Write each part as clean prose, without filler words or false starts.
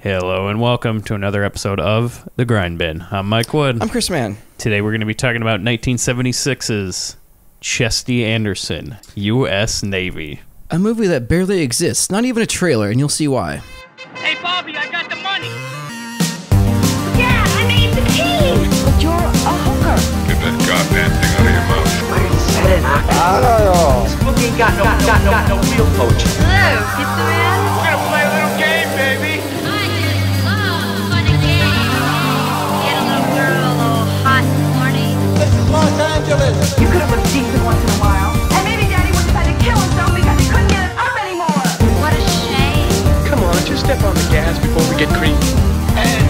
Hello and welcome to another episode of The Grindbin. I'm Mike Wood. I'm Chris Mann. Today we're going to be talking about 1976's Chesty Anderson, U.S. Navy. A movie that barely exists, not even a trailer, and you'll see why. Hey, Bobby, I got the money. Yeah, I made the team. But you're a hooker. Get that goddamn thing out of your mouth. This book ain't got no real poach. Hello, pizza man. We're gonna play a little game, baby. I just love fun and games. Get a little girl a little hot and horny. This is Los Angeles. You could have been decent once in a while. And maybe Daddy would decide to kill himself because he couldn't get it up anymore. What a shame. Come on, just step on the gas before we get creepy. And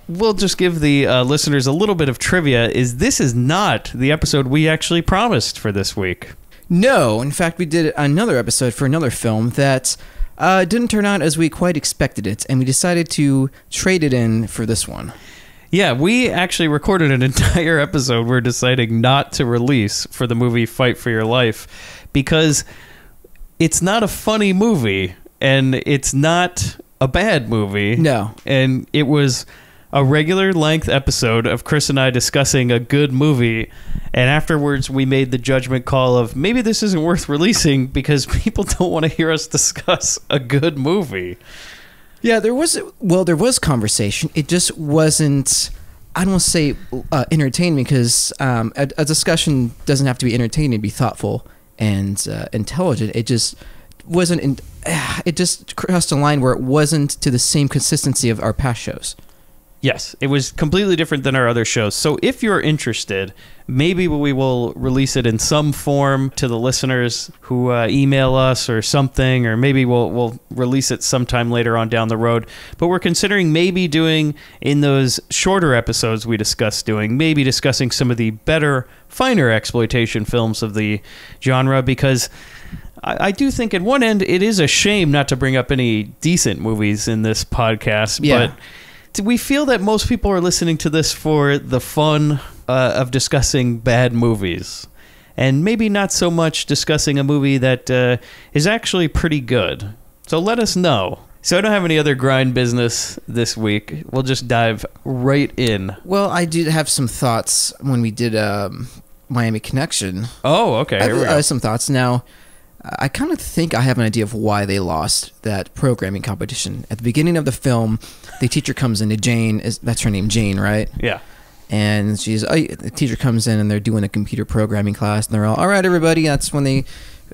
We'll just give the listeners a little bit of trivia. This is not the episode we actually promised for this week. No, in fact, we did another episode for another film that didn't turn out as we quite expected it, and we decided to trade it in for this one. Yeah, we actually recorded an entire episode we're deciding not to release for the movie Fight for Your Life because it's not a funny movie and it's not a bad movie. No. And it was a regular length episode of Chris and I discussing a good movie, and afterwards we made the judgment call of maybe this isn't worth releasing because people don't want to hear us discuss a good movie. Yeah, there was conversation. It just wasn't, I don't want to say entertaining, because a discussion doesn't have to be entertaining to be thoughtful and intelligent. It just wasn't, it just crossed a line where it wasn't to the same consistency of our past shows. Yes, it was completely different than our other shows. So if you're interested, maybe we will release it in some form to the listeners who email us or something, or maybe we'll release it sometime later on down the road. But we're considering maybe doing, in those shorter episodes we discussed doing, maybe discussing some of the better, finer exploitation films of the genre, because I do think at one end it is a shame not to bring up any decent movies in this podcast, Yeah. but we feel that most people are listening to this for the fun of discussing bad movies, and maybe not so much discussing a movie that is actually pretty good. So let us know. So I don't have any other grind business this week. We'll just dive right in. Well, I did have some thoughts when we did Miami Connection. Oh, okay. Here we I go. have some thoughts. Now, I kind of think I have an idea of why they lost that programming competition. At the beginning of the film, the teacher comes in. That's her name, Jane, right? Yeah. And the teacher comes in and they're doing a computer programming class, and they're all right, everybody. That's when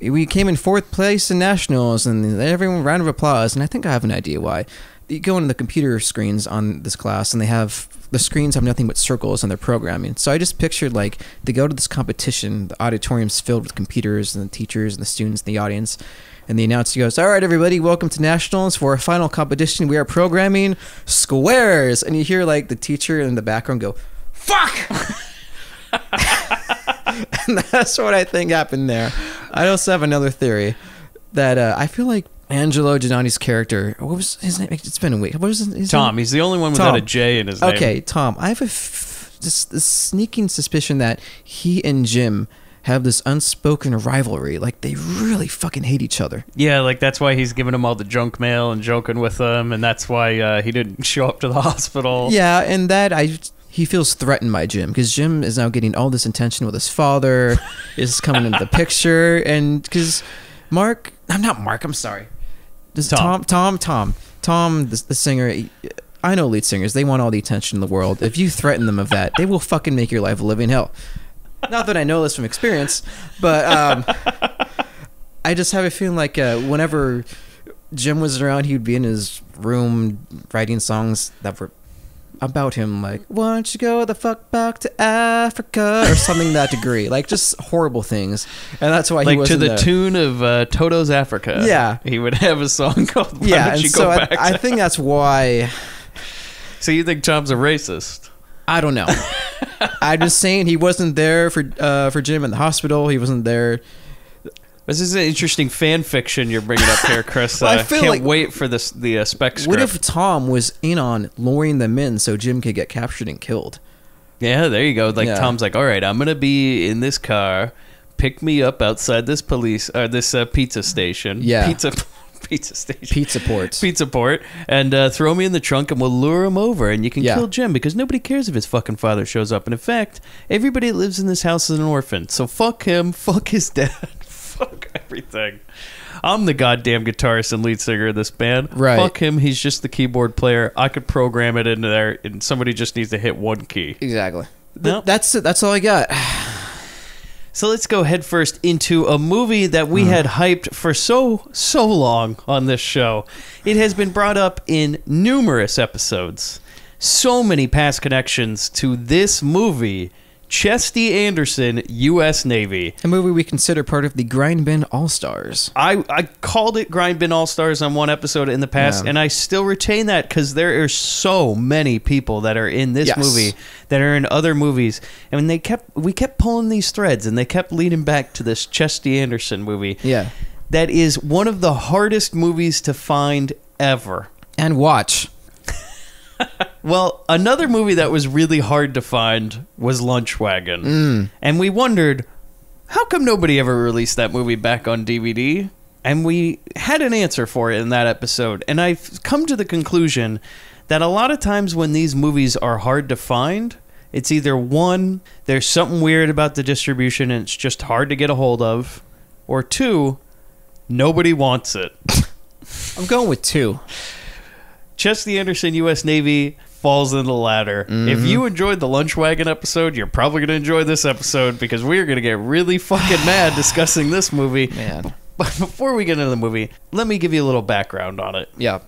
we came in 4th place in nationals, and everyone round of applause. And I think I have an idea why. You go into the computer screens on this class, and the screens have nothing but circles, and they're programming. So I just pictured, like, they go to this competition, the auditorium's filled with computers and the teachers and the students and the audience, and the announcer goes, all right, everybody, welcome to nationals. For our final competition, we are programming squares. And you hear, like, the teacher in the background go, fuck! And that's what I think happened there. I also have another theory that I feel like Angelo Giannotti's character, what was his name? It's been a week. What was his Tom. name? He's the only one without a J in his name. Okay, Tom. I have this sneaking suspicion that he and Jim have this unspoken rivalry. Like, they really fucking hate each other. Yeah, like that's why he's giving him all the junk mail and joking with them, and that's why he didn't show up to the hospital. Yeah, and he feels threatened by Jim, because Jim is now getting all this attention with his father, is coming into the picture, and because I'm sorry. Tom, the singer. I know lead singers. They want all the attention in the world. If you threaten them of that, they will fucking make your life a living hell. Not that I know this from experience, but I just have a feeling like whenever Jim was around, he'd be in his room writing songs that were about him, like, why don't you go the fuck back to Africa, or something to that degree, like just horrible things. And that's why he wasn't to the there. tune of Toto's Africa. Yeah, he would have a song called "Why Don't You Go Back." I think that's why. So you think Tom's a racist? I don't know. I'm just saying he wasn't there for Jim in the hospital. He wasn't there. This is an interesting fan fiction you're bringing up here, Chris. Well, I feel can't like, wait for the spec script. What if Tom was in on luring them in so Jim could get captured and killed? Yeah, there you go. Like, yeah. Tom's like, all right, I'm going to be in this car. Pick me up outside this pizza station. Yeah. Pizza station. Pizza port. Pizza port. And throw me in the trunk and we'll lure him over and you can Yeah. kill Jim because nobody cares if his fucking father shows up. And in fact, everybody that lives in this house is an orphan. So fuck him, fuck his dad, fuck everything. I'm the goddamn guitarist and lead singer of this band. Right. Fuck him, he's just the keyboard player. I could program it into there and somebody just needs to hit one key. Exactly. Nope. That's all I got. So let's go headfirst into a movie that we had hyped for so long on this show. It has been brought up in numerous episodes. So many past connections to this movie, Chesty Anderson, U.S. Navy. A movie we consider part of the Grindbin All-Stars. I called it Grindbin All-Stars on one episode in the past, Yeah. and I still retain that because there are so many people that are in this Yes. movie that are in other movies. And we kept pulling these threads, and they kept leading back to this Chesty Anderson movie. Yeah. That is one of the hardest movies to find ever. And watch. Well, another movie that was really hard to find was Lunch Wagon. And we wondered, how come nobody ever released that movie back on DVD? And we had an answer for it in that episode. And I've come to the conclusion that a lot of times when these movies are hard to find, it's either one, there's something weird about the distribution and it's just hard to get a hold of, or two, nobody wants it. I'm going with 2. Chesty Anderson, U.S. Navy, falls in the latter. If you enjoyed the Lunch Wagon episode, you're probably going to enjoy this episode because we're going to get really fucking mad discussing this movie. Man. But before we get into the movie, let me give you a little background on it. Yeah.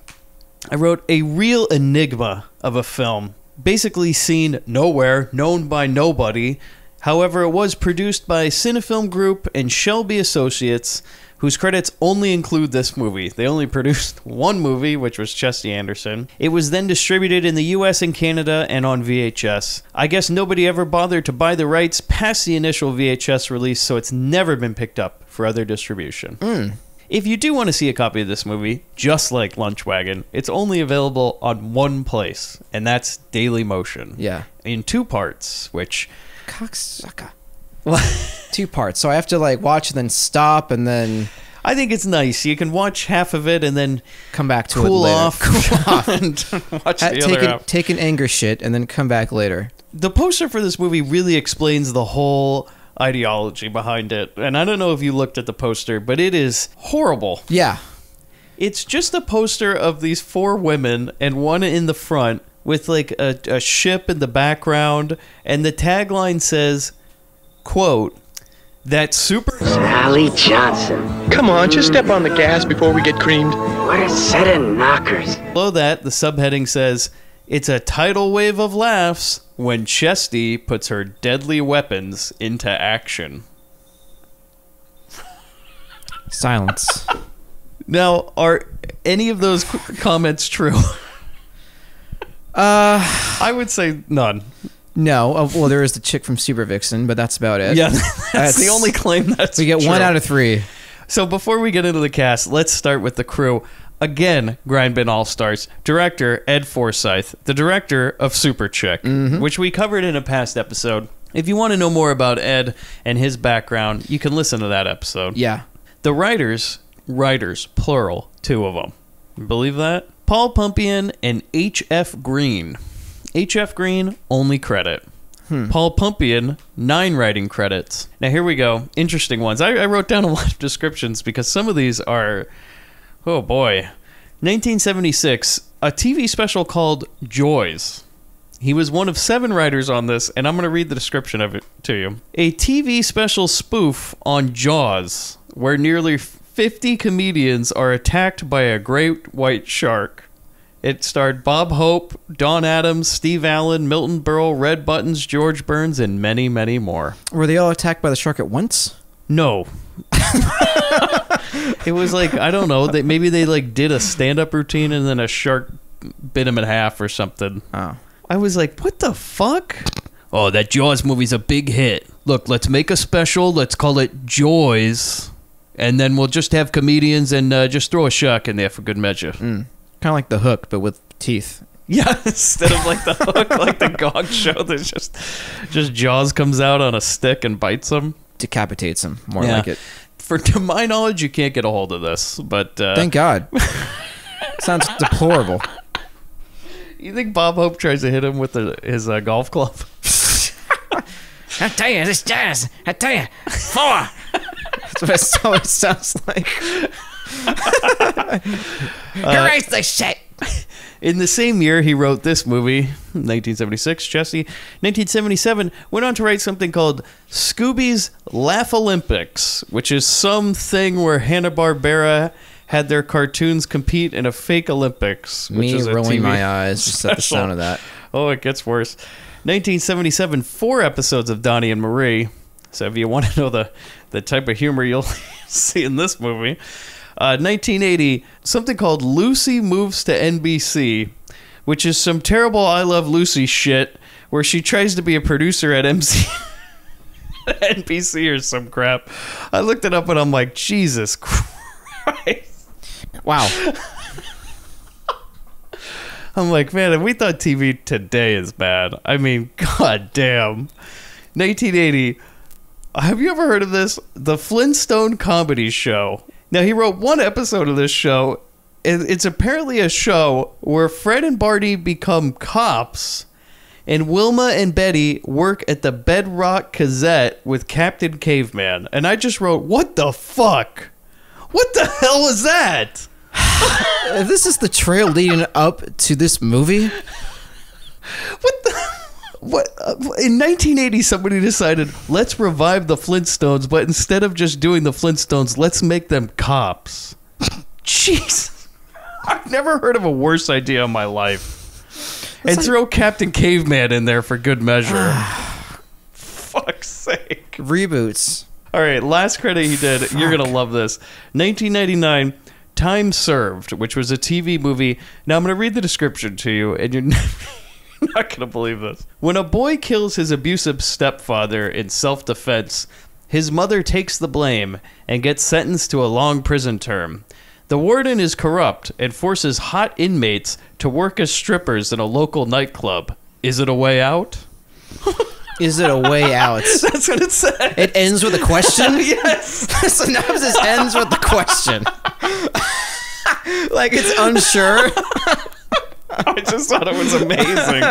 I wrote a real enigma of a film, basically seen nowhere, known by nobody. However, it was produced by Cinefilm Group and Shelby Associates, whose credits only include this movie. They only produced one movie, which was Chesty Anderson. It was then distributed in the US and Canada and on VHS. I guess nobody ever bothered to buy the rights past the initial VHS release, so it's never been picked up for other distribution. If you do want to see a copy of this movie, just like Lunch Wagon, it's only available on one place, and that's Daily Motion. Yeah. In 2 parts, which... Cocksucker. 2 parts. So I have to like watch and then stop and then I think it's nice. You can watch half of it and then come back to cool it later. off, Cool off. and watch the other half. Take an anger shit and then come back later. The poster for this movie really explains the whole ideology behind it. And I don't know if you looked at the poster, but it is horrible. Yeah. It's just a poster of these 4 women and one in the front with like a ship in the background. And the tagline says, quote, "That super..." Sally Johnson. Come on, just step on the gas before we get creamed. What a set of knockers. Below that, the subheading says, "It's a tidal wave of laughs when Chesty puts her deadly weapons into action." Silence. Now, are any of those comments true? I would say none. No. Well, there is the chick from Super Vixen, but that's about it. Yeah, that's the only claim that's We get true. 1 out of 3. So before we get into the cast, let's start with the crew. Again, Grindbin All-Stars. Director, Ed Forsyth. The director of Super Chick, which we covered in a past episode. If you want to know more about Ed and his background, you can listen to that episode. Yeah. The writers, plural, 2 of them. Believe that? Paul Pumpian and H.F. Green. H.F. Green, only credit. Paul Pumpian, 9 writing credits. Now here we go. Interesting ones. I wrote down a lot of descriptions because some of these are... Oh boy. 1976, a TV special called Joys. He was one of 7 writers on this, and I'm going to read the description of it to you. A TV special spoof on Jaws, where nearly 50 comedians are attacked by a great white shark. It starred Bob Hope, Don Adams, Steve Allen, Milton Berle, Red Buttons, George Burns, and many, many more. Were they all attacked by the shark at once? No. It was like, I don't know, maybe they like did a stand-up routine and then a shark bit him in half or something. Oh. I was like, what the fuck? Oh, that Jaws movie's a big hit. Look, let's make a special. Let's call it Joys. And then we'll just have comedians and just throw a shark in there for good measure. Kind of like The Hook, but with teeth. Yeah, instead of like the Hook, like the Gog Show, there's just Jaws comes out on a stick and bites them. Decapitates him. More Yeah. like it. to my knowledge, you can't get a hold of this. But Thank God. Sounds deplorable. you think Bob Hope tries to hit him with his golf club? I tell you, this jazz. I tell you, 4. That's what it sounds like. Erase the shit. In the same year, he wrote this movie, 1976, Chesty. 1977, went on to write something called Scooby's Laugh Olympics, which is something where Hanna-Barbera had their cartoons compete in a fake Olympics. Which Me is a rolling TV my eyes just at the special. sound of that. Oh, it gets worse. 1977, 4 episodes of Donnie and Marie. So if you want to know the type of humor you'll see in this movie. 1980, something called Lucy Moves to NBC, which is some terrible I Love Lucy shit where she tries to be a producer at NBC or some crap. I looked it up and I'm like, Jesus Christ. Wow. I'm like, man, if we thought TV today is bad, I mean, god damn. 1980, have you ever heard of this? The Flintstone Comedy Show. Now, he wrote 1 episode of this show. It's apparently a show where Fred and Barney become cops, and Wilma and Betty work at the Bedrock Gazette with Captain Caveman. And I just wrote, what the fuck? What the hell was that? If this is the trail leading up to this movie, What the... What in 1980 somebody decided, let's revive the Flintstones, but instead of just doing the Flintstones, let's make them cops. Jeez. I've never heard of a worse idea in my life. And throw Captain Caveman in there for good measure. Fuck's sake. reboots. All right, last credit he did. You're going to love this. 1999, Time Served, which was a TV movie. Now I'm going to read the description to you, and you're not going to believe this. When a boy kills his abusive stepfather in self-defense, his mother takes the blame and gets sentenced to a long prison term. The warden is corrupt and forces hot inmates to work as strippers in a local nightclub. Is it a way out? Is it a way out? That's what it said. It ends with a question? Yes. The synopsis ends with the question. Like it's unsure. I just thought it was amazing.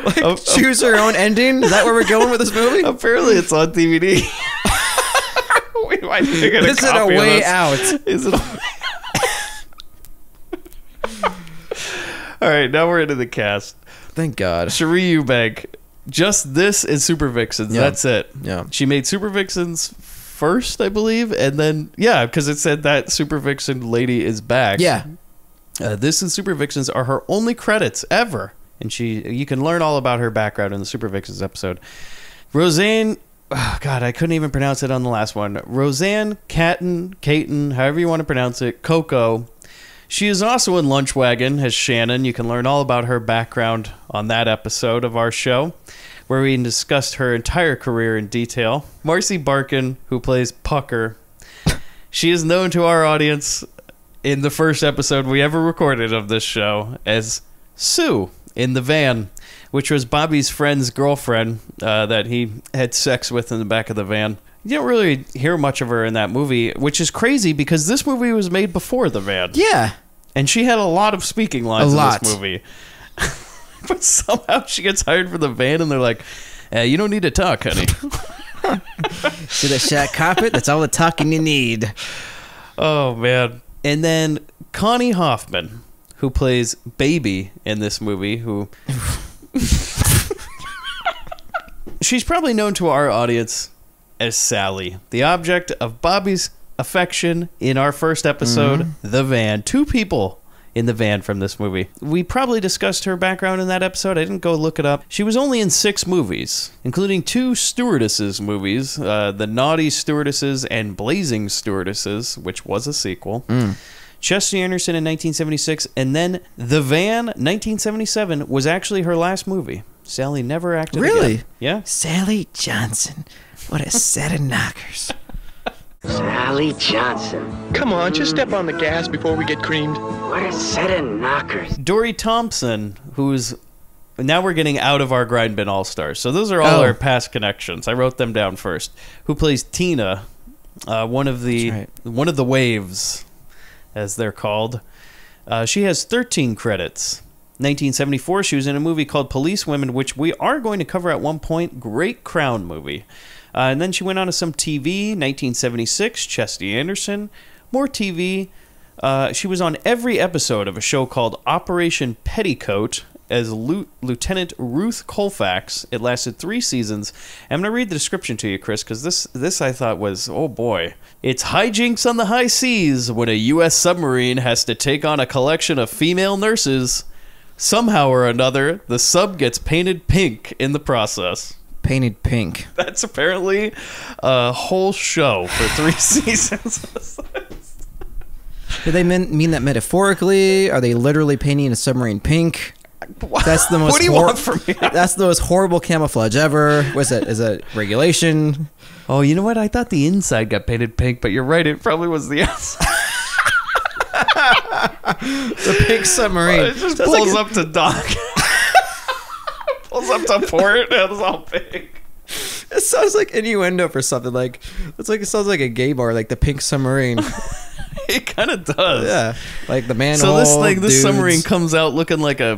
Like, choose your own ending? Is that where we're going with this movie? Apparently it's on DVD. We might need to get a Is it a copy of way this. out? Is it a way All right, now we're into the cast. Thank God. Cherie Eubank. Just this and Super Vixens. Yeah. That's it. Yeah. She made Super Vixens first, I believe, and then, yeah, because it said that Super Vixen lady is back. Yeah. This and Super Vixens are her only credits ever. And you can learn all about her background in the Super Vixens episode. Roseanne, oh God, I couldn't even pronounce it on the last one. Roseanne Caton, however you want to pronounce it, Coco. She is also in Lunch Wagon as Shannon. You can learn all about her background on that episode of our show, where we discussed her entire career in detail. Marcy Barkin, who plays Pucker. She is known to our audience in the first episode we ever recorded of this show as Sue in the van, which was Bobby's friend's girlfriend that he had sex with in the back of the van. You don't really hear much of her in that movie, which is crazy because this movie was made before the van. Yeah. And she had a lot of speaking lines in this movie. But somehow she gets hired for the van and they're like, you don't need to talk, honey. See the shag carpet? That's all the talking you need. Oh, man. And then Connie Hoffman, who plays Baby in this movie, who... She's probably known to our audience as Sally, the object of Bobby's affection in our first episode, The Van. 2 people in the van from this movie. We probably discussed her background in that episode. I didn't go look it up. She was only in 6 movies, including 2 Stewardesses movies, The Naughty Stewardesses and Blazing Stewardesses, which was a sequel. Chesty Anderson in 1976, and then The Van, 1977, was actually her last movie. Sally never acted Really? again. Yeah. Sally Johnson. What a set of knockers. Sally Johnson. Come on, just step on the gas before we get creamed. What a set of knockers. Dory Thompson, who's... Now we're getting out of our Grindbin All-Stars. So those are all Oh. our past connections. I wrote them down first. Who plays Tina One of the waves, as they're called. She has 13 credits. 1974, she was in a movie called Police Women, which we are going to cover at one point. Great Crown movie. And then she went on to some TV. 1976, Chesty Anderson. More TV. She was on every episode of a show called Operation Petticoat as Lieutenant Ruth Colfax. It lasted 3 seasons. I'm going to read the description to you, Chris, because this I thought was, oh boy. It's hijinks on the high seas when a U.S. submarine has to take on a collection of female nurses. Somehow or another, the sub gets painted pink in the process. Painted pink. That's apparently a whole show for 3 seasons. Do they mean that metaphorically? Are they literally painting a submarine pink? That's the most. What do you want from me? That's the most horrible camouflage ever. Is it regulation? Oh, you know what? I thought the inside got painted pink, but you're right. It probably was the outside. The pink submarine. It just pulls up to dock. Pulls up to port, and it's all pink. It sounds like innuendo for something. Like it sounds like a gay bar, like the pink submarine. It kind of does. Yeah, like the manhole. So this submarine comes out looking like a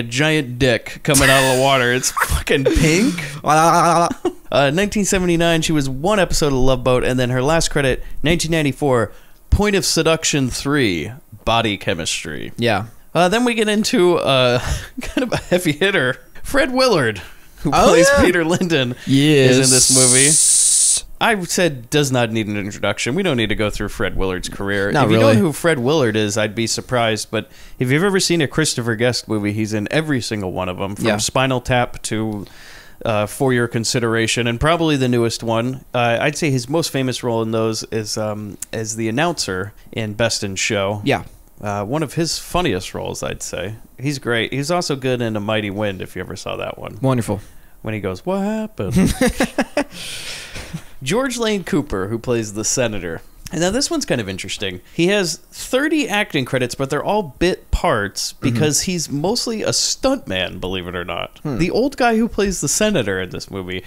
giant dick coming out of the water. It's fucking pink. 1979, she was one episode of Love Boat, and then her last credit, 1994, Point of Seduction 3, Body Chemistry. Yeah. Then we get into kind of a heavy hitter, Fred Willard, who plays Peter Linden, is in this movie. I said does not need an introduction. We don't need to go through Fred Willard's career. Not if you really. know who Fred Willard is, I'd be surprised. But if you've ever seen a Christopher Guest movie, he's in every single one of them, from Spinal Tap to For Your Consideration, and probably the newest one. I'd say his most famous role in those is as the announcer in Best in Show. Yeah. One of his funniest roles, I'd say. He's great. He's also good in A Mighty Wind, if you ever saw that one. Wonderful. When he goes, what happened? George Lane Cooper, who plays the senator. And now this one's kind of interesting. He has 30 acting credits, but they're all bit parts because he's mostly a stuntman, believe it or not. The old guy who plays the senator in this movie.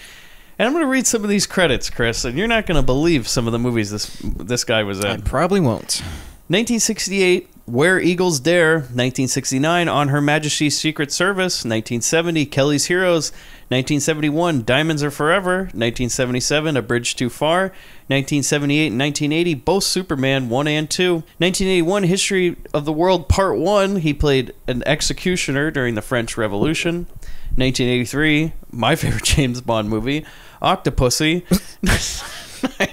And I'm going to read some of these credits, Chris, and you're not going to believe some of the movies this guy was in. I probably won't. 1968, Where Eagles Dare. 1969, On Her Majesty's Secret Service. 1970, Kelly's Heroes. 1971, Diamonds Are Forever. 1977, A Bridge Too Far. 1978 and 1980, both Superman 1 and 2. 1981, History of the World Part 1. He played an executioner during the French Revolution. 1983, my favorite James Bond movie, Octopussy.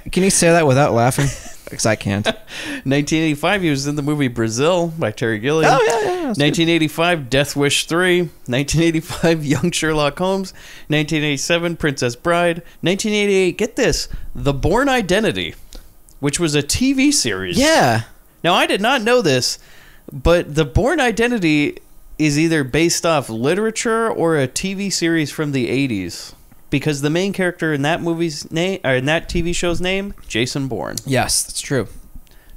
Can you say that without laughing? Because I can't. 1985, he was in the movie Brazil by Terry Gilliam. Oh, yeah. 1985, Death Wish 3. 1985, Young Sherlock Holmes. 1987, Princess Bride. 1988, get this, The Bourne Identity, which was a TV series. Yeah. Now, I did not know this, but The Bourne Identity is either based off literature or a TV series from the 80s. Because the main character in that movie's name, or in that TV show's name, Jason Bourne. Yes, that's true.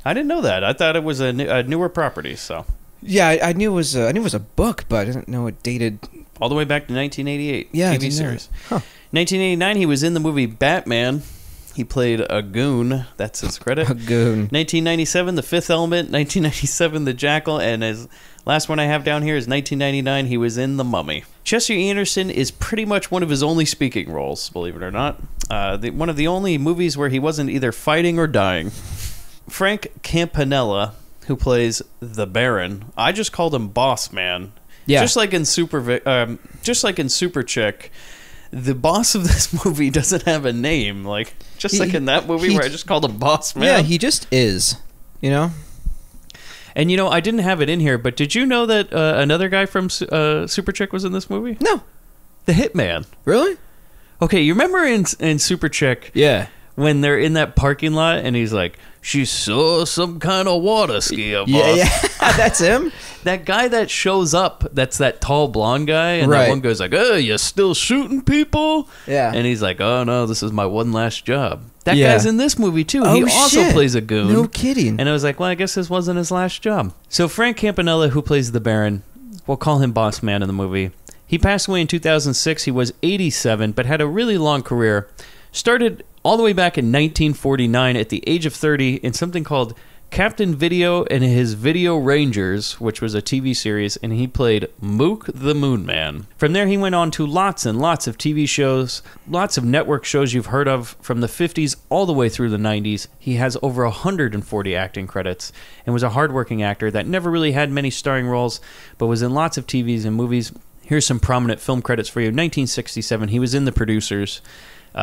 I didn't know that. I thought it was a newer property. So yeah, I knew it was a book, but I didn't know it dated all the way back to 1988. Yeah, TV series. Huh. 1989, he was in the movie Batman. He played a goon. That's his credit. A goon. 1997, The Fifth Element. 1997, The Jackal, and his last one I have down here is 1999. He was in The Mummy. Chester Anderson is pretty much one of his only speaking roles, believe it or not. One of the only movies where he wasn't either fighting or dying. Frank Campanella, who plays the Baron. I just called him Boss Man. Yeah. Just like in Super Chick, the boss of this movie doesn't have a name. Like like in that movie where I just called him Boss Man. Yeah, he just is. You know. And, you know, I didn't have it in here, but did you know that another guy from Super Chick was in this movie? No. The Hitman. Really? Okay, you remember in Super Chick? Yeah. When they're in that parking lot and he's like, she saw some kind of water skier, boss. Yeah. That's him? That guy that shows up, that's that tall blonde guy, and that one guy's like, oh, you're still shooting people? Yeah. And he's like, oh, no, this is my one last job. That guy's in this movie, too. He also plays a goon. No kidding. And I was like, well, I guess this wasn't his last job. So Frank Campanella, who plays the Baron, we'll call him Boss Man in the movie. He passed away in 2006. He was 87, but had a really long career. Started all the way back in 1949 at the age of 30 in something called Captain Video and His Video Rangers, which was a TV series, and he played Mook the Moon Man. From there, he went on to lots and lots of TV shows, lots of network shows you've heard of from the 50s all the way through the 90s. He has over 140 acting credits and was a hardworking actor that never really had many starring roles, but was in lots of TVs and movies. Here's some prominent film credits for you. 1967, he was in The Producers.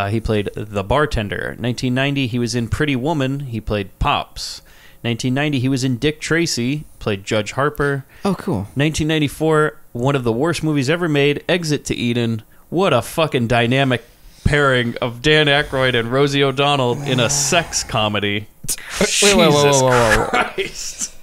He played the bartender. 1990, he was in Pretty Woman. He played Pops. 1990, he was in Dick Tracy, played Judge Harper. Oh, cool. 1994, one of the worst movies ever made, Exit to Eden. What a fucking dynamic pairing of Dan Aykroyd and Rosie O'Donnell in a sex comedy. Jesus Christ.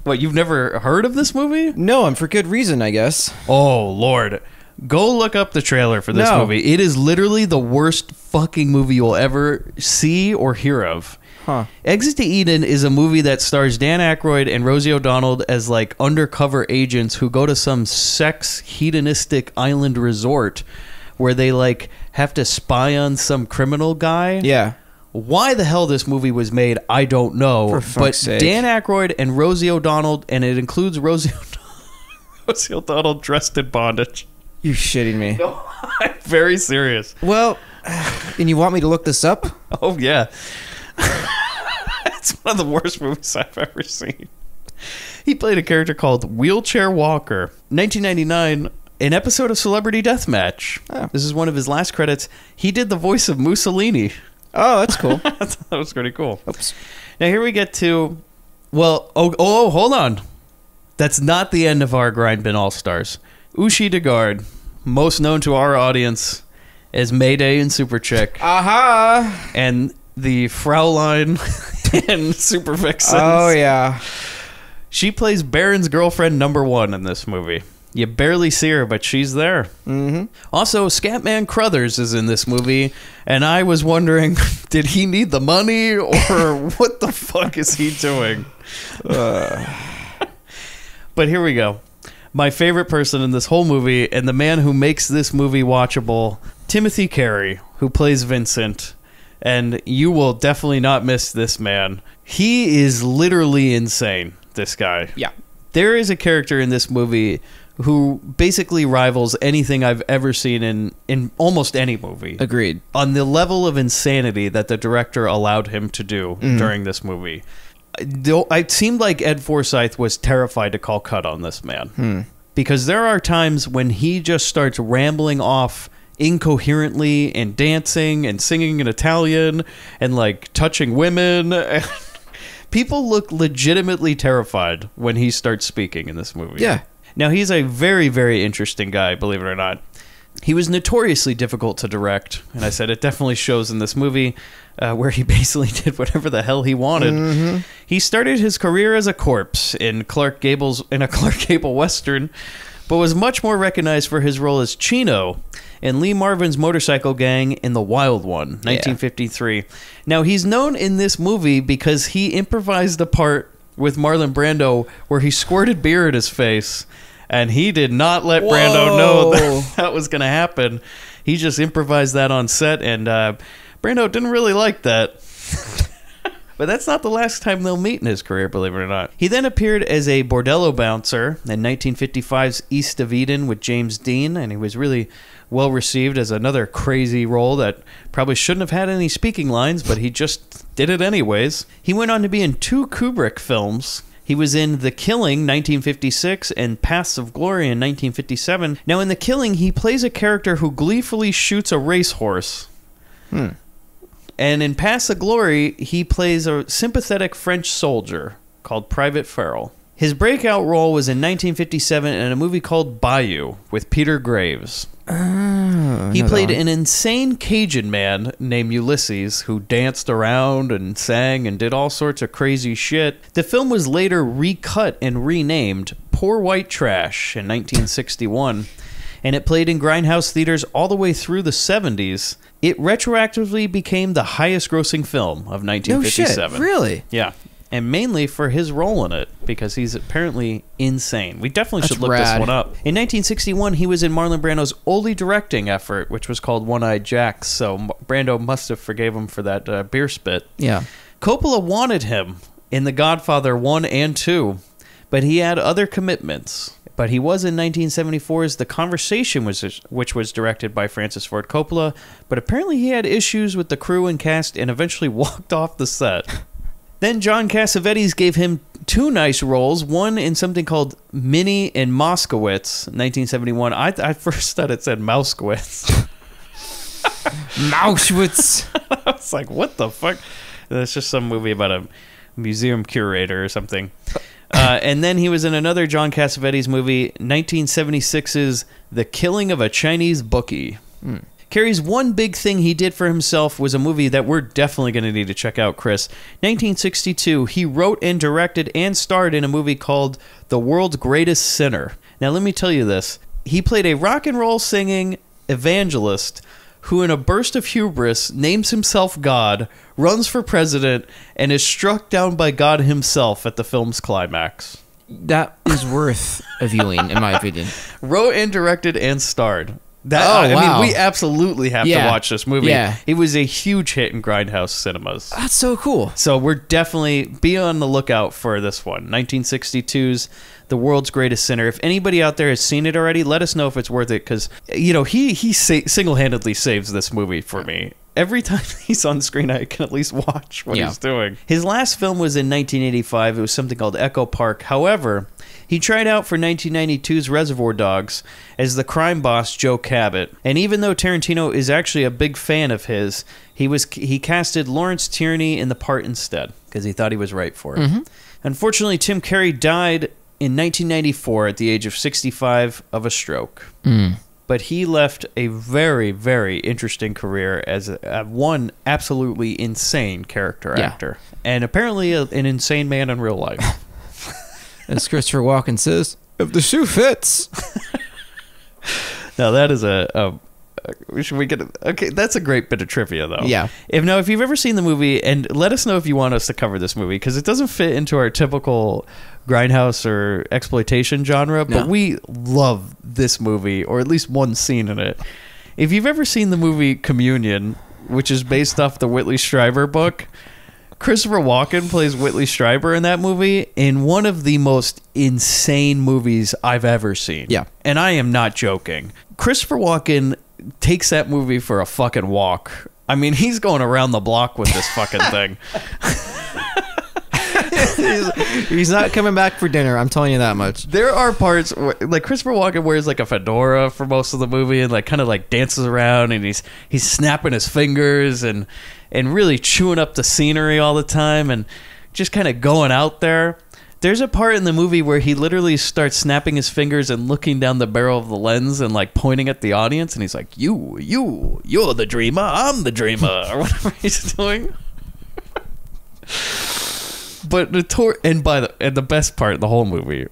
What, you've never heard of this movie? No, and for good reason, I guess. Oh, Lord. Go look up the trailer for this movie. It is literally the worst fucking movie you'll ever see or hear of. Huh. Exit to Eden is a movie that stars Dan Aykroyd and Rosie O'Donnell as like undercover agents who go to some sex hedonistic island resort where they like have to spy on some criminal guy. Yeah. Why the hell this movie was made, I don't know. For fuck's but sake. Dan Aykroyd and Rosie O'Donnell, and it includes Rosie O'Donnell dressed in bondage. You're shitting me. No, I'm very serious. Well, and you want me to look this up? Oh, yeah. It's one of the worst movies I've ever seen. He played a character called Wheelchair Walker. 1999, an episode of Celebrity Deathmatch. Oh. This is one of his last credits. He did the voice of Mussolini. Oh, that's cool. That was pretty cool. Oops. Now here we get to, well, hold on. That's not the end of our Grindbin All-Stars. Ushi DeGuard, most known to our audience as Mayday in Super Chick. Aha! And the Fraulein in Super Vixens. Oh, yeah. She plays Baron's girlfriend #1 in this movie. You barely see her, but she's there. Mm-hmm. Also, Scatman Crothers is in this movie, and I was wondering, did he need the money, or what the fuck is he doing? But here we go. My favorite person in this whole movie, and the man who makes this movie watchable, Timothy Carey, who plays Vincent. And you will definitely not miss this man. He is literally insane, this guy. Yeah. There is a character in this movie who basically rivals anything I've ever seen in almost any movie. Agreed. On the level of insanity that the director allowed him to do during this movie. It seemed like Ed Forsyth was terrified to call cut on this man. Because there are times when he just starts rambling off incoherently and dancing and singing in Italian and like touching women. People look legitimately terrified when he starts speaking in this movie. Yeah. Now, he's a very, very interesting guy, believe it or not. He was notoriously difficult to direct, and I said it definitely shows in this movie, where he basically did whatever the hell he wanted. He started his career as a corpse in a Clark Gable Western, but was much more recognized for his role as Chino in Lee Marvin's Motorcycle Gang in The Wild One, 1953. Now, he's known in this movie because he improvised a part with Marlon Brando where he squirted beer in his face, and he did not let Brando know that was going to happen. He just improvised that on set, and Brando didn't really like that. But that's not the last time they'll meet in his career, believe it or not. He then appeared as a bordello bouncer in 1955's East of Eden with James Dean, and he was really well received as another crazy role that probably shouldn't have had any speaking lines, but he just did it anyways. He went on to be in 2 Kubrick films. He was in The Killing, 1956, and Paths of Glory in 1957. Now, in The Killing, he plays a character who gleefully shoots a racehorse. And in Paths of Glory, he plays a sympathetic French soldier called Private Farrell. His breakout role was in 1957 in a movie called Bayou with Peter Graves. He played an insane Cajun man named Ulysses who danced around and sang and did all sorts of crazy shit. The film was later recut and renamed Poor White Trash in 1961, and it played in grindhouse theaters all the way through the 70s. It retroactively became the highest grossing film of 1957. No shit, really? Yeah. and mainly for his role in it, because he's apparently insane. We definitely should look this rad. one up. In 1961, he was in Marlon Brando's only directing effort, which was called One-Eyed Jacks, so Brando must have forgave him for that beer spit. Yeah. Coppola wanted him in The Godfather 1 and 2, but he had other commitments. But he was in 1974's The Conversation, which was directed by Francis Ford Coppola, but apparently he had issues with the crew and cast and eventually walked off the set. Then John Cassavetes gave him 2 nice roles, one in something called Minnie in Moskowitz, 1971. I first thought it said Mouskowitz. Mauschwitz. I was like, what the fuck? That's just some movie about a museum curator or something. And then he was in another John Cassavetes movie, 1976's The Killing of a Chinese Bookie. Carrie's one big thing he did for himself was a movie that we're definitely going to need to check out, Chris. 1962, he wrote and directed and starred in a movie called The World's Greatest Sinner. Now, let me tell you this. He played a rock and roll singing evangelist who, in a burst of hubris, names himself God, runs for president, and is struck down by God himself at the film's climax. That is worth a viewing, in my opinion. Wrote and directed and starred. That, Oh, wow. I mean, we absolutely have to Yeah. watch this movie. Yeah. It was a huge hit in Grindhouse cinemas. That's so cool. So we're definitely be on the lookout for this one. 1962's The World's Greatest Sinner. If anybody out there has seen it already, let us know if it's worth it, because he single-handedly saves this movie for me. Every time he's on screen, I can at least watch what he's doing. His last film was in 1985. It was something called Echo Park. However, he tried out for 1992's Reservoir Dogs as the crime boss Joe Cabot. And even though Tarantino is actually a big fan of his, he casted Lawrence Tierney in the part instead because he thought he was right for it. Unfortunately, Tim Curry died in 1994 at the age of 65 of a stroke. But he left a very, very interesting career as one absolutely insane character actor. And apparently an insane man in real life. As Christopher Walken says, if the shoe fits. Now, that is should we get okay, that's a great bit of trivia, though. Yeah. If you've ever seen the movie, and let us know if you want us to cover this movie, because it doesn't fit into our typical grindhouse or exploitation genre, but we love this movie, or at least one scene in it. If you've ever seen the movie Communion, which is based off the Whitley Strieber book, Christopher Walken plays Whitley Strieber in that movie in one of the most insane movies I've ever seen. Yeah. And I am not joking. Christopher Walken takes that movie for a fucking walk. I mean, he's going around the block with this fucking thing. He's not coming back for dinner, I'm telling you that much. There are parts where, like, Christopher Walken wears like a fedora for most of the movie and like kind of like dances around, and he's snapping his fingers and really chewing up the scenery all the time and just kind of going out there. There's a part in the movie where he literally starts snapping his fingers and looking down the barrel of the lens and like pointing at the audience, and he's like, you're the dreamer, I'm the dreamer, or whatever he's doing. But the best part of the whole movie,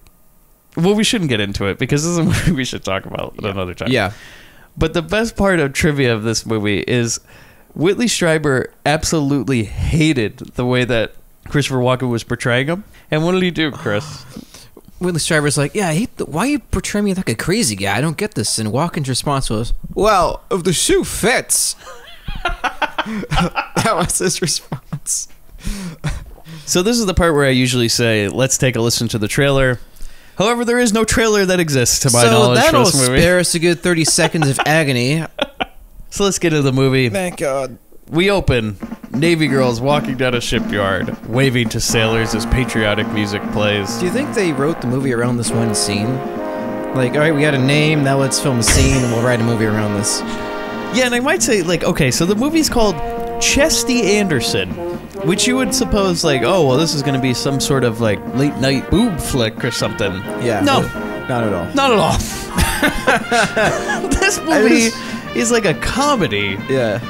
well, we shouldn't get into it because this is a movie we should talk about at another time. Yeah. But the best part of trivia of this movie is Whitley Strieber absolutely hated the way that Christopher Walken was portraying him. And what did he do, Chris? Whitley Strieber's like, why you portray me like a crazy guy? I don't get this. And Walken's response was, well, if the shoe fits. That was his response. So this is the part where I usually say, let's take a listen to the trailer. However, there is no trailer that exists to my knowledge for that'll this movie. spare us a good 30 seconds of agony. So let's get into the movie. Thank God. We open, Navy girls walking down a shipyard, waving to sailors as patriotic music plays. Do you think they wrote the movie around this one scene? Like, all right, we got a name, now let's film a scene, and we'll write a movie around this. Yeah, and I might say, like, okay, so the movie's called Chesty Anderson, which you would suppose, like, oh, well, this is going to be some sort of, like, late-night boob flick or something. Yeah. No. Not at all. Not at all. This movie is like a comedy. Yeah.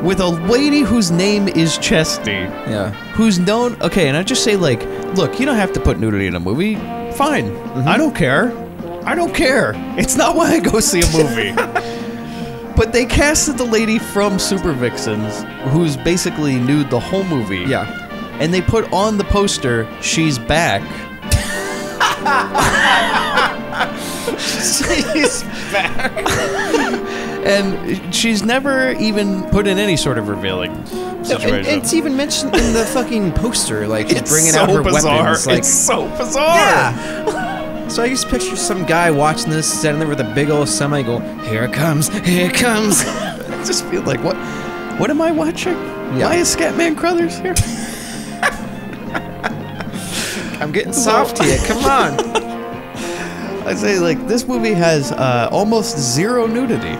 With a lady whose name is Chesty. Yeah. Who's known... Okay, and I just say, like, look, you don't have to put nudity in a movie. Fine. Mm-hmm. I don't care. I don't care. It's not why I go see a movie. But they casted the lady from Super Vixens, who's basically nude the whole movie. Yeah. and they put on the poster, "She's back." She's back. And she's never even put in any sort of revealing situation. And it's even mentioned in the fucking poster, like she's bringing out her bizarre. weapons. Like, It's so bizarre. yeah. So I just picture some guy watching this, standing there with a big old semi, go, "Here it comes, here it comes." I just feel like, what am I watching? Yeah. Why is Scatman Crothers here? I'm getting soft here. Come on. I say, like, this movie has almost zero nudity,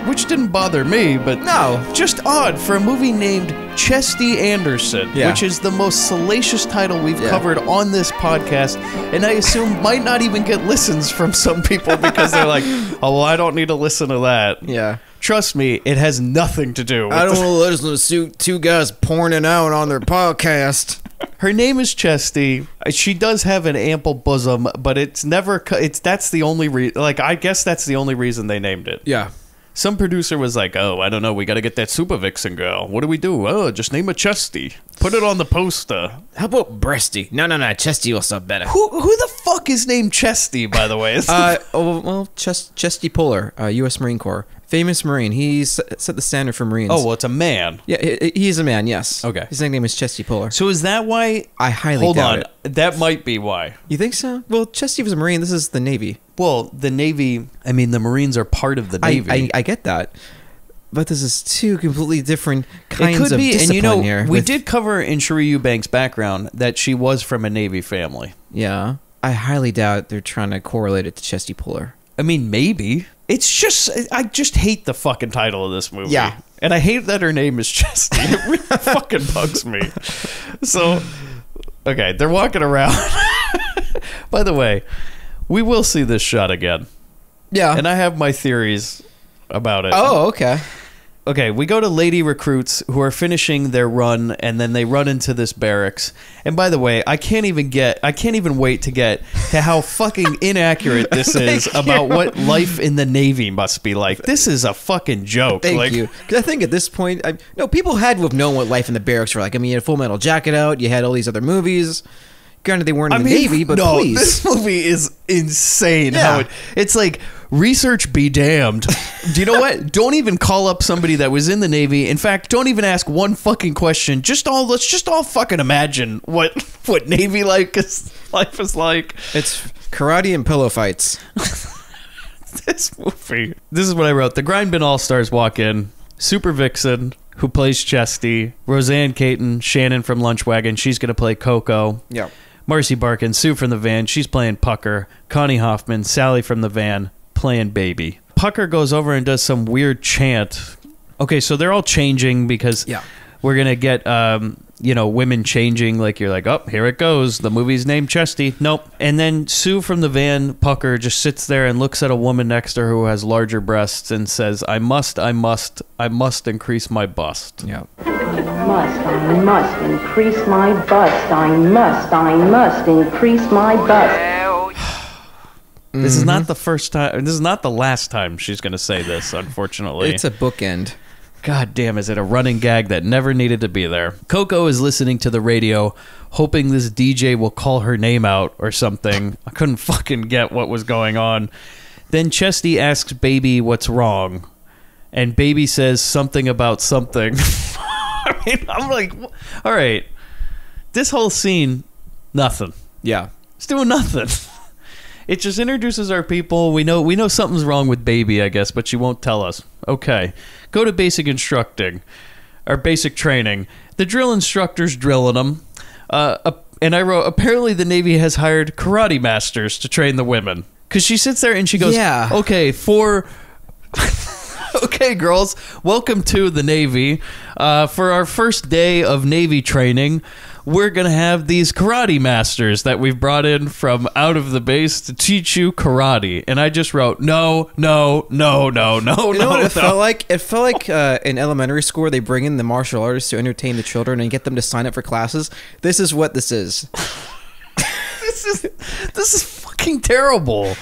which didn't bother me, but No. just odd for a movie named Chesty Anderson, Yeah. which is the most salacious title we've Yeah. covered on this podcast, and I assume might not even get listens from some people because they're like, "Oh, well, I don't need to listen to that." Yeah. Trust me, it has nothing to do with I don't want to listen to two guys porning out on their podcast. Her name is Chesty. She does have an ample bosom, but it's never. That's the only reason. Like, I guess that's the only reason they named it. Yeah. Some producer was like, "Oh, I don't know. We got to get that super vixen girl. What do we do? Oh, just name it Chesty. Put it on the poster." How about Breasty? No, Chesty will sound better. Who the fuck is named Chesty, by the way? Chesty Puller, U.S. Marine Corps. Famous Marine. He set the standard for Marines. Oh, well, it's a man. Yeah, he's a man, yes. Okay. His nickname is Chesty Puller. So is that why? I highly Hold doubt on. it. That might be why. You think so? Well, Chesty was a Marine. This is the Navy. Well, the Navy. I mean, the Marines are part of the Navy. I get that. But this is two completely different kinds It could of be, discipline and you know, here. we did cover in Cherie Eubanks' background that she was from a Navy family. Yeah. I highly doubt they're trying to correlate it to Chesty Puller. I mean, maybe. It's just, I just hate the fucking title of this movie. Yeah. And I hate that her name is Chesty. It really fucking bugs me. So, okay, they're walking around. By the way, we will see this shot again. Yeah. And I have my theories about it. Oh, okay. Okay, we go to lady recruits who are finishing their run, and then they run into this barracks. And by the way, I can't even wait to get to how fucking inaccurate this is about what life in the Navy must be like. This is a fucking joke. Thank you. Because I think at this point, people had to have known what life in the barracks were like. I mean, you had Full Metal Jacket out. You had all these other movies. Granted, they weren't in the Navy, but no, please. this movie is insane. Yeah. How it's like, research be damned. Do you know what? Don't even call up somebody that was in the Navy. In fact, don't even ask one fucking question. Let's just all fucking imagine what Navy life is like. It's karate and pillow fights. This movie. This is what I wrote. The Grindbin All-Stars walk in. Super Vixen, who plays Chesty. Roseanne Caton, Shannon from Lunchwagon. She's going to play Coco. Yeah. Marcy Barkin, Sue from the Van, she's playing Pucker. Connie Hoffman, Sally from the Van, playing Baby. Pucker goes over and does some weird chant. Okay, so they're all changing because we're going to get, women changing. Like, you're like, oh, here it goes. The movie's named Chesty. Nope. And then Sue from the Van, Pucker, just sits there and looks at a woman next to her who has larger breasts and says, I must increase my bust. Yeah. I must increase my bust. I must increase my bust. This is not the first time. This is not the last time she's going to say this, unfortunately. It's a bookend. God damn, is it a running gag that never needed to be there? Coco is listening to the radio, hoping this DJ will call her name out or something. I couldn't fucking get what was going on. Then Chesty asks Baby what's wrong, and Baby says something about something. I mean, I'm like, all right, this whole scene, nothing. Yeah. It's doing nothing. It just introduces our people. We know something's wrong with Baby, I guess, but she won't tell us. Okay. Go to basic instructing, or basic training. The drill instructor's drilling them. And I wrote, apparently the Navy has hired karate masters to train the women. Because she sits there and she goes, Yeah. Okay, okay, girls, welcome to the Navy. For our first day of Navy training, we're going to have these karate masters that we've brought in from out of the base to teach you karate. And I just wrote, no. You know what it felt like? It felt like in elementary school, they bring in the martial artists to entertain the children and get them to sign up for classes. This is what this is. This is fucking terrible.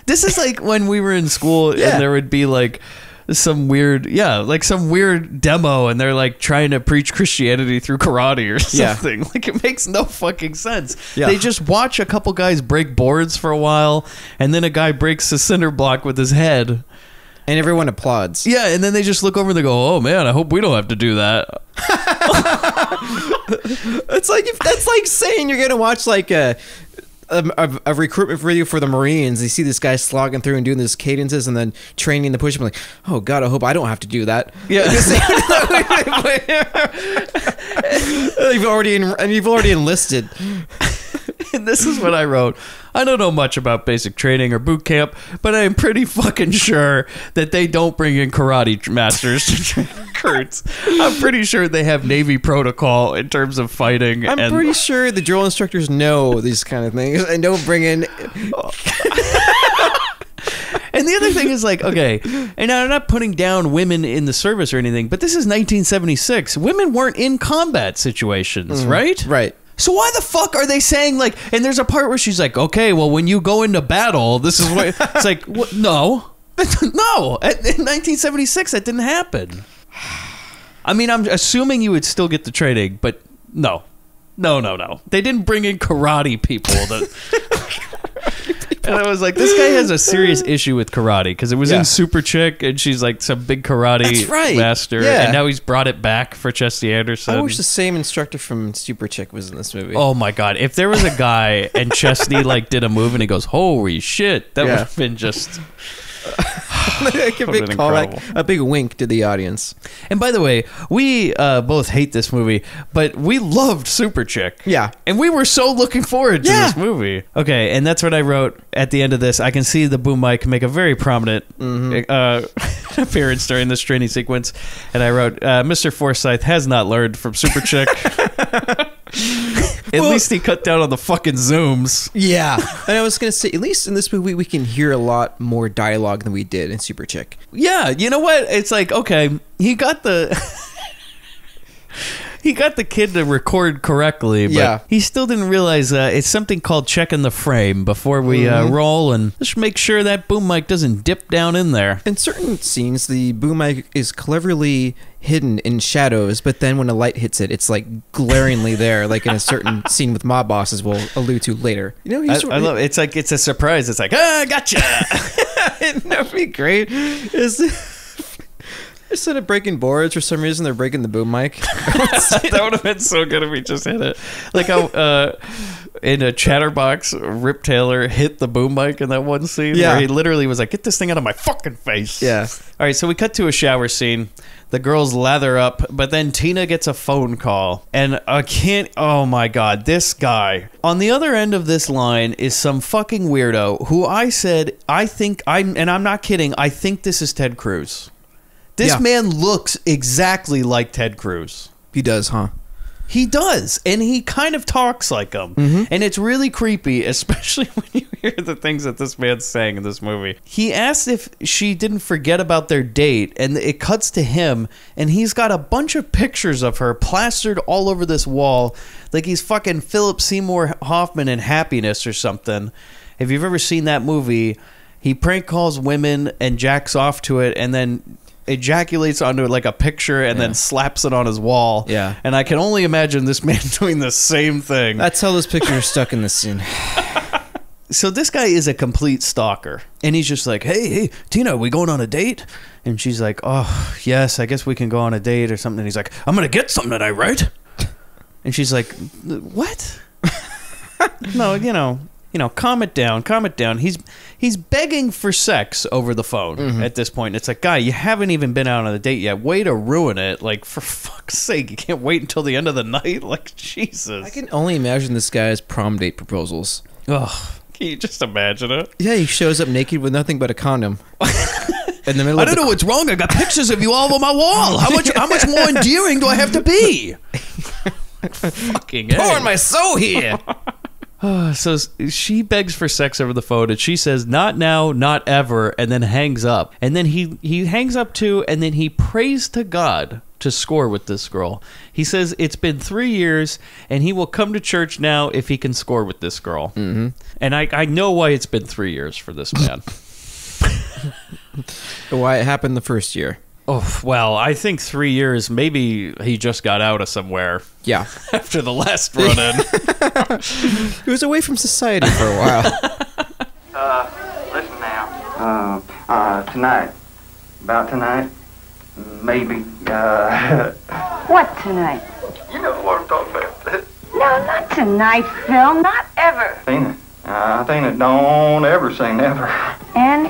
This is like when we were in school and there would be like, some weird demo, and they're like trying to preach Christianity through karate or something. Like, it makes no fucking sense. They just watch a couple guys break boards for a while, and then a guy breaks a cinder block with his head, and everyone applauds. Yeah, and then they just look over and they go, "Oh man, I hope we don't have to do that." That's like saying you're gonna watch like a recruitment video for the Marines. You see this guy slogging through and doing these cadences and then training the push-up. Like, oh God, I hope I don't have to do that. Yeah. You've already enlisted. And this is what I wrote. I don't know much about basic training or boot camp, but I am pretty fucking sure that they don't bring in karate masters to train recruits. I'm pretty sure they have Navy protocol in terms of fighting. I'm pretty sure the drill instructors know these kind of things and don't bring in... And the other thing is, like, okay, and I'm not putting down women in the service or anything, but this is 1976. Women weren't in combat situations, right? Right. So why the fuck are they saying, like, and there's a part where she's like, okay, well, when you go into battle, this is what, it's like, what? No. No. In 1976, that didn't happen. I mean, I'm assuming you would still get the training, but no. No. They didn't bring in karate people. And I was like, this guy has a serious issue with karate, because it was in Super Chick, and she's like some big karate master, and now he's brought it back for Chesty Anderson. I wish the same instructor from Super Chick was in this movie. Oh my God. If there was a guy and Chesty like did a move and he goes, holy shit, that would have been just... Like a big wink to the audience. And by the way, we both hate this movie, but we loved Super Chick. Yeah. And we were so looking forward to this movie. Okay, and that's what I wrote at the end of this. I can see the boom mic make a very prominent appearance during this training sequence. And I wrote, Mr. Forsythe has not learned from Super Chick. At least he cut down on the fucking zooms. Yeah. And I was going to say, at least in this movie, we can hear a lot more dialogue than we did in Super Chick. Yeah, you know what? It's like, okay, he got the... He got the kid to record correctly, but he still didn't realize it's something called checking the frame before we roll, and just make sure that boom mic doesn't dip down in there. In certain scenes, the boom mic is cleverly hidden in shadows, but then when a light hits it, it's like glaringly there, like in a certain scene with mob bosses we'll allude to later. You know, I love it. It's like it's a surprise. It's like, gotcha. That would be great. Instead of breaking boards, for some reason they're breaking the boom mic. That would have been so good if we just hit it. Like how in a Chatterbox, Rip Taylor hit the boom mic in that one scene where he literally was like, get this thing out of my fucking face. Yeah. All right, so we cut to a shower scene. The girls lather up, but then Tina gets a phone call. And I can't... Oh, my God. This guy. On the other end of this line is some fucking weirdo who I said, and I'm not kidding, I think this is Ted Cruz. This man looks exactly like Ted Cruz. He does, huh? He does, and he kind of talks like him. And it's really creepy, especially when you hear the things that this man's saying in this movie. He asked if she didn't forget about their date, and it cuts to him, and he's got a bunch of pictures of her plastered all over this wall, like he's fucking Philip Seymour Hoffman in Happiness or something. If you've ever seen that movie, he prank calls women and jacks off to it, and then ejaculates onto like a picture and then slaps it on his wall. Yeah. And I can only imagine this man doing the same thing. That's how those pictures are stuck in the scene. So this guy is a complete stalker. And he's just like, hey, Tina, are we going on a date? And she's like, oh, yes, I guess we can go on a date or something. And he's like, I'm going to get something tonight, right? And she's like, what? No, calm it down. He's begging for sex over the phone at this point. It's like, guy, you haven't even been out on a date yet. Way to ruin it. Like, for fuck's sake, you can't wait until the end of the night? Like, Jesus. I can only imagine this guy's prom date proposals. Ugh. Can you just imagine it? Yeah, he shows up naked with nothing but a condom. In the middle I don't know what's wrong. I got pictures of you all over my wall. How much more endearing do I have to be? Fucking pouring my soul here. So she begs for sex over the phone, and she says, not now, not ever, and then hangs up. And then he hangs up too, and then he prays to God to score with this girl. He says it's been 3 years, and he will come to church now if he can score with this girl. And I know why it's been 3 years for this man. Why it happened the first year. Oh, well, I think 3 years, maybe he just got out of somewhere Yeah. after the last run-in. He was away from society for a while. Listen now. Tonight. About tonight? Maybe, What tonight? You know what I'm talking about. No, not tonight, Phil. Not ever. Athena. Athena, don't ever say never. Never,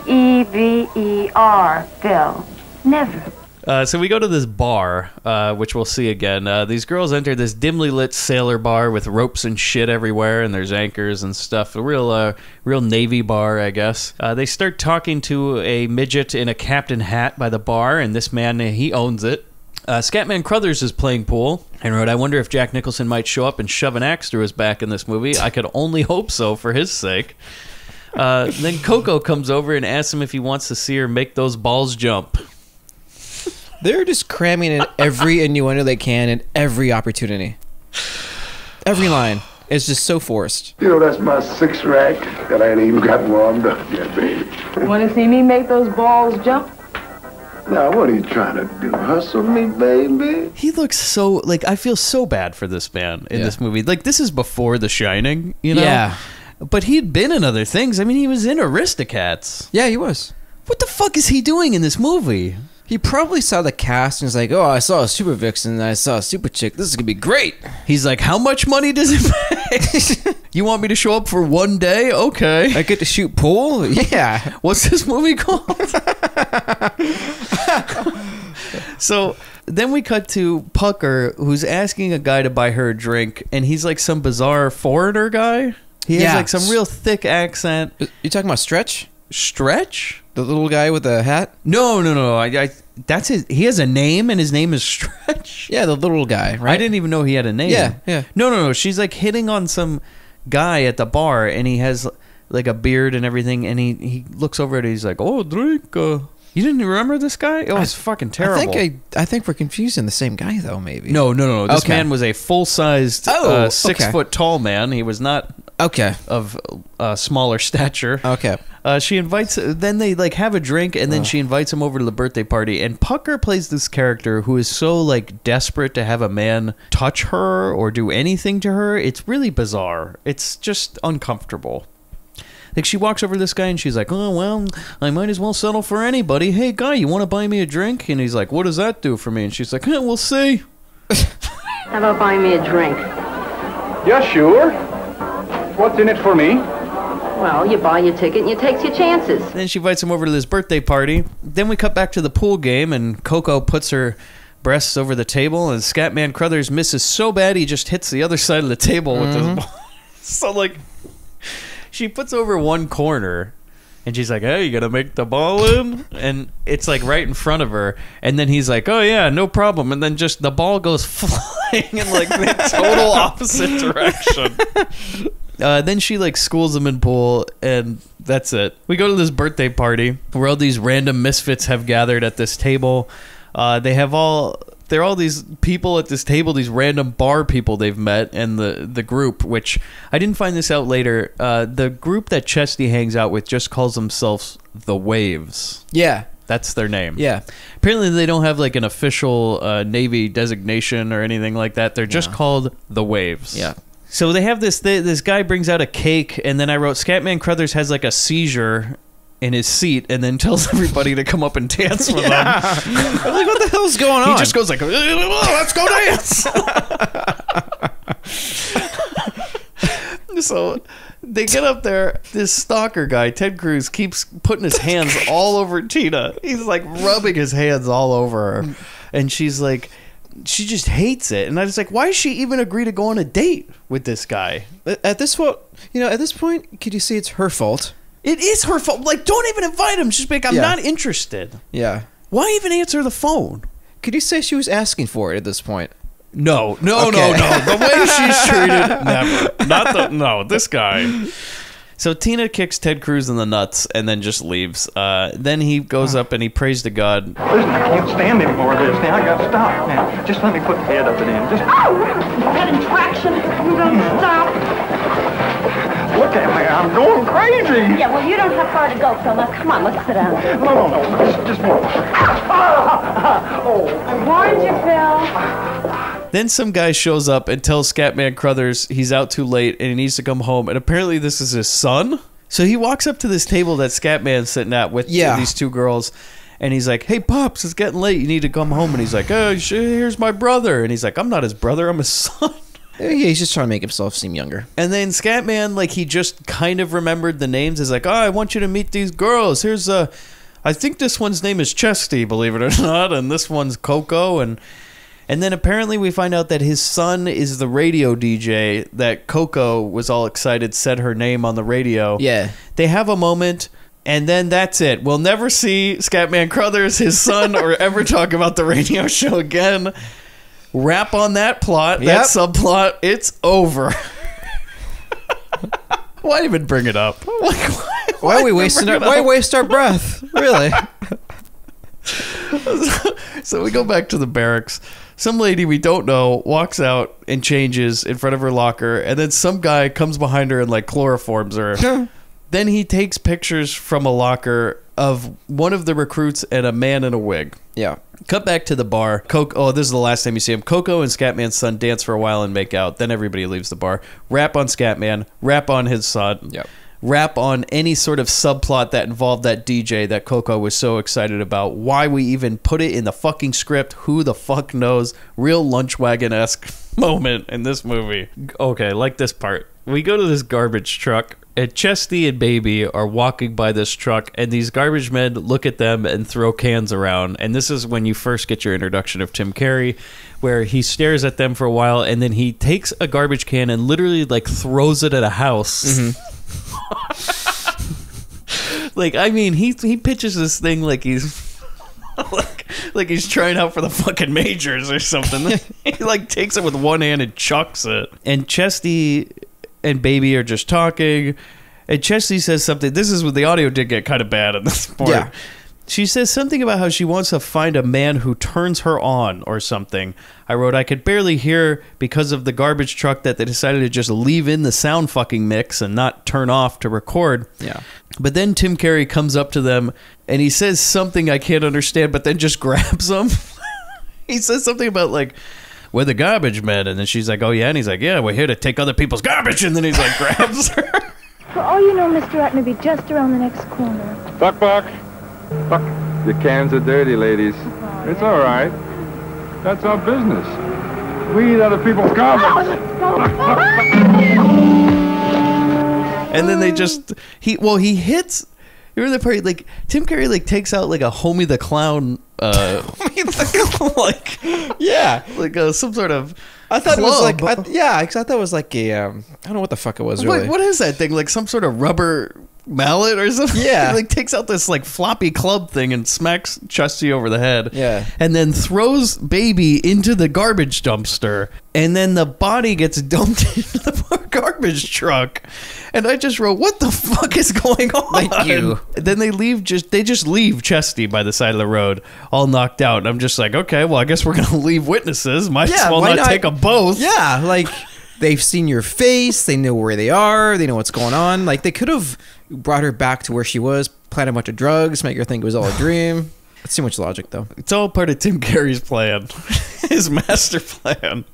Phil. Never. So we go to this bar, which we'll see again. These girls enter this dimly lit sailor bar with ropes and shit everywhere, and there's anchors and stuff. A real Navy bar, I guess. They start talking to a midget in a captain hat by the bar, and this man, he owns it. Scatman Crothers is playing pool, and wrote, I wonder if Jack Nicholson might show up and shove an axe through his back in this movie. I could only hope so for his sake. Then Coco comes over and asks him if he wants to see her make those balls jump. They're just cramming in every innuendo they can in every opportunity. Every line is just so forced. You know, that's my six rack that I ain't even got warmed up yet, baby. Want to see me make those balls jump? Now, what are you trying to do? Hustle me, baby? He looks so, like, I feel so bad for this man in this movie. Like, this is before The Shining, you know? Yeah. But he'd been in other things. I mean, he was in Aristocats. Yeah, he was. What the fuck is he doing in this movie? He probably saw the cast and was like, oh, I saw a super vixen and I saw a super chick. This is going to be great. He's like, how much money does it pay? You want me to show up for one day? Okay. I get to shoot pool? Yeah. What's this movie called? So then we cut to Pucker, who's asking a guy to buy her a drink, and he's like some bizarre foreigner guy. He has like some real thick accent. You talking about Stretch? Stretch? The little guy with the hat? No. That's his. He has a name, and his name is Stretch. Yeah, the little guy, right? I didn't even know he had a name. Yeah. No. She's like hitting on some guy at the bar, and he has like a beard and everything, and he looks over at it. He's like, "Oh, drink." You didn't remember this guy? It was fucking terrible. I think we're confusing the same guy though. Maybe. No. This man was a full-sized, 6 foot tall man. He was not of smaller stature. Okay. She invites. Then they like have a drink, and then she invites him over to the birthday party. And Pucker plays this character who is so like desperate to have a man touch her or do anything to her. It's really bizarre. It's just uncomfortable. Like, she walks over to this guy and she's like, oh, well, I might as well settle for anybody. Hey, guy, you want to buy me a drink? And he's like, what does that do for me? And she's like, we'll see. How about buying me a drink? Yeah, sure. What's in it for me? Well, you buy your ticket and you take your chances. Then she invites him over to this birthday party. Then we cut back to the pool game, and Coco puts her breasts over the table, and Scatman Crothers misses so bad he just hits the other side of the table with his ball. So, like, she puts over one corner, and she's like, hey, you gotta make the ball in? And it's, like, right in front of her. And then he's like, oh, yeah, no problem. And then just the ball goes flying in, like, the total opposite direction. Then she, like, schools him in pool, and that's it. We go to this birthday party where all these random misfits have gathered at this table. They're all these people at this table, these random bar people they've met, and the group, which I didn't find this out later. The group that Chesty hangs out with just calls themselves the Waves. Yeah. That's their name. Yeah. Apparently they don't have like an official Navy designation or anything like that. They're just called the Waves. Yeah. So they have this guy brings out a cake, and then I wrote, Scatman Crothers has like a seizure in his seat and then tells everybody to come up and dance with him. I was like, what the hell's going on? He just goes like, let's go dance. So they get up there. This stalker guy, Ted Cruz, keeps putting his hands all over Tina. He's like rubbing his hands all over her. And she's like, she just hates it. And I was like, why does she even agree to go on a date with this guy? At this point, could you see it's her fault? It is her fault. Like, don't even invite him. Just be like, I'm not interested. Yeah. Why even answer the phone? Could you say she was asking for it at this point? No. The way she's treated, never. This guy. So Tina kicks Ted Cruz in the nuts and then just leaves. Then he goes up and he prays to God. Listen, I can't stand any more of this. Now I got to stop. Now, just let me put the head up and in. Just... Oh, getting traction. You don't stop. What Okay, man, I'm going crazy. Yeah, well, you don't have far to go, Phil. Now, come on, let's sit down. No. Just more. I warned you, Phil. Then some guy shows up and tells Scatman Crothers he's out too late and he needs to come home. And apparently this is his son. So he walks up to this table that Scatman's sitting at with these two girls. And he's like, hey, Pops, it's getting late. You need to come home. And he's like, oh, here's my brother. And he's like, I'm not his brother. I'm his son. Yeah, he's just trying to make himself seem younger. And then Scatman, like, he just kind of remembered the names. He's like, oh, I want you to meet these girls. Here's I think this one's name is Chesty, believe it or not. And this one's Coco. And then apparently we find out that his son is the radio DJ that Coco was all excited said her name on the radio. Yeah. They have a moment. And then that's it. We'll never see Scatman Crothers, his son, or ever talk about the radio show again. Wrap on that plot, that subplot. It's over. Why even bring it up? Why are we wasting why waste our breath? Really? So we go back to the barracks. Some lady we don't know walks out and changes in front of her locker, and then some guy comes behind her and like chloroforms her. Then he takes pictures from a locker of one of the recruits and a man in a wig. Yeah. Cut back to the bar. Oh, this is the last time you see him. Coco and Scatman's son dance for a while and make out. Then everybody leaves the bar. Rap on Scatman. Rap on his son. Yep. Rap on any sort of subplot that involved that DJ that Coco was so excited about. Why we even put it in the fucking script, who the fuck knows? Real lunch wagon-esque moment in this movie. Okay, like this part. We go to this garbage truck, and Chesty and Baby are walking by this truck, and these garbage men look at them and throw cans around. And this is when you first get your introduction of Tim Curry, where he stares at them for a while, and then he takes a garbage can and literally like throws it at a house. Mm-hmm. Like, I mean, he pitches this thing like he's like he's trying out for the fucking majors or something. He like takes it with one hand and chucks it. And Chesty and Baby are just talking, and Chesty says something. This is when the audio did get kind of bad at this point. Yeah. She says something about how she wants to find a man who turns her on or something. I wrote, I could barely hear because of the garbage truck that they decided to just leave in the sound fucking mix and not turn off to record. Yeah. But then Tim Curry comes up to them and he says something I can't understand, but then just grabs them. He says something about like, we're the garbage men. And then she's like, oh yeah. And he's like, yeah, we're here to take other people's garbage. And then he's like, grabs her. For all you know, Mr. Rat may be just around the next corner. Buck. Buck, the cans are dirty, ladies. It's all right. That's our business. We eat other people's garbage. And then they just, he hits, you remember the part, like, Tim Curry, like, takes out, like, a Homie the Clown, like, yeah, like, some sort of I thought club. It was like, I thought it was like a, I don't know what the fuck it was, really. What is that thing? Like, some sort of rubber mallet or something? Yeah. He, like, takes out this, like, floppy club thing and smacks Chesty over the head. Yeah. And then throws Baby into the garbage dumpster. And then the body gets dumped into the garbage truck. And I just wrote, what the fuck is going on? Thank you. Then they just leave Chesty by the side of the road, all knocked out. And I'm just like, okay, well, I guess we're going to leave witnesses. Might as well not take them both. Yeah, like, they've seen your face. They know where they are. They know what's going on. Like, they could have brought her back to where she was, planted a bunch of drugs, make her think it was all a dream. It's too much logic, though. It's all part of Tim Curry's plan. His master plan,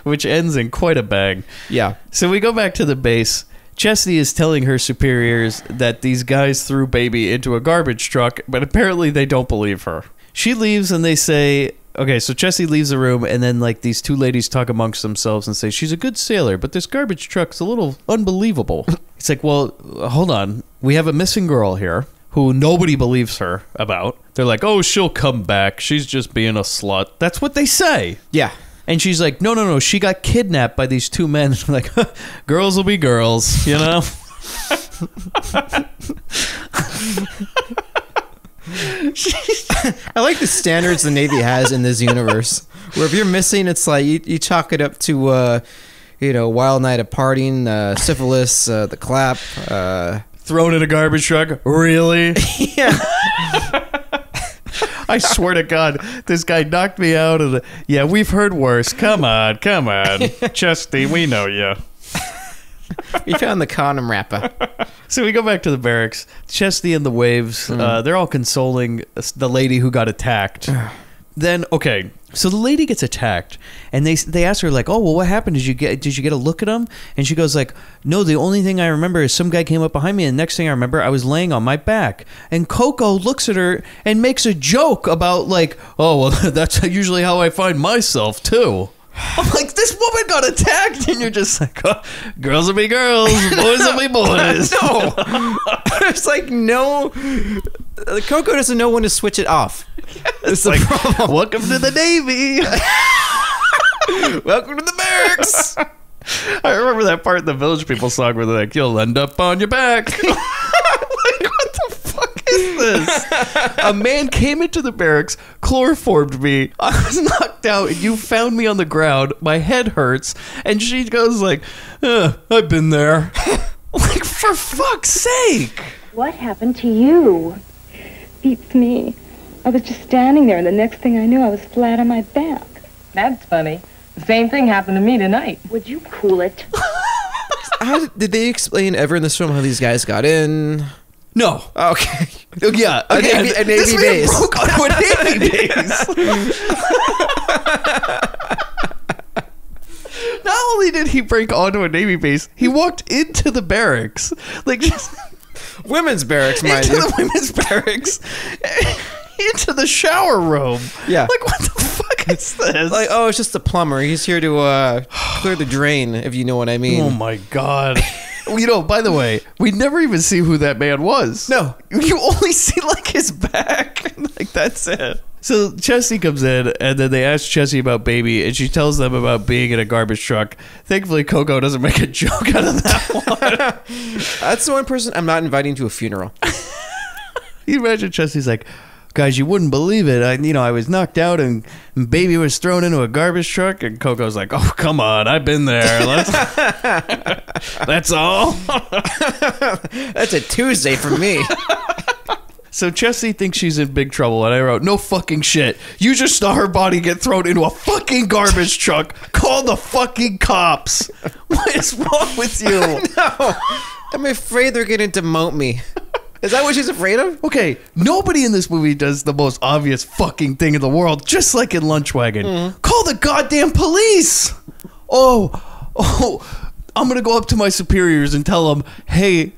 which ends in quite a bang. Yeah. So we go back to the base. Chesty is telling her superiors that these guys threw Baby into a garbage truck, but apparently they don't believe her. She leaves and they say, okay, so Chesty leaves the room, and then like these two ladies talk amongst themselves and say, she's a good sailor, but this garbage truck's a little unbelievable. It's like, well, hold on. We have a missing girl here who nobody believes her about. They're like, oh, she'll come back. She's just being a slut. That's what they say. Yeah. And she's like, no. She got kidnapped by these two men. Like, girls will be girls, you know? I like the standards the Navy has in this universe. Where if you're missing, it's like you chalk it up to, wild night of partying, syphilis, the clap. Thrown in a garbage truck? Really? Yeah. I swear to God, this guy knocked me out. Yeah, we've heard worse. Come on. Chesty, we know you. We found the condom wrapper. So we go back to the barracks. Chesty and the Waves, they're all consoling the lady who got attacked. Then, okay, so the lady gets attacked, and they ask her, like, oh, well, what happened? Did you get a look at him? And she goes, like, no, the only thing I remember is some guy came up behind me, and the next thing I remember, I was laying on my back. And Coco looks at her and makes a joke about, like, oh, well, that's usually how I find myself, too. I'm like, this woman got attacked, and you're just like, oh, girls will be girls, boys will be boys. No. It's like, no. Coco doesn't know when to switch it off. It's like, welcome to the Navy. Welcome to the barracks. I remember that part in the Village People song where they're like, you'll end up on your back. Like, what the fuck is this? A man came into the barracks, chloroformed me. I was knocked out, and you found me on the ground. My head hurts. And she goes like, I've been there. Like, for fuck's sake. What happened to you? Beats me. I was just standing there, and the next thing I knew, I was flat on my back. That's funny. The same thing happened to me tonight. Would you cool it? How did they explain ever in this film how these guys got in? No. Okay. Yeah. A Navy this man base. broke onto a Navy base. Not only did he break onto a Navy base, he walked into the barracks. Like, just... Women's barracks, mind into you. the women's barracks. Into the shower room. Yeah. Like, what the fuck is this? Like, oh, it's just the plumber. He's here to clear the drain, if you know what I mean. Oh, my God. You know, by the way, we never even see who that man was. No. You only see, like, his back. Like, that's it. So Chesty comes in, and then they ask Chesty about Baby, and she tells them about being in a garbage truck. Thankfully, Coco doesn't make a joke out of that one. That's the one person I'm not inviting to a funeral. You imagine Chesty's like, guys, you wouldn't believe it. I was knocked out, and Baby was thrown into a garbage truck, and Coco's like, oh, come on, I've been there. That's all. That's a Tuesday for me. So Chesty thinks she's in big trouble, and I wrote, no fucking shit. You just saw her body get thrown into a fucking garbage truck. Call the fucking cops. What is wrong with you? No. I'm afraid they're going to demote me. Is that what she's afraid of? Okay, nobody in this movie does the most obvious fucking thing in the world, just like in Lunchwagon. Call the goddamn police! Oh, I'm gonna go up to my superiors and tell them, hey,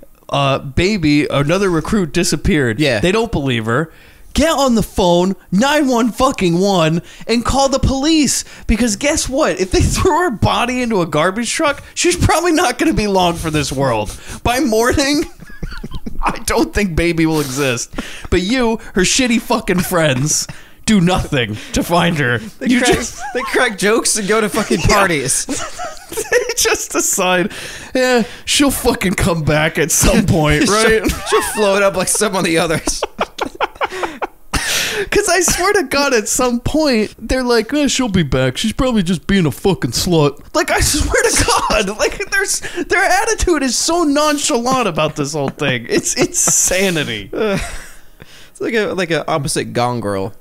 Baby, another recruit disappeared. Yeah. They don't believe her. Get on the phone, 911, and call the police. Because guess what? If they threw her body into a garbage truck, she's probably not going to be long for this world. By morning, I don't think Baby will exist. But you, her shitty fucking friends, do nothing to find her. They crack jokes and go to fucking parties. They just decide, yeah, she'll fucking come back at some point, right? She'll float up like some of the others. Because I swear to God, at some point, they're like, she'll be back. She's probably just being a fucking slut. Like, I swear to God, like, their attitude is so nonchalant about this whole thing. It's insanity. It's like a opposite Gone Girl.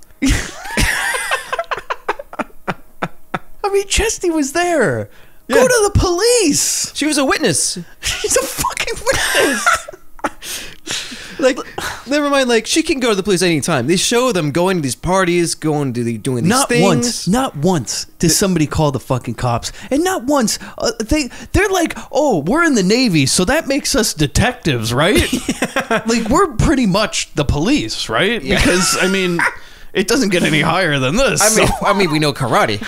I mean, Chesty was there. Yeah. Go to the police. She was a witness. She's a fucking witness. Like, never mind. Like, she can go to the police anytime. They show them going to these parties, doing these things. Not once does somebody call the fucking cops, and not once they're like, oh, we're in the Navy, so that makes us detectives, right? Yeah. Like, we're pretty much the police, right? Yeah. Because I mean, it doesn't get any higher than this. I mean, we know karate.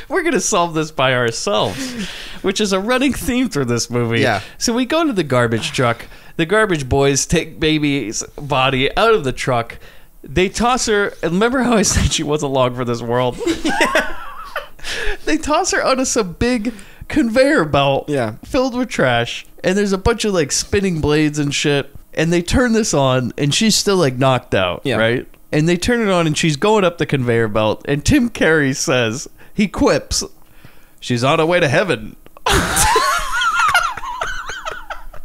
We're going to solve this by ourselves, which is a running theme through this movie. Yeah. So we go to the garbage truck. The garbage boys take Baby's body out of the truck. They toss her. And remember how I said she wasn't long for this world? Yeah. They toss her onto some big conveyor belt filled with trash. And there's a bunch of like spinning blades and shit. And they turn this on, and she's still like knocked out, right? And they turn it on, and she's going up the conveyor belt. And Tim Carey says, he quips, she's on her way to heaven. She's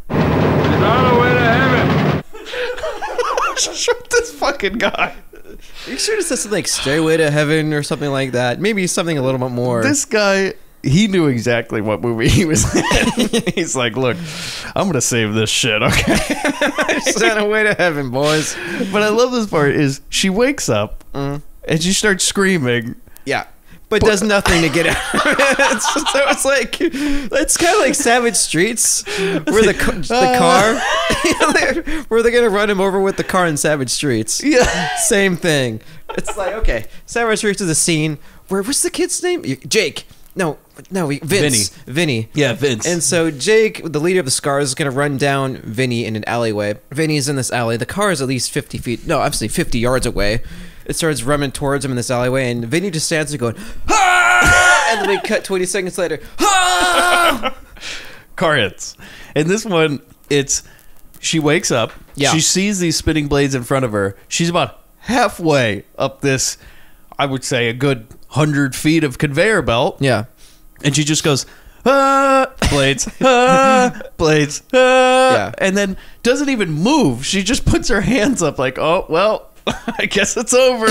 on her way to heaven. Shut this fucking guy. You should have said something like Stairway to Heaven or something like that. Maybe something a little bit more. This guy he knew exactly what movie he was in. He's like, look, I'm going to save this shit, okay? Send away to heaven, boys. But I love this part is she wakes up and she starts screaming. Yeah. But does nothing to get out of it. So it's like, it's kind of like Savage Streets, where the car, where they're going to run him over with the car in Savage Streets. Yeah. Same thing. It's like, okay, Savage Streets is a scene where, what's the kid's name? Jake. No, Vince. Vinny. Yeah, Vince. And so Jake, the leader of the Scars, is going to run down Vinny in an alleyway. Vinny's in this alley. The car is at least 50 feet, no, obviously 50 yards away. It starts running towards him in this alleyway, and Vinny just stands there going, ah! And then we cut 20 seconds later, ah! Car hits. And this one, she wakes up, she sees these spinning blades in front of her. She's about halfway up this, I would say, a good 100 feet of conveyor belt. Yeah. And she just goes, blades, blades, Yeah. And then doesn't even move. She just puts her hands up like, oh, well, I guess it's over.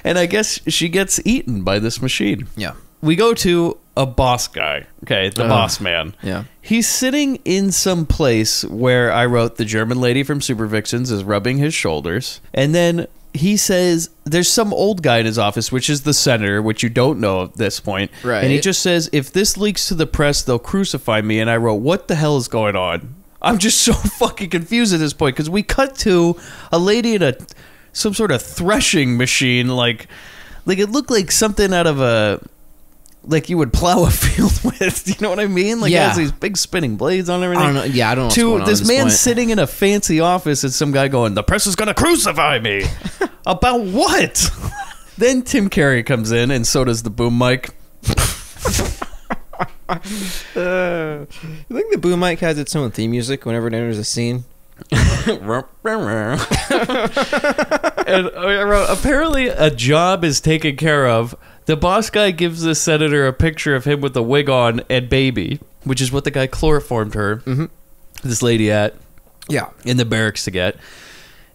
And I guess she gets eaten by this machine. Yeah. We go to a boss guy. Okay, the boss man. Yeah. He's sitting in some place where I wrote the German lady from Super Vixens is rubbing his shoulders. And then he says there's some old guy in his office, which is the senator, which you don't know at this point. Right. And he just says, if this leaks to the press, they'll crucify me. And I wrote, what the hell is going on? I'm just so fucking confused at this point because we cut to a lady in some sort of threshing machine, like it looked like something out of like you would plow a field with. You know what I mean? Like it has these big spinning blades on everything. I don't know. Yeah, I don't know what's going on this at this man point. sitting in a fancy office and some guy going, the press is gonna crucify me. About what? Then Tim Curry comes in and so does the boom mic. You think the boom mic has its own theme music whenever it enters a scene? And apparently a job is taken care of. The boss guy gives the senator a picture of him with a wig on and baby, which is what the guy chloroformed her, this lady at, in the barracks to get.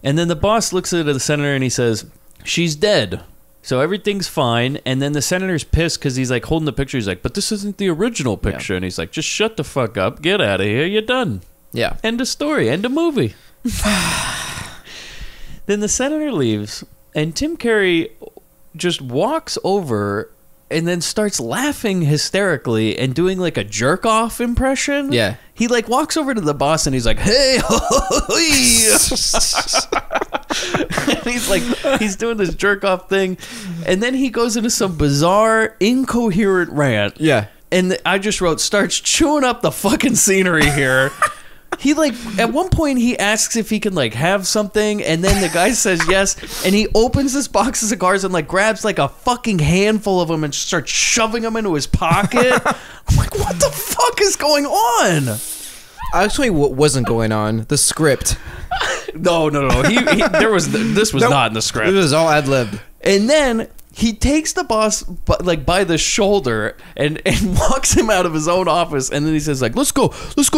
And then the boss looks at the senator and he says, she's dead. So everything's fine. And then the senator's pissed because he's like holding the picture. He's like, but this isn't the original picture. And he's like, just shut the fuck up. Get out of here. You're done. Yeah. End of story. End of movie. Then the senator leaves and Tim Curry just walks over and then starts laughing hysterically and doing like a jerk off impression. Yeah. He like walks over to the boss and he's like, hey, and he's like, he's doing this jerk off thing. And then he goes into some bizarre, incoherent rant. Yeah. And I just wrote, starts chewing up the fucking scenery here. He like at one point he asks if he can like have something, and then the guy says yes, and he opens this box of cigars and like grabs like a fucking handful of them and starts shoving them into his pocket. I'm like, what the fuck is going on? Actually, what wasn't going on? The script. No. This was not in the script. It was all ad libbed. And then he takes the boss like by the shoulder and walks him out of his own office, and then he says like, let's go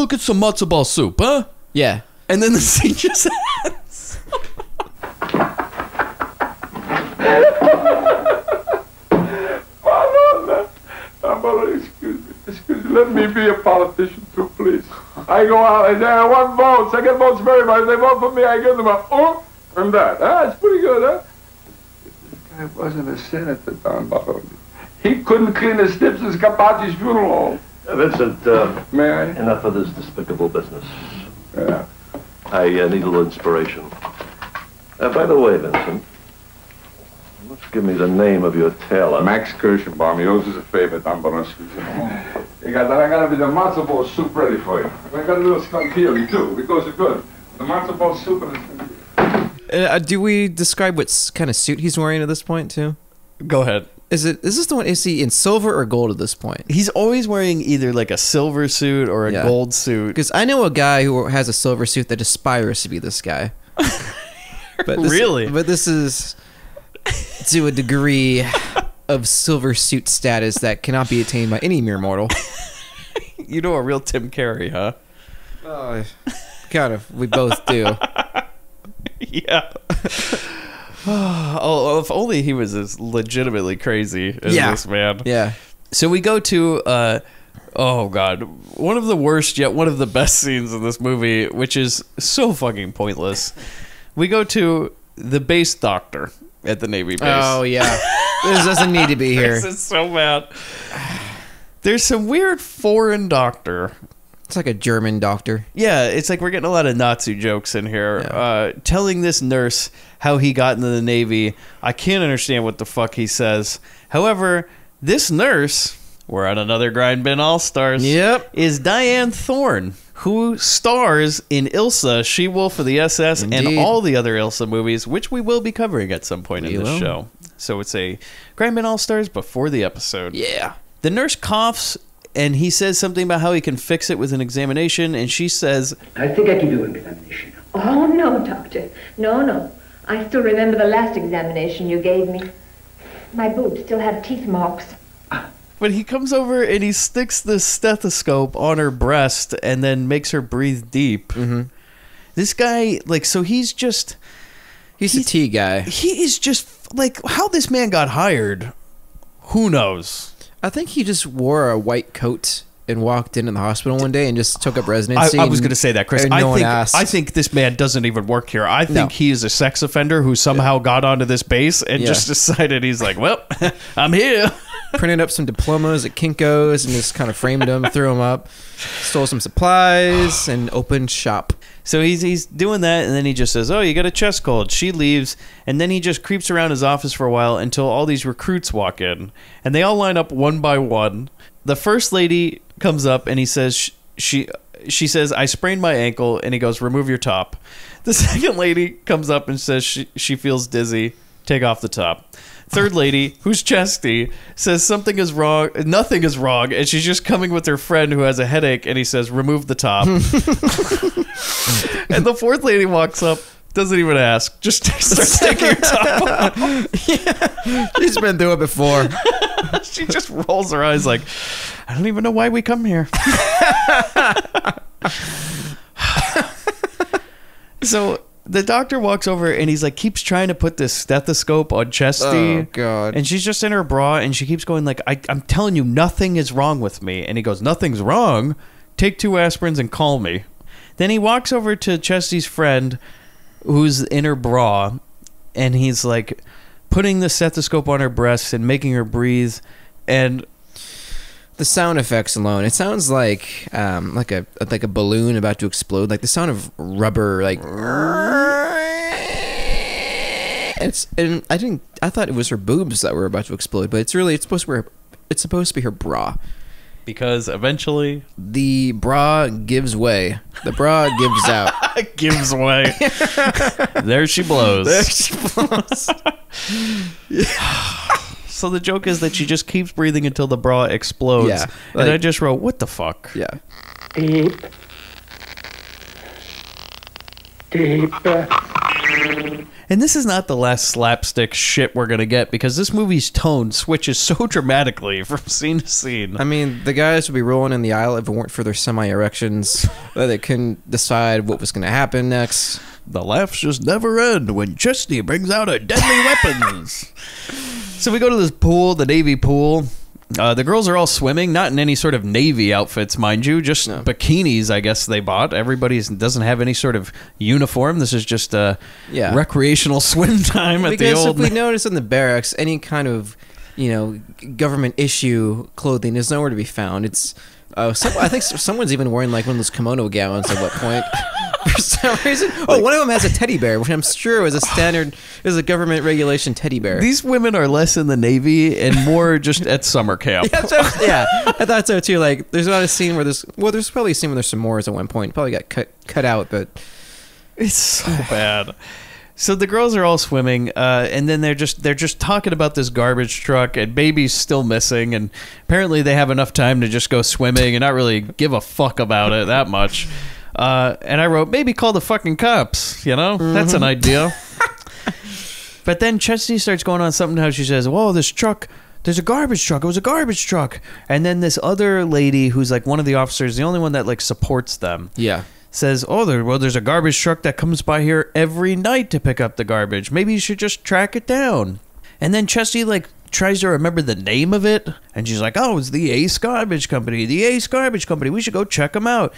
get some matzo ball soup, huh? Yeah. And then the scene just ends. Excuse me, let me be a politician too, please. I go out and I want votes. I get votes very much. They vote for me, I give them a and that. That's pretty good, huh? I wasn't a senator, Don Baroni. He couldn't clean the steps at Scappati's funeral home. Vincent, may I? Enough of this despicable business. Yeah. I need a little inspiration. By the way, Vincent, let's give me the name of your tailor. Max Kirschenbaum. He owes us a favor, Don Baroni. I gotta be the matzo ball soup ready for you. I got a little skunk chili too, because it's good. The matzo ball soup and Do we describe what kind of suit he's wearing at this point too? Go ahead. Is this the one? Is he in silver or gold at this point? He's always wearing either like a silver suit or a gold suit. Because I know a guy who has a silver suit that aspires to be this guy. But this is to a degree of silver suit status that cannot be attained by any mere mortal. You know a real Tim Curry, huh? Kind of. We both do. Yeah. Oh, if only he was as legitimately crazy as this man. Yeah. So we go to, oh God, one of the worst yet one of the best scenes in this movie, which is so fucking pointless. We go to the base doctor at the Navy base. Oh, yeah. This doesn't need to be here. This is so bad. There's some weird foreign doctor. It's like a German doctor. Yeah, it's like we're getting a lot of Nazi jokes in here. Telling this nurse how he got into the Navy. I can't understand what the fuck he says. However, this nurse, we're on another Grindbin All-Stars, is Diane Thorne, who stars in Ilsa, She-Wolf of the SS, Indeed. and all the other Ilsa movies, which we will be covering at some point in this show. So it's a Grindbin All-Stars before the episode. Yeah. The nurse coughs, and he says something about how he can fix it with an examination, and she says, I think I can do an examination. Oh, no, Doctor. No. I still remember the last examination you gave me. My boobs still have teeth marks. But he comes over and he sticks the stethoscope on her breast and then makes her breathe deep. Mm-hmm. This guy, like, so he's just... He's a T guy. He is just, like, how this man got hired, who knows? I think he just wore a white coat and walked in the hospital one day and just took up residency. I was going to say that, Chris. I think this man doesn't even work here. I think he is a sex offender who somehow got onto this base and just decided he's like, well, I'm here. Printed up some diplomas at Kinko's and just kind of framed them, threw them up, stole some supplies, and opened shop. So he's doing that, and then he just says, oh, you got a chest cold. She leaves, and then he just creeps around his office for a while until all these recruits walk in. And they all line up one by one. The first lady comes up, and he says, she says, I sprained my ankle, and he goes, remove your top. The second lady comes up and says she feels dizzy. Take off the top. Third lady, who's Chesty, says something is wrong, nothing is wrong, and she's just coming with her friend who has a headache, and he says, remove the top. And the fourth lady walks up, doesn't even ask, just starts taking her top off. Yeah. She's been through it before. She just rolls her eyes like, I don't even know why we come here. So the doctor walks over and he's like, keeps trying to put this stethoscope on Chesty. Oh, God. And she's just in her bra and she keeps going like, I'm telling you, nothing is wrong with me. And he goes, nothing's wrong. Take 2 aspirins and call me. Then he walks over to Chesty's friend who's in her bra and he's like putting the stethoscope on her breasts and making her breathe. And the sound effects alone, it sounds like a balloon about to explode, like the sound of rubber, like. And I thought it was her boobs that were about to explode, but it's supposed to be her bra. Because eventually the bra gives way. The bra gives out. Gives way. There she blows. There she blows. So the joke is that she just keeps breathing until the bra explodes. Yeah, and I just wrote, what the fuck? Yeah. Deep. Deep. And this is not the last slapstick shit we're going to get because this movie's tone switches so dramatically from scene to scene. I mean, the guys would be rolling in the aisle if it weren't for their semi-erections. They couldn't decide what was going to happen next. The laughs just never end when Chesty brings out her deadly weapons. So we go to this pool, the Navy pool. The girls are all swimming, not in any sort of Navy outfits, mind you, just bikinis, I guess they bought. Everybody doesn't have any sort of uniform. This is just a recreational swim time at the old... Because if we notice in the barracks, any kind of, government issue clothing is nowhere to be found. It's... I think someone's even wearing like one of those kimono gowns at what point for some reason. Oh, one of them has a teddy bear, which I'm sure was a government regulation teddy bear. These women are less in the Navy and more just at summer camp. Yeah, I thought so too. Like, there's not a scene where there's probably a scene where there's some S'mores at one point. Probably got cut out, but it's so bad. So the girls are all swimming, and then they're just talking about this garbage truck, and Baby's still missing, and apparently they have enough time to just go swimming and not really give a fuck about it that much. And I wrote, maybe call the fucking cops, That's an idea. But then Chesty starts going on something how she says, whoa, this truck, there's a garbage truck. It was a garbage truck. And then this other lady who's like one of the officers, the only one that like supports them. Yeah. Says, there's a garbage truck that comes by here every night to pick up the garbage. Maybe you should just track it down. And then Chesty like tries to remember the name of it, and she's like, oh, it's the Ace Garbage Company. The Ace Garbage Company. We should go check them out.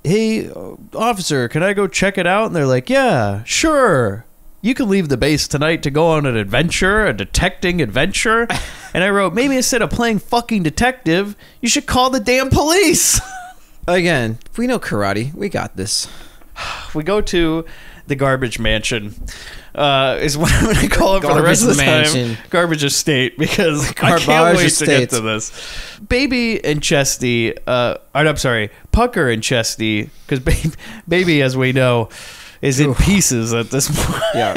Hey, officer, can I go check it out? And they're like, yeah, sure. You can leave the base tonight to go on an adventure, a detecting adventure. And I wrote, maybe instead of playing fucking detective, you should call the damn police. Again, we know karate. We got this. We go to the garbage mansion. Is what I'm going to call it for the rest of the time. Garbage estate, because I can't wait to get to this. Baby and Chesty, I'm sorry, Pucker and Chesty, because Baby, as we know, is in pieces at this point. Yeah.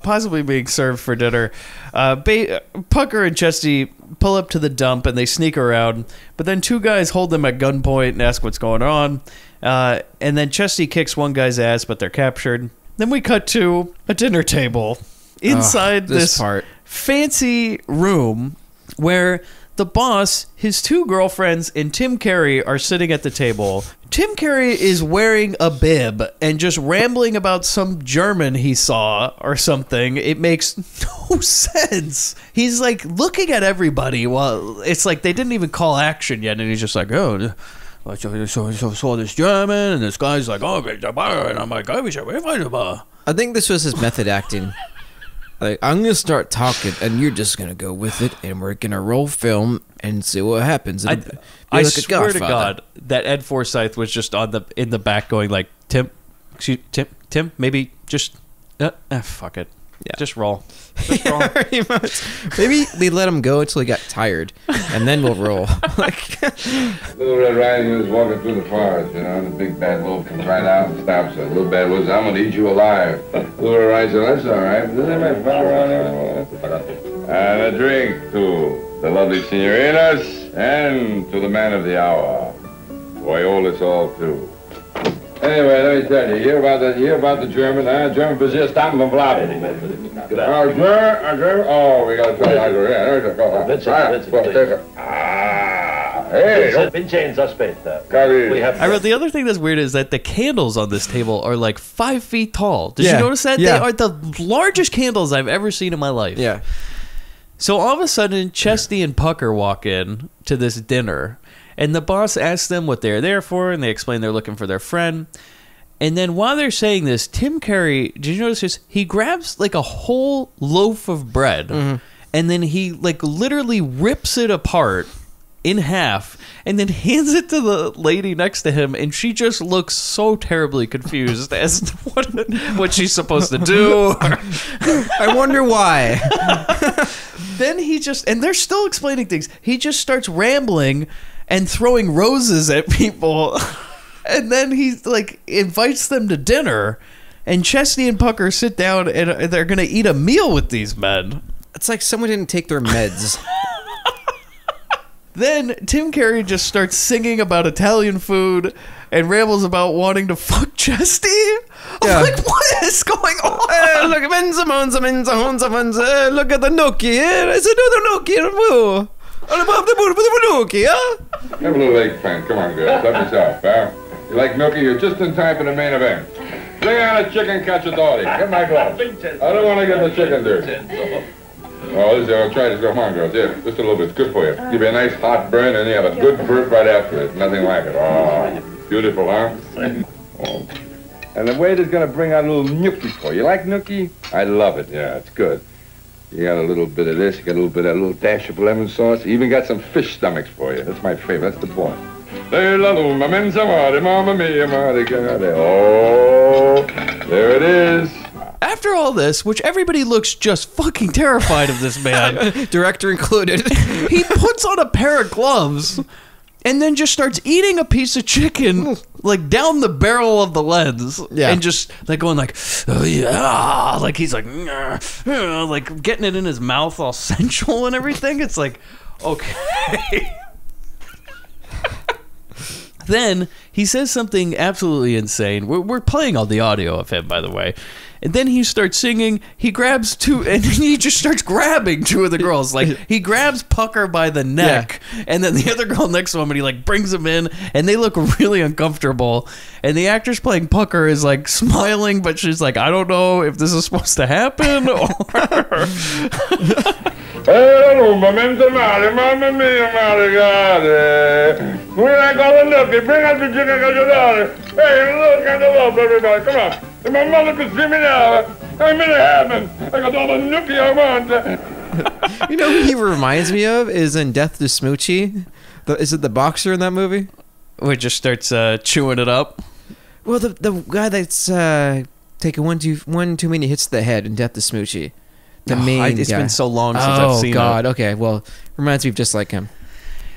Possibly being served for dinner. Pucker and Chesty pull up to the dump and they sneak around, but then two guys hold them at gunpoint and ask what's going on. And then Chesty kicks one guy's ass, but they're captured. Then we cut to a dinner table inside this fancy room where the boss, his two girlfriends, and Tim Curry are sitting at the table. Tim Curry is wearing a bib and just rambling about some German he saw or something. It makes no sense. He's like looking at everybody while it's like they didn't even call action yet, and he's just like, oh, I saw this German, and this guy's like, oh, and I'm like, I think this was his method acting. Like, I'm going to start talking, and you're just going to go with it, and we're going to roll film and see what happens. I swear to God that Ed Forsyth was just in the back going like, Tim, maybe just, fuck it. Yeah. Just roll. Just roll. Pretty much. Maybe they let him go until he got tired, and then we'll roll. Little Red Riding Hood was walking through the forest, you know, and the big bad wolf comes right out and stops her. Little bad wolf says, I'm going to eat you alive. Little Red Riding said, that's all right. Does anybody follow around here? And a drink to the lovely senoritas and to the man of the hour. Boy, owe us all, too. Anyway, let me tell you, you hear about the German, German position, stop them bleiben. Oh, we got to try to I wrote the other thing that's weird is that the candles on this table are like 5 feet tall. Did you notice that? Yeah. They are the largest candles I've ever seen in my life. Yeah. So all of a sudden, Chesty and Pucker walk in to this dinner. And the boss asks them what they're there for, and they explain they're looking for their friend. And then while they're saying this, Tim Curry, did you notice this? He grabs like a whole loaf of bread, and then he like literally rips it apart in half, and then hands it to the lady next to him, and she just looks so terribly confused as to what she's supposed to do. I wonder why. Then and they're still explaining things. He just starts rambling and throwing roses at people. And then he like invites them to dinner, and Chesty and Pucker sit down and they're gonna eat a meal with these men. It's like someone didn't take their meds. Then Tim Curry just starts singing about Italian food and rambles about wanting to fuck Chesty. I'm like, what is going on? Look at the gnocchi. It's another gnocchi. Have a little eggplant. Come on, girl. Help yourself, pal. You like gnocchi? You're just in time for the main event. Bring on a chicken cacciatore. Get my gloves. I don't want to get the chicken dirty. Oh, I'll try this. Come on, girls. Yeah, just a little bit. It's good for you. Give you a nice hot burn, and you have a good burp right after it. Nothing like it. Oh, beautiful, huh? Oh. And the waiter's going to bring out a little gnocchi for you. You like gnocchi? I love it. Yeah, it's good. You got a little bit of this, you got a little bit of a little dash of lemon sauce. You even got some fish stomachs for you. That's my favorite. That's the boy. Oh, there it is. After all this, which everybody looks just fucking terrified of this man, director included, he puts on a pair of gloves and then just starts eating a piece of chicken like down the barrel of the lens, and just like going like, oh yeah, like he's like, like getting it in his mouth all sensual and everything. It's like, okay. Then he says something absolutely insane. We're playing all the audio of him, by the way. And then he starts singing. He grabs two, and he just starts grabbing two of the girls. Like, he grabs Pucker by the neck, and then the other girl next to him, and he like brings them in, and they look really uncomfortable. And the actress playing Pucker is like smiling, but she's like, I don't know if this is supposed to happen. Mente male, mamma mia, male, God. When I go to look, you bring out the chicken because your daughter. Hey, look at the love, everybody. Come on. If my mother could see me now, I'm in heaven. I got all the nookie I want. You know who he reminds me of is in Death to Smoochie. Is it the boxer in that movie? Where it just starts chewing it up. Well, the guy that's taking one too many hits to the head in Death to Smoochie. The main It's guy. been so long since I've seen it. Oh, God. it. Okay, well, reminds me of just like him.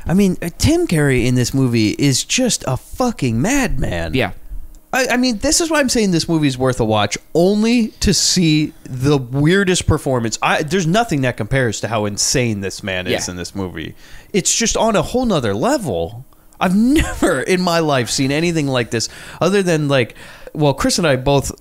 I mean, Tim Curry in this movie is just a fucking madman. Yeah. I mean, this is why I'm saying this movie is worth a watch, only to see the weirdest performance. There's nothing that compares to how insane this man is in this movie. It's just on a whole nother level. I've never in my life seen anything like this other than like, well, Chris and I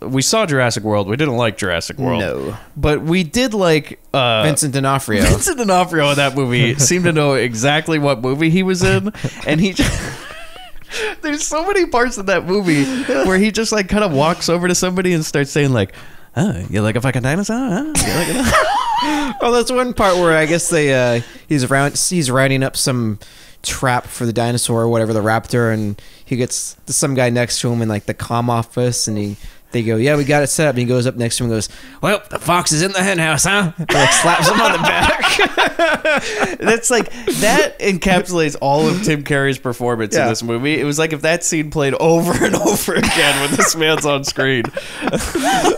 we saw Jurassic World. We didn't like Jurassic World. No. But we did like... Vincent D'Onofrio. Vincent D'Onofrio in that movie seemed to know exactly what movie he was in. And he just... There's so many parts of that movie where he just like kind of walks over to somebody and starts saying like, "Oh, you like a fucking dinosaur? Huh? You like a Well, that's one part where I guess he's writing up some trap for the dinosaur or whatever, the raptor, and he gets some guy next to him in like the comm office, and they go, "Yeah, we got it set up." And he goes up next to him and goes, "Well, the fox is in the hen house, huh?" And like slaps him on the back. That's like, that encapsulates all of Tim Curry's performance in this movie. It was like if that scene played over and over again when this man's on screen.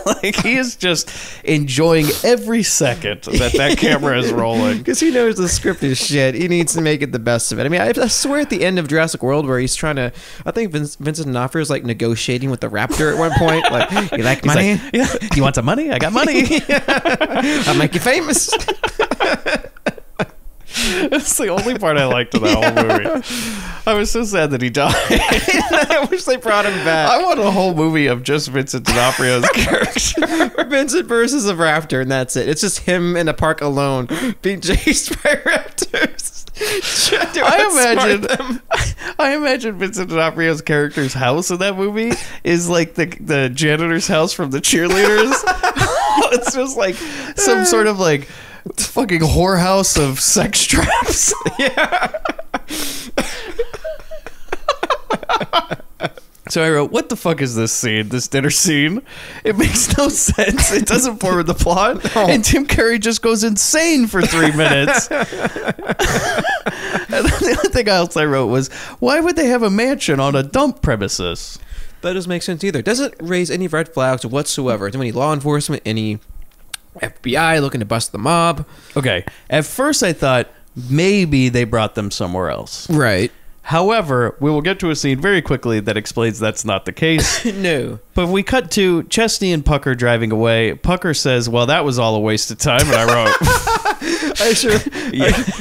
Like, he is just enjoying every second that camera is rolling. Because he knows the script is shit. He needs to make it the best of it. I mean, I swear at the end of Jurassic World where he's trying to, I think Vincent D'Onofrio is like negotiating with the raptor at one point. Like, you like money? Like, yeah. You want some money? I got money. I'll make you famous. That's the only part I liked of that whole movie. I was so sad that he died. I wish they brought him back. I want a whole movie of just Vincent D'Onofrio's character. Vincent versus a raptor, and that's it. It's just him in a park alone being chased by raptors. I imagine Vincent D'Onofrio's character's house in that movie is like the janitor's house from the cheerleaders. It's just like some sort of like fucking whorehouse of sex traps. Yeah. So I wrote, what the fuck is this scene, this dinner scene? It makes no sense. It doesn't forward the plot. No. And Tim Curry just goes insane for 3 minutes. And the other thing else I wrote was, why would they have a mansion on a dump premises? That doesn't make sense either. Doesn't raise any red flags whatsoever. Any law enforcement, any FBI looking to bust the mob. Okay. At first I thought maybe they brought them somewhere else. Right. However, we will get to a scene very quickly that explains that's not the case. No. But we cut to Chesty and Pucker driving away. Pucker says, well, that was all a waste of time. And I wrote...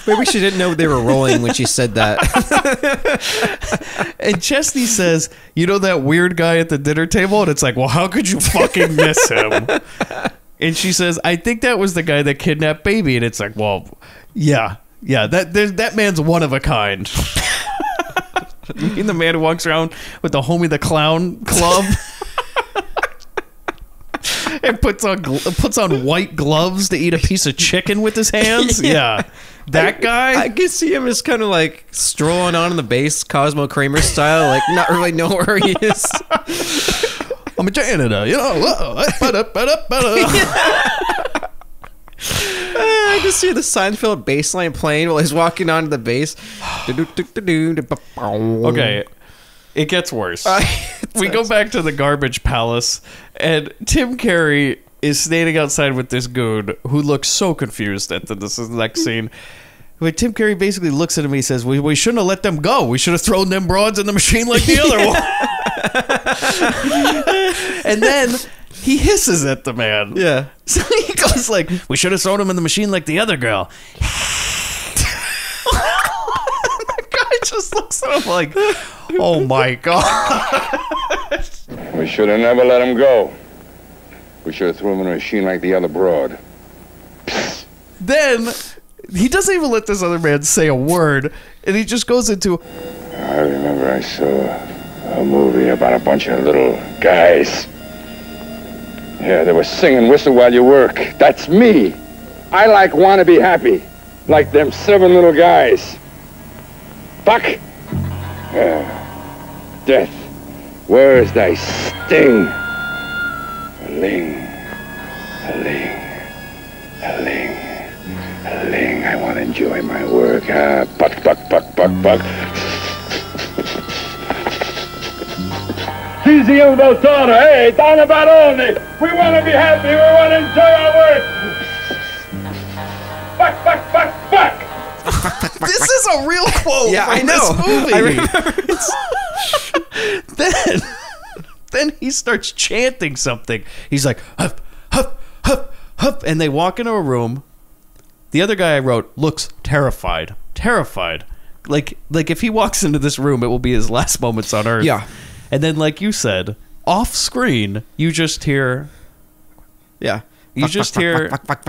Maybe she didn't know they were rolling when she said that. And Chesty says, you know that weird guy at the dinner table? And it's like, well, how could you fucking miss him? And she says, I think that was the guy that kidnapped Baby. And it's like, well, yeah, that man's one of a kind. You mean the man who walks around with the Homie the Clown club? And puts on white gloves to eat a piece of chicken with his hands? Yeah. That guy? I can see him just kind of like strolling on in the base, Cosmo Kramer style, like not really know where he is. I'm a janitor, you know. I just see the Seinfeld bass line playing while he's walking onto the base. Okay, it gets worse. We go back to the garbage palace, and Tim Curry is standing outside with this goon who looks so confused at this is the next scene. But Tim Curry basically looks at him and he says, we shouldn't have let them go. We should have thrown them broads in the machine like the other one. And then he hisses at the man. Yeah. So he goes like, we should have thrown him in the machine like the other girl. The guy just looks at him like, oh my God. We should have never let him go. We should have thrown him in a machine like the other broad. Then he doesn't even let this other man say a word, and he just goes into, I remember I saw a movie about a bunch of little guys. Yeah, they were singing Whistle While You Work. That's me. I like Wanna Be Happy. like them 7 little guys. Fuck! Death, where is thy sting? A-ling, a-ling, a-ling, a-ling. I want to enjoy my work. Buck, buck, buck, buck, buck. Easy on those daughter. Hey, down about only. We want to be happy. We want to enjoy our work. Buck, buck, buck, buck. This is a real quote. Yeah, from I know. This movie. I remember. Then he starts chanting something. He's like, huff, huff, huff, huff, and they walk into a room. The other guy I wrote looks terrified. Like if he walks into this room, it will be his last moments on Earth. Yeah. And then, like you said, off screen, you just hear. Yeah. You just hear. That's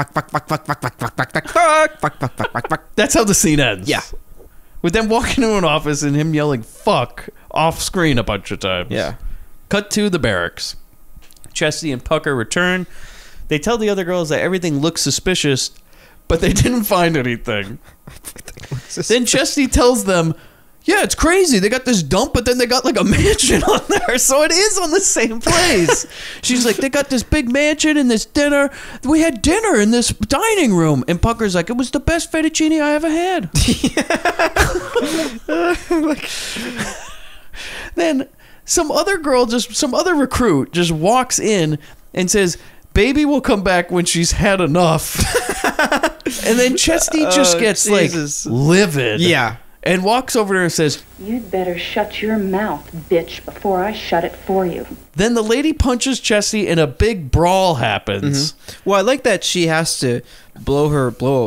how the scene ends. Yeah. With them walking into an office and him yelling "fuck" off screen a bunch of times. Yeah. Cut to the barracks. Chesty and Pucker return. They tell the other girls that everything looks suspicious, but they didn't find anything. Then Chesty tells them, yeah, it's crazy. They got this dump, but then they got like a mansion on there. So it is on the same place. She's like, they got this big mansion and this dinner. We had dinner in this dining room. And Pucker's like, it was the best fettuccine I ever had. Then some other recruit just walks in and says, baby will come back when she's had enough. And then Chesty just gets like livid. Yeah. And walks over to her and says, You'd better shut your mouth, bitch, before I shut it for you. Then the lady punches Chesty and a big brawl happens. Mm-hmm. Well, I like that she has to blow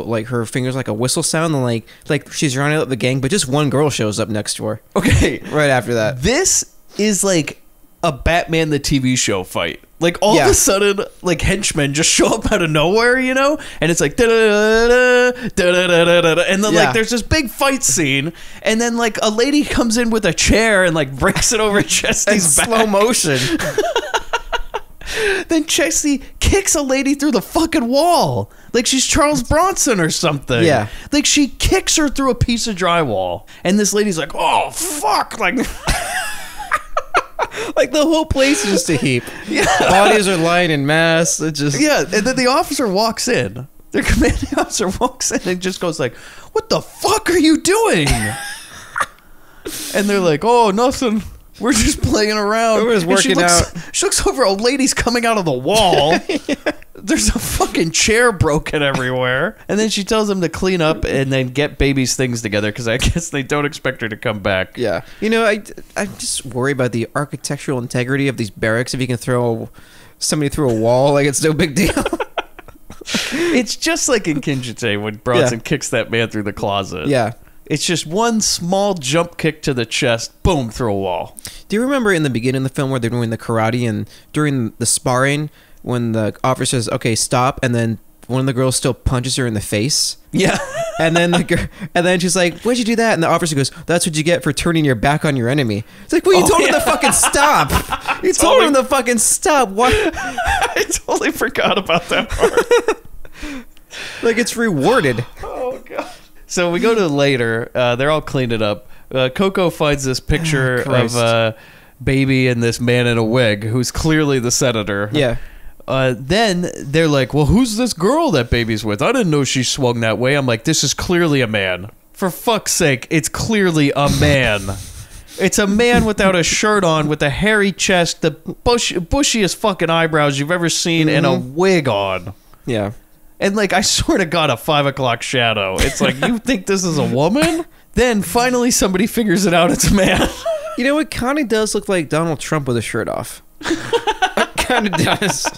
like her fingers like a whistle sound, and like she's running up the gang, but just one girl shows up next to her. Okay. Right after that. This is like a Batman the TV show fight. Like all of a sudden, like henchmen just show up out of nowhere, you know, and it's like da-da-da-da, da-da-da-da-da, and then like there's this big fight scene, and then like a lady comes in with a chair and like breaks it over Chesty's back. Slow motion. Then Chesty kicks a lady through the fucking wall, like she's Charles Bronson or something. Yeah, like she kicks her through a piece of drywall, and this lady's like, "Oh fuck!" Like. Like the whole place is just a heap. Yeah. Bodies are lying in mass. It just and then the officer walks in. Their commanding officer walks in and just goes like, "What the fuck are you doing?" And they're like, "Oh, nothing. We're just playing around. We're just working out." She looks over. A lady's coming out of the wall. There's a fucking chair broken everywhere. And then she tells him to clean up and then get baby's things together because I guess they don't expect her to come back. Yeah. You know, I just worry about the architectural integrity of these barracks. If you can throw somebody through a wall, like it's no big deal. It's just like in Kinjite when Bronson kicks that man through the closet. Yeah. It's just one small jump kick to the chest, boom, through a wall. Do you remember in the beginning of the film where they're doing the karate and during the sparring, when the officer says, okay, stop, and then one of the girls still punches her in the face? Yeah. And then she's like, why'd you do that? And the officer goes, that's what you get for turning your back on your enemy. It's like, well, you told him to fucking stop. You told him to fucking stop. What? I totally forgot about that part. Like, it's rewarded. Oh, God. So we go to later. They're all cleaned it up. Coco finds this picture of baby and this man in a wig who's clearly the senator. Yeah. Then they're like, well, who's this girl that baby's with? I didn't know she swung that way. I'm like, this is clearly a man. For fuck's sake, it's clearly a man. It's a man without a shirt on, with a hairy chest, the bushiest fucking eyebrows you've ever seen, and a wig on. Yeah. And like, I swear to God, a 5 o'clock shadow. It's like, you think this is a woman? Then finally somebody figures it out, it's a man. You know, it kind of does look like Donald Trump with a shirt off. It kind of does.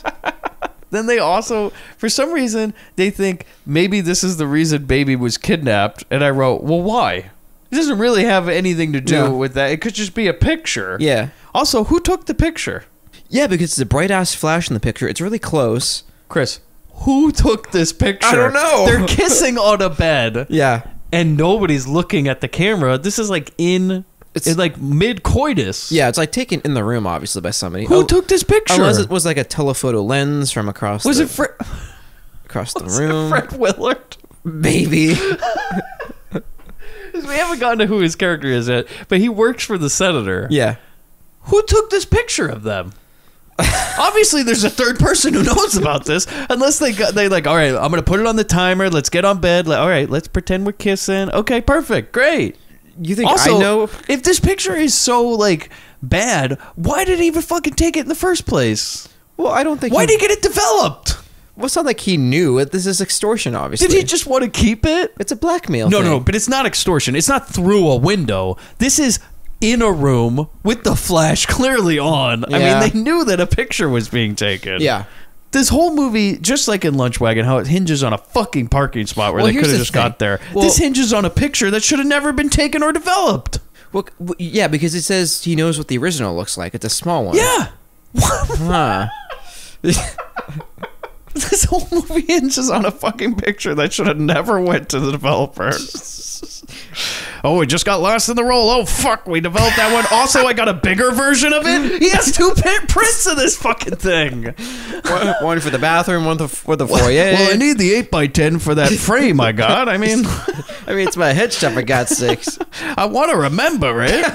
Then they also, for some reason, they think maybe this is the reason baby was kidnapped. And I wrote, well, why? It doesn't really have anything to do with that. It could just be a picture. Yeah. Also, who took the picture? Yeah, because it's a bright-ass flash in the picture. It's really close. Chris, who took this picture? I don't know. They're kissing on a bed. Yeah. And nobody's looking at the camera. This is like it's like mid-coitus. Yeah, it's like taken in the room, obviously, by somebody. Who took this picture? Unless it was like a telephoto lens from across across the it room. Fred Willard? Maybe. We haven't gotten to who his character is yet, but he works for the senator. Yeah. Who took this picture of them? Obviously, there's a third person who knows about this. Unless they like, all right, I'm gonna put it on the timer. Let's get on bed. All right, let's pretend we're kissing. Okay, perfect, great. You think also, I know? If this picture is so like bad, why did he even fucking take it in the first place? Well, I don't think. Why did he get it developed? Well, it's not like he knew. This is extortion, obviously. Did he just want to keep it? It's a blackmail No, thing. no, but it's not extortion. It's not through a window. This is in a room with the flash clearly on. Yeah. I mean, they knew that a picture was being taken. Yeah. This whole movie, just like in Lunchwagon, how it hinges on a fucking parking spot where they could have just got there. Well, this hinges on a picture that should have never been taken or developed. Well, yeah, because it says he knows what the original looks like. It's a small one. Yeah. Huh. This whole movie hinges on a fucking picture that should have never went to the developer. Oh, it just got lost in the roll. Oh, fuck, we developed that one. Also, I got a bigger version of it. He has 2 prints of this fucking thing. One for the bathroom, one for the foyer. Well, I need the 8x10 for that frame I got. I mean, it's my headshot, for God's sakes. I want to remember it.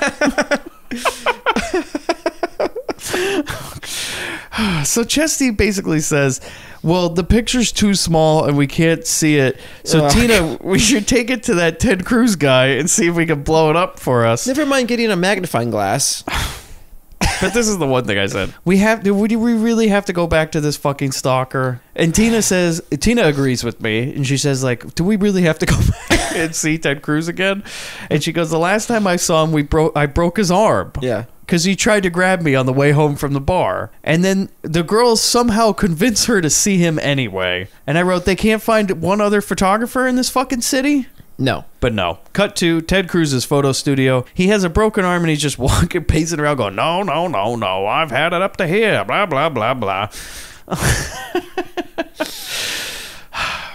So Chesty basically says, well, the picture's too small and we can't see it. So Tina, we should take it to that Ted Cruz guy and see if we can blow it up for us. Never mind getting a magnifying glass. But this is the one thing I said. We really have to go back to this fucking stalker? And Tina agrees with me, and she says, like, do we really have to go back and see Ted Cruz again? And she goes, the last time I saw him, I broke his arm. Yeah. Because he tried to grab me on the way home from the bar. And then the girls somehow convince her to see him anyway. And I wrote, they can't find one other photographer in this fucking city? No. But no. Cut to Ted Cruz's photo studio. He has a broken arm and he's just walking, pacing around going, no, no, no, no. I've had it up to here. Blah, blah, blah, blah.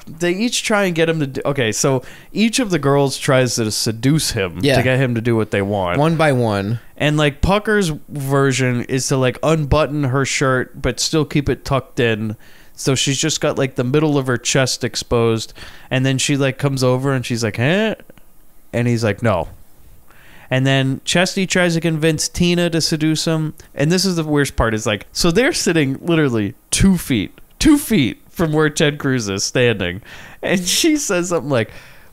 They each try and get him to do... Okay, so each of the girls tries to seduce him to get him to do what they want. One by one. And, like, Pucker's version is to, like, unbutton her shirt but still keep it tucked in. So she's just got, like, the middle of her chest exposed. And then she, like, comes over and she's like, eh? And he's like, no. And then Chesty tries to convince Tina to seduce him. And this is the worst part, is, like... So they're sitting literally 2 feet from where Ted Cruz is standing. And she says something like,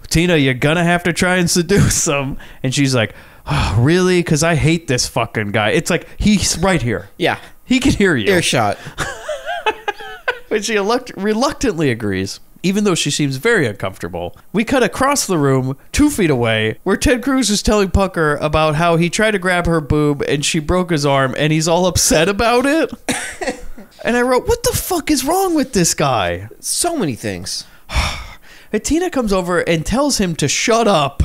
Tina, you're gonna have to try and seduce him. And she's like, oh, really? Because I hate this fucking guy. It's like, he's right here. Yeah. He can hear you. Earshot. But she reluctantly agrees, even though she seems very uncomfortable. We cut across the room, 2 feet away, where Ted Cruz is telling Pucker about how he tried to grab her boob and she broke his arm, and he's all upset about it. And I wrote, what the fuck is wrong with this guy? So many things. And Tina comes over and tells him to shut up.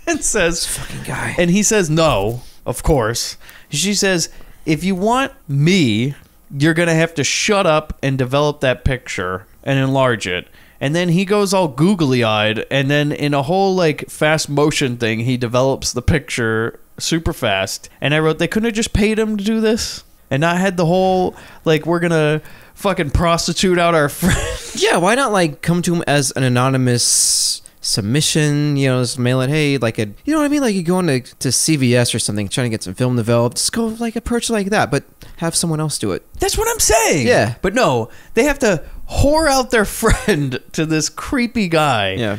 And says, this fucking guy. And he says no, of course. She says, if you want me, you're going to have to shut up and develop that picture and enlarge it. And then he goes all googly-eyed, and then in a whole, like, fast motion thing, he develops the picture super fast. And I wrote, they couldn't have just paid him to do this? And not had the whole, like, we're gonna fucking prostitute out our friend. Yeah, why not, like, come to him as an anonymous submission, you know, just mail it, hey, like a, you know what I mean? Like you go into CVS or something, trying to get some film developed, just go, like, approach it like that, but have someone else do it. That's what I'm saying. Yeah. But no, they have to whore out their friend to this creepy guy. Yeah.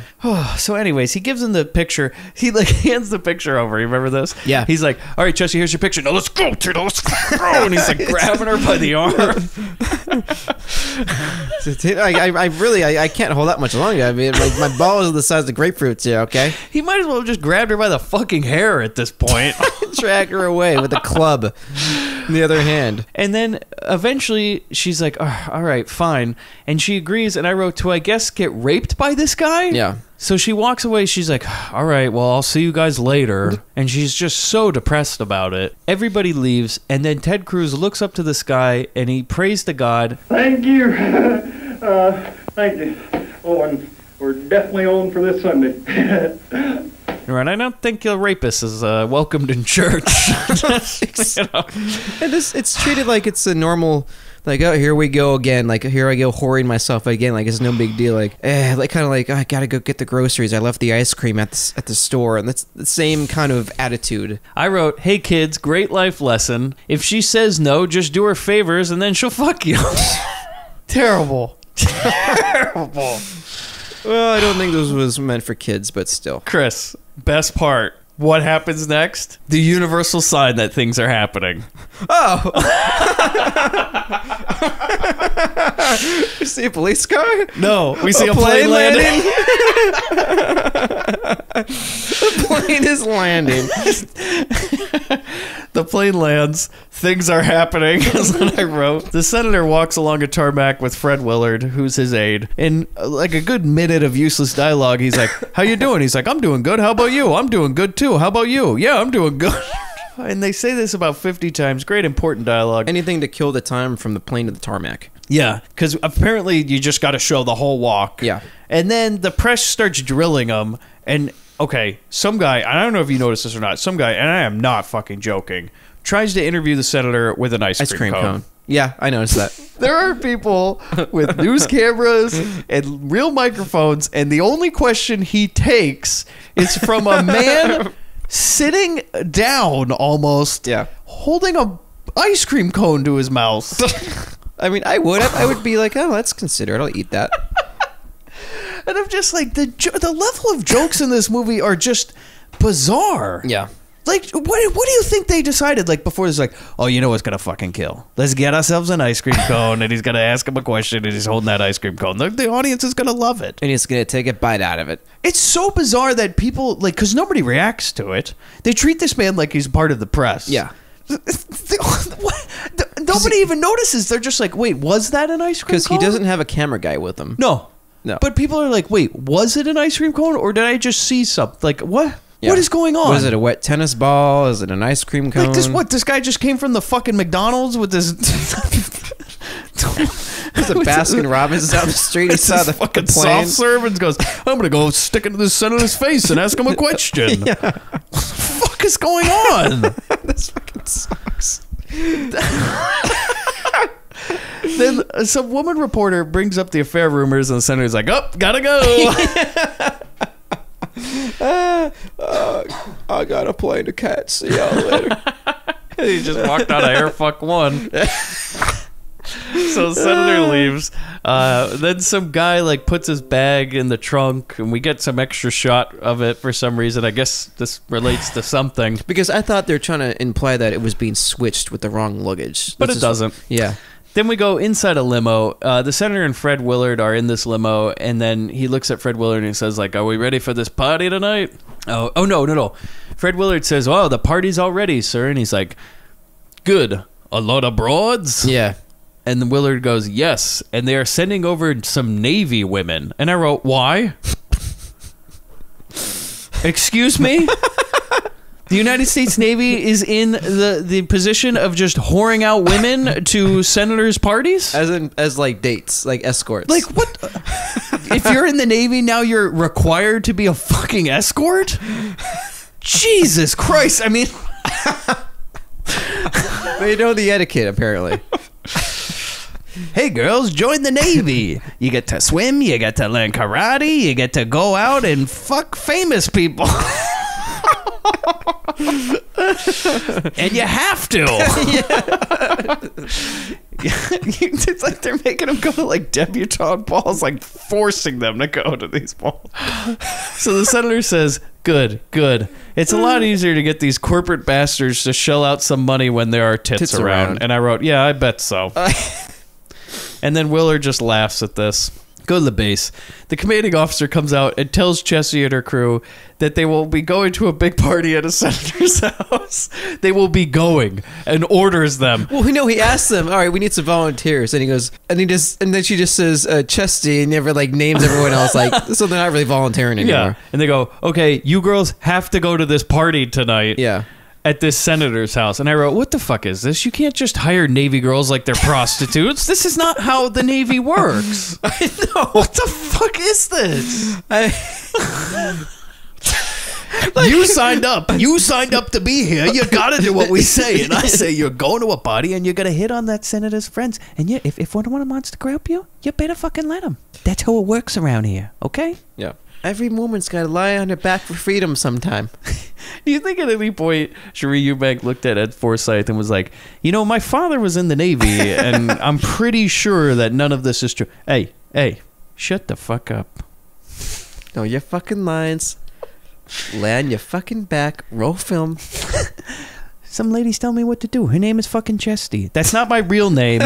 So anyways, he gives him the picture. He, like, hands the picture over. You remember this? Yeah. He's like, all right, Chesty, here's your picture. No, let's go, Tito. Let's go. And he's, like, grabbing her by the arm. I can't hold that much longer. I mean, my balls are the size of grapefruits here, okay? He might as well have just grabbed her by the fucking hair at this point. Drag her away with a club in the other hand. And then eventually she's like, oh, all right, fine. And she agrees. And I wrote, to, I guess, get raped by this guy? Yeah. So she walks away. She's like, all right, well, I'll see you guys later. And she's just so depressed about it. Everybody leaves. And then Ted Cruz looks up to the sky and he prays to God. Thank you. Thank you. Oh, and We're definitely on for this Sunday. Right, I don't think a rapist is welcomed in church. You know? And it's treated like it's a normal, like, oh, here we go again. Like, here I go whoring myself again. Like, it's no big deal. Like kind of like, oh, I gotta go get the groceries. I left the ice cream at the store. And that's the same kind of attitude. I wrote, hey kids, great life lesson. If she says no, just do her favors and then she'll fuck you. Terrible. Terrible. Well, I don't think this was meant for kids, but still. Chris, best part. What happens next? The universal sign that things are happening. Oh! You see a police car? No, we see a plane landing. The plane is landing. The plane lands. Things are happening, is what I wrote. The senator walks along a tarmac with Fred Willard, who's his aide. In like a good minute of useless dialogue, he's like, how you doing? He's like, I'm doing good. How about you? I'm doing good too. How about you? Yeah, I'm doing good. And they say this about 50 times. Great important dialogue. Anything to kill the time from the plane to the tarmac. Yeah, because apparently you just got to show the whole walk. Yeah. And then the press starts drilling them. And, okay, some guy, I don't know if you noticed this or not, some guy, and I am not fucking joking, tries to interview the senator with an ice cream cone. Yeah, I noticed that. There are people with news cameras and real microphones, and the only question he takes is from a man sitting down almost, holding a ice cream cone to his mouth. I mean, I would be like, oh, let's consider it. I'll eat that. And I'm just like, the level of jokes in this movie are just bizarre. Yeah. Like, what do you think they decided, like, before this, like, oh, you know what's going to fucking kill? Let's get ourselves an ice cream cone, and he's going to ask him a question, and he's holding that ice cream cone. The audience is going to love it. And he's going to take a bite out of it. It's so bizarre that people, like, because nobody reacts to it. They treat this man like he's part of the press. Yeah. Nobody even notices. They're just like, wait, was that an ice cream cone? Because he doesn't have a camera guy with him. No. No. But people are like, wait, was it an ice cream cone, or did I just see something? Like, what? Yeah. What is going on? Was it a wet tennis ball? Is it an ice cream cone? Like this? What? This guy just came from the fucking McDonald's with this. There's a Baskin Robbins down the street. He saw the fucking plane. Soft serve and goes, I'm gonna go stick it to the senator's face and ask him a question. Yeah. What the fuck is going on? This fucking sucks. Then some woman reporter brings up the affair rumors, and the senator's like, "Oh, gotta go." I got a plane to catch. See y'all later. He just walked out of Airfuck 1. So the senator leaves. Then some guy like puts his bag in the trunk, and we get some extra shot of it for some reason. I guess this relates to something. Because I thought they're trying to imply that it was being switched with the wrong luggage. But it doesn't. Yeah. Then we go inside a limo. The senator and Fred Willard are in this limo, and then he looks at Fred Willard and he says, like, are we ready for this party tonight? Oh, no. Fred Willard says, oh, the party's all ready, sir. And he's like, good. A lot of broads? Yeah. And then Willard goes, yes. And they are sending over some Navy women. And I wrote, why? Excuse me? The United States Navy is in the position of just whoring out women to senators' parties? As like dates, like escorts. Like, what? If you're in the Navy, now you're required to be a fucking escort? Jesus Christ. I mean... They know the etiquette, apparently. Hey, girls, join the Navy. You get to swim, you get to learn karate, you get to go out and fuck famous people. And you have to. It's like they're making them go to like debutante balls, like forcing them to go to these balls. So the senator says, good. It's a lot easier to get these corporate bastards to shell out some money when there are tits around. And I wrote, yeah, I bet so. And then Willard just laughs at this. Go to the base. The commanding officer comes out and tells Chesty and her crew that they will be going to a big party at a senator's house. They will be going, and orders them. Well, he asks them, all right, we need some volunteers. And he goes, and then she just says, Chesty, and never like names everyone else. Like, so they're not really volunteering anymore. Yeah. And they go, okay, you girls have to go to this party tonight. Yeah. at this senator's house. And I wrote, what the fuck is this? You can't just hire Navy girls like they're prostitutes. This is not how the Navy works. I know. What the fuck is this? You signed up. You signed up to be here. You got to do what we say. And I say you're going to a party and you're going to hit on that senator's friends. And you, if one of them wants to grab you, you better fucking let him. That's how it works around here, okay? Yeah. Every woman's got to lie on her back for freedom sometime. Do you think at any point Cherie Eubank looked at Ed Forsyth and was like, you know, my father was in the Navy and I'm pretty sure that none of this is true. Hey, shut the fuck up. No, your fucking lines. Lay on your fucking back. Roll film. Some ladies tell me what to do. Her name is fucking Chesty. That's not my real name.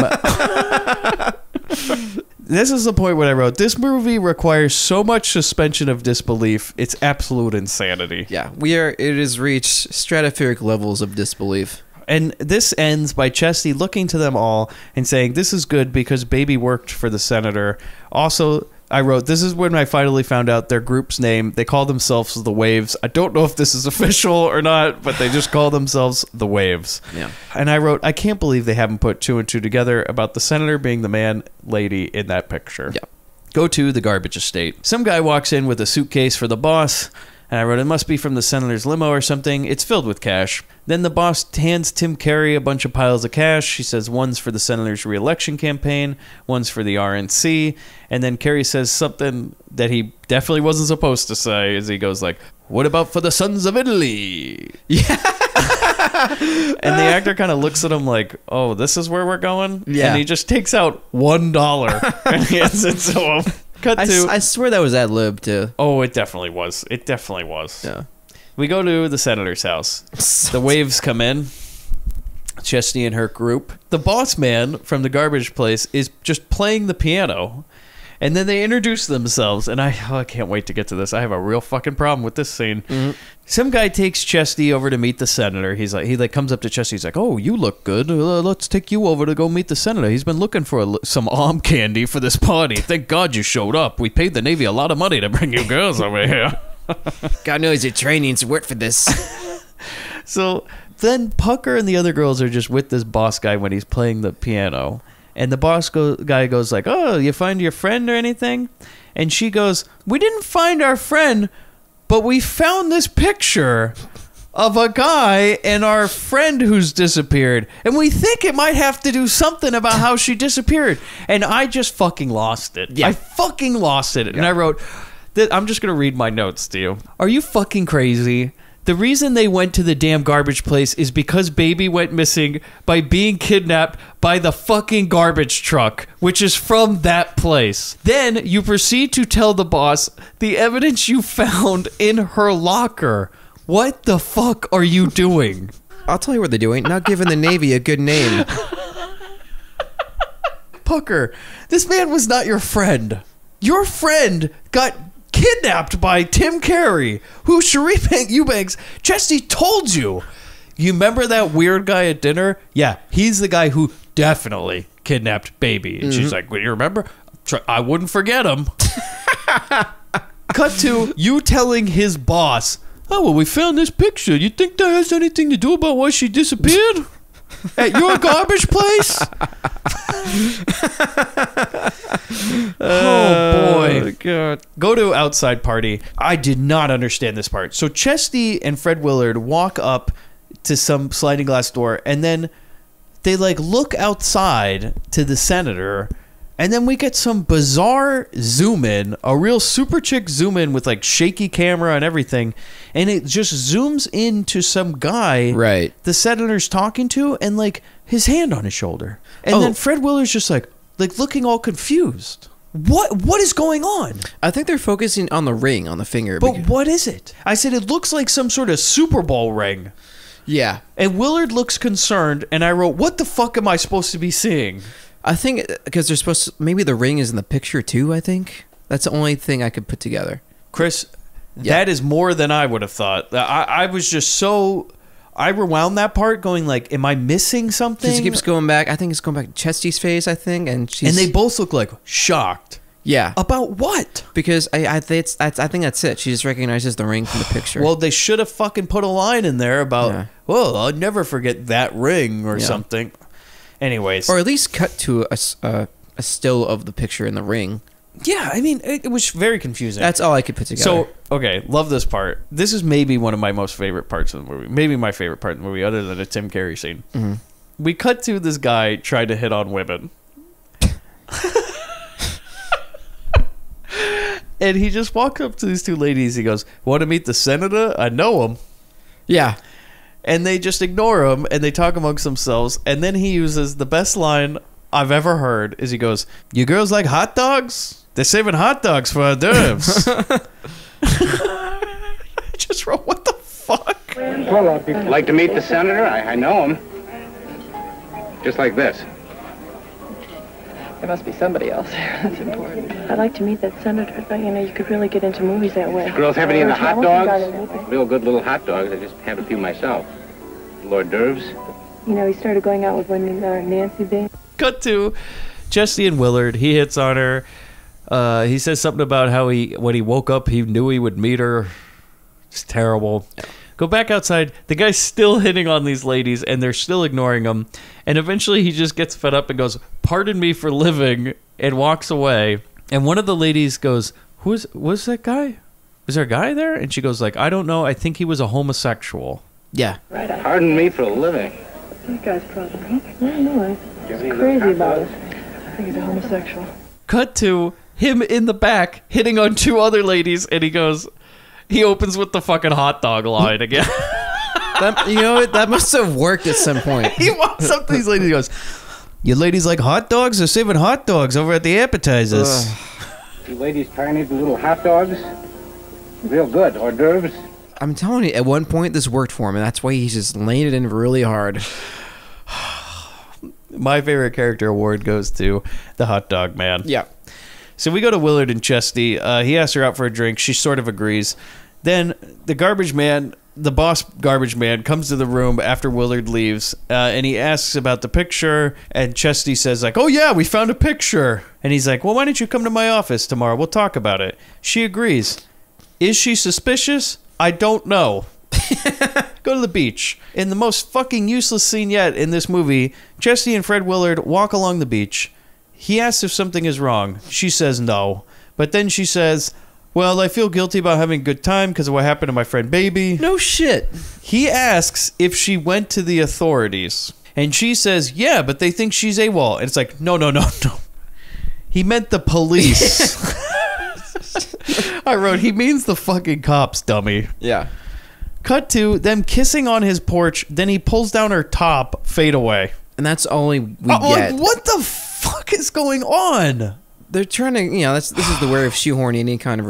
This is the point when I wrote, this movie requires so much suspension of disbelief. It's absolute insanity. Yeah, it has reached stratospheric levels of disbelief. And this ends by Chesty looking to them all and saying, this is good because baby worked for the senator. Also, I wrote, this is when I finally found out their group's name. They call themselves the Waves. I don't know if this is official or not, but they just call themselves the Waves. Yeah. And I wrote, I can't believe they haven't put 2 and 2 together about the senator being the man, lady in that picture. Yeah. Go to the garbage estate. Some guy walks in with a suitcase for the boss. And I wrote, it must be from the senator's limo or something. It's filled with cash. Then the boss hands Tim Carey a bunch of piles of cash. She says one's for the senator's re-election campaign, one's for the RNC. And then Carey says something that he definitely wasn't supposed to say as he goes like, what about for the sons of Italy? Yeah. And the actor kind of looks at him like, oh, this is where we're going? Yeah. And he just takes out $1 and hands it to him. I swear that was ad-lib too. Oh, it definitely was. It definitely was. Yeah. We go to the senator's house. The Waves come in. Chesty and her group. The boss man from the garbage place is just playing the piano. And then they introduce themselves. And I can't wait to get to this. I have a real fucking problem with this scene. Mm-hmm. Some guy takes Chesty over to meet the senator. He comes up to Chesty. He's like, oh, you look good. Let's take you over to go meet the senator. He's been looking for some arm candy for this party. Thank God you showed up. We paid the Navy a lot of money to bring you girls over here. God knows your training's worth for this. So then Pucker and the other girls are just with this boss guy when he's playing the piano. And the boss guy goes like, oh, you find your friend or anything? And she goes, we didn't find our friend, but we found this picture of a guy and our friend who's disappeared. And we think it might have to do something about how she disappeared. And I just fucking lost it. Yeah. I fucking lost it. Yeah. And I wrote, I'm just going to read my notes to you. Are you fucking crazy? The reason they went to the damn garbage place is because baby went missing by being kidnapped by the fucking garbage truck, which is from that place. Then you proceed to tell the boss the evidence you found in her locker. What the fuck are you doing? I'll tell you what they're doing. Not giving the Navy a good name. Pucker, this man was not your friend. Your friend got kidnapped by Tim Carey, who Cherie Eubanks, Chesty told you. You remember that weird guy at dinner? Yeah, he's the guy who definitely kidnapped baby. And she's like, well, you remember? I wouldn't forget him. Cut to you telling his boss, oh, well, we found this picture. You think that has anything to do about why she disappeared? At your garbage place? Oh boy. God. Go to outside party. I did not understand this part. So Chesty and Fred Willard walk up to some sliding glass door and then they like look outside to the senator. And then we get some bizarre zoom in, a real super chick zoom in with like shaky camera and everything. And it just zooms into some guy the senator's talking to and like his hand on his shoulder. And then Fred Willard's just like looking all confused. What is going on? I think they're focusing on the ring on the finger. But what is it? I said it looks like some sort of Super Bowl ring. Yeah. And Willard looks concerned and I wrote, what the fuck am I supposed to be seeing? I think because they're supposed to, maybe the ring is in the picture too, I think. That's the only thing I could put together. Chris, that is more than I would have thought. I was just so... I rewound that part going like, am I missing something? Because it keeps going back. I think it's going back to Chesty's face, I think. And they both look like shocked. Yeah. About what? Because I think that's it. She just recognizes the ring from the picture. Well, they should have fucking put a line in there about, well, I'll never forget that ring or something. Anyways. Or at least cut to a still of the picture in the ring. Yeah, I mean, it was very confusing. That's all I could put together. So, okay, love this part. This is maybe one of my most favorite parts of the movie. Maybe my favorite part of the movie, other than a Tim Carrey scene. Mm-hmm. We cut to this guy trying to hit on women. And he just walks up to these two ladies. He goes, want to meet the senator? I know him. Yeah. And they just ignore him, and they talk amongst themselves. And then he uses the best line I've ever heard, is he goes, you girls like hot dogs? They're saving hot dogs for hors d'oeuvres. I just wrote, what the fuck? Well, like to meet the senator? I know him. Just like this. There must be somebody else here. That's important. I'd like to meet that senator, but, you know, you could really get into movies that way. Girls have any of the hot dogs? Real good little hot dogs. I just have a few myself. Hors d'oeuvres. You know, he started going out with one Nancy Bain. Cut to Chesty and Willard. He hits on her. He says something about how when he woke up, he knew he would meet her. It's terrible. Go back outside. The guy's still hitting on these ladies, and they're still ignoring him. And eventually, he just gets fed up and goes, "Pardon me for living," and walks away. And one of the ladies goes, "Was that guy? Was there a guy there?" And she goes, like, "I don't know. I think he was a homosexual." Yeah. Right. Pardon me for living. That guy's probably. I don't know. He's crazy about it. I think he's a homosexual. Cut to him in the back hitting on two other ladies, and he opens with the fucking hot dog line again. That must have worked at some point. He walks up to these ladies and goes, "You ladies like hot dogs? They're saving hot dogs over at the appetizers." You ladies trying to eat the little hot dogs? Real good. Hors d'oeuvres. I'm telling you, at one point this worked for him, and that's why he's just laying it in really hard. My favorite character award goes to the hot dog man. Yeah. So we go to Willard and Chesty. He asks her out for a drink. She sort of agrees. Then the garbage man, the boss garbage man, comes to the room after Willard leaves, and he asks about the picture, and Chesty says, like, "Oh yeah, we found a picture." And he's like, "Well, why don't you come to my office tomorrow? We'll talk about it." She agrees. Is she suspicious? I don't know. Go to the beach. In the most fucking useless scene yet in this movie, Chesty and Fred Willard walk along the beach. He asks if something is wrong. She says no. But then she says, "Well, I feel guilty about having a good time because of what happened to my friend Baby." No shit. He asks if she went to the authorities. And she says, "Yeah, but they think she's AWOL." And it's like, no. He meant the police. I wrote, he means the fucking cops, dummy. Yeah. Cut to them kissing on his porch, then he pulls down her top, fade away. And that's all we get. Like, what the fuck is going on? They're trying to, this is the way of shoehorning any kind of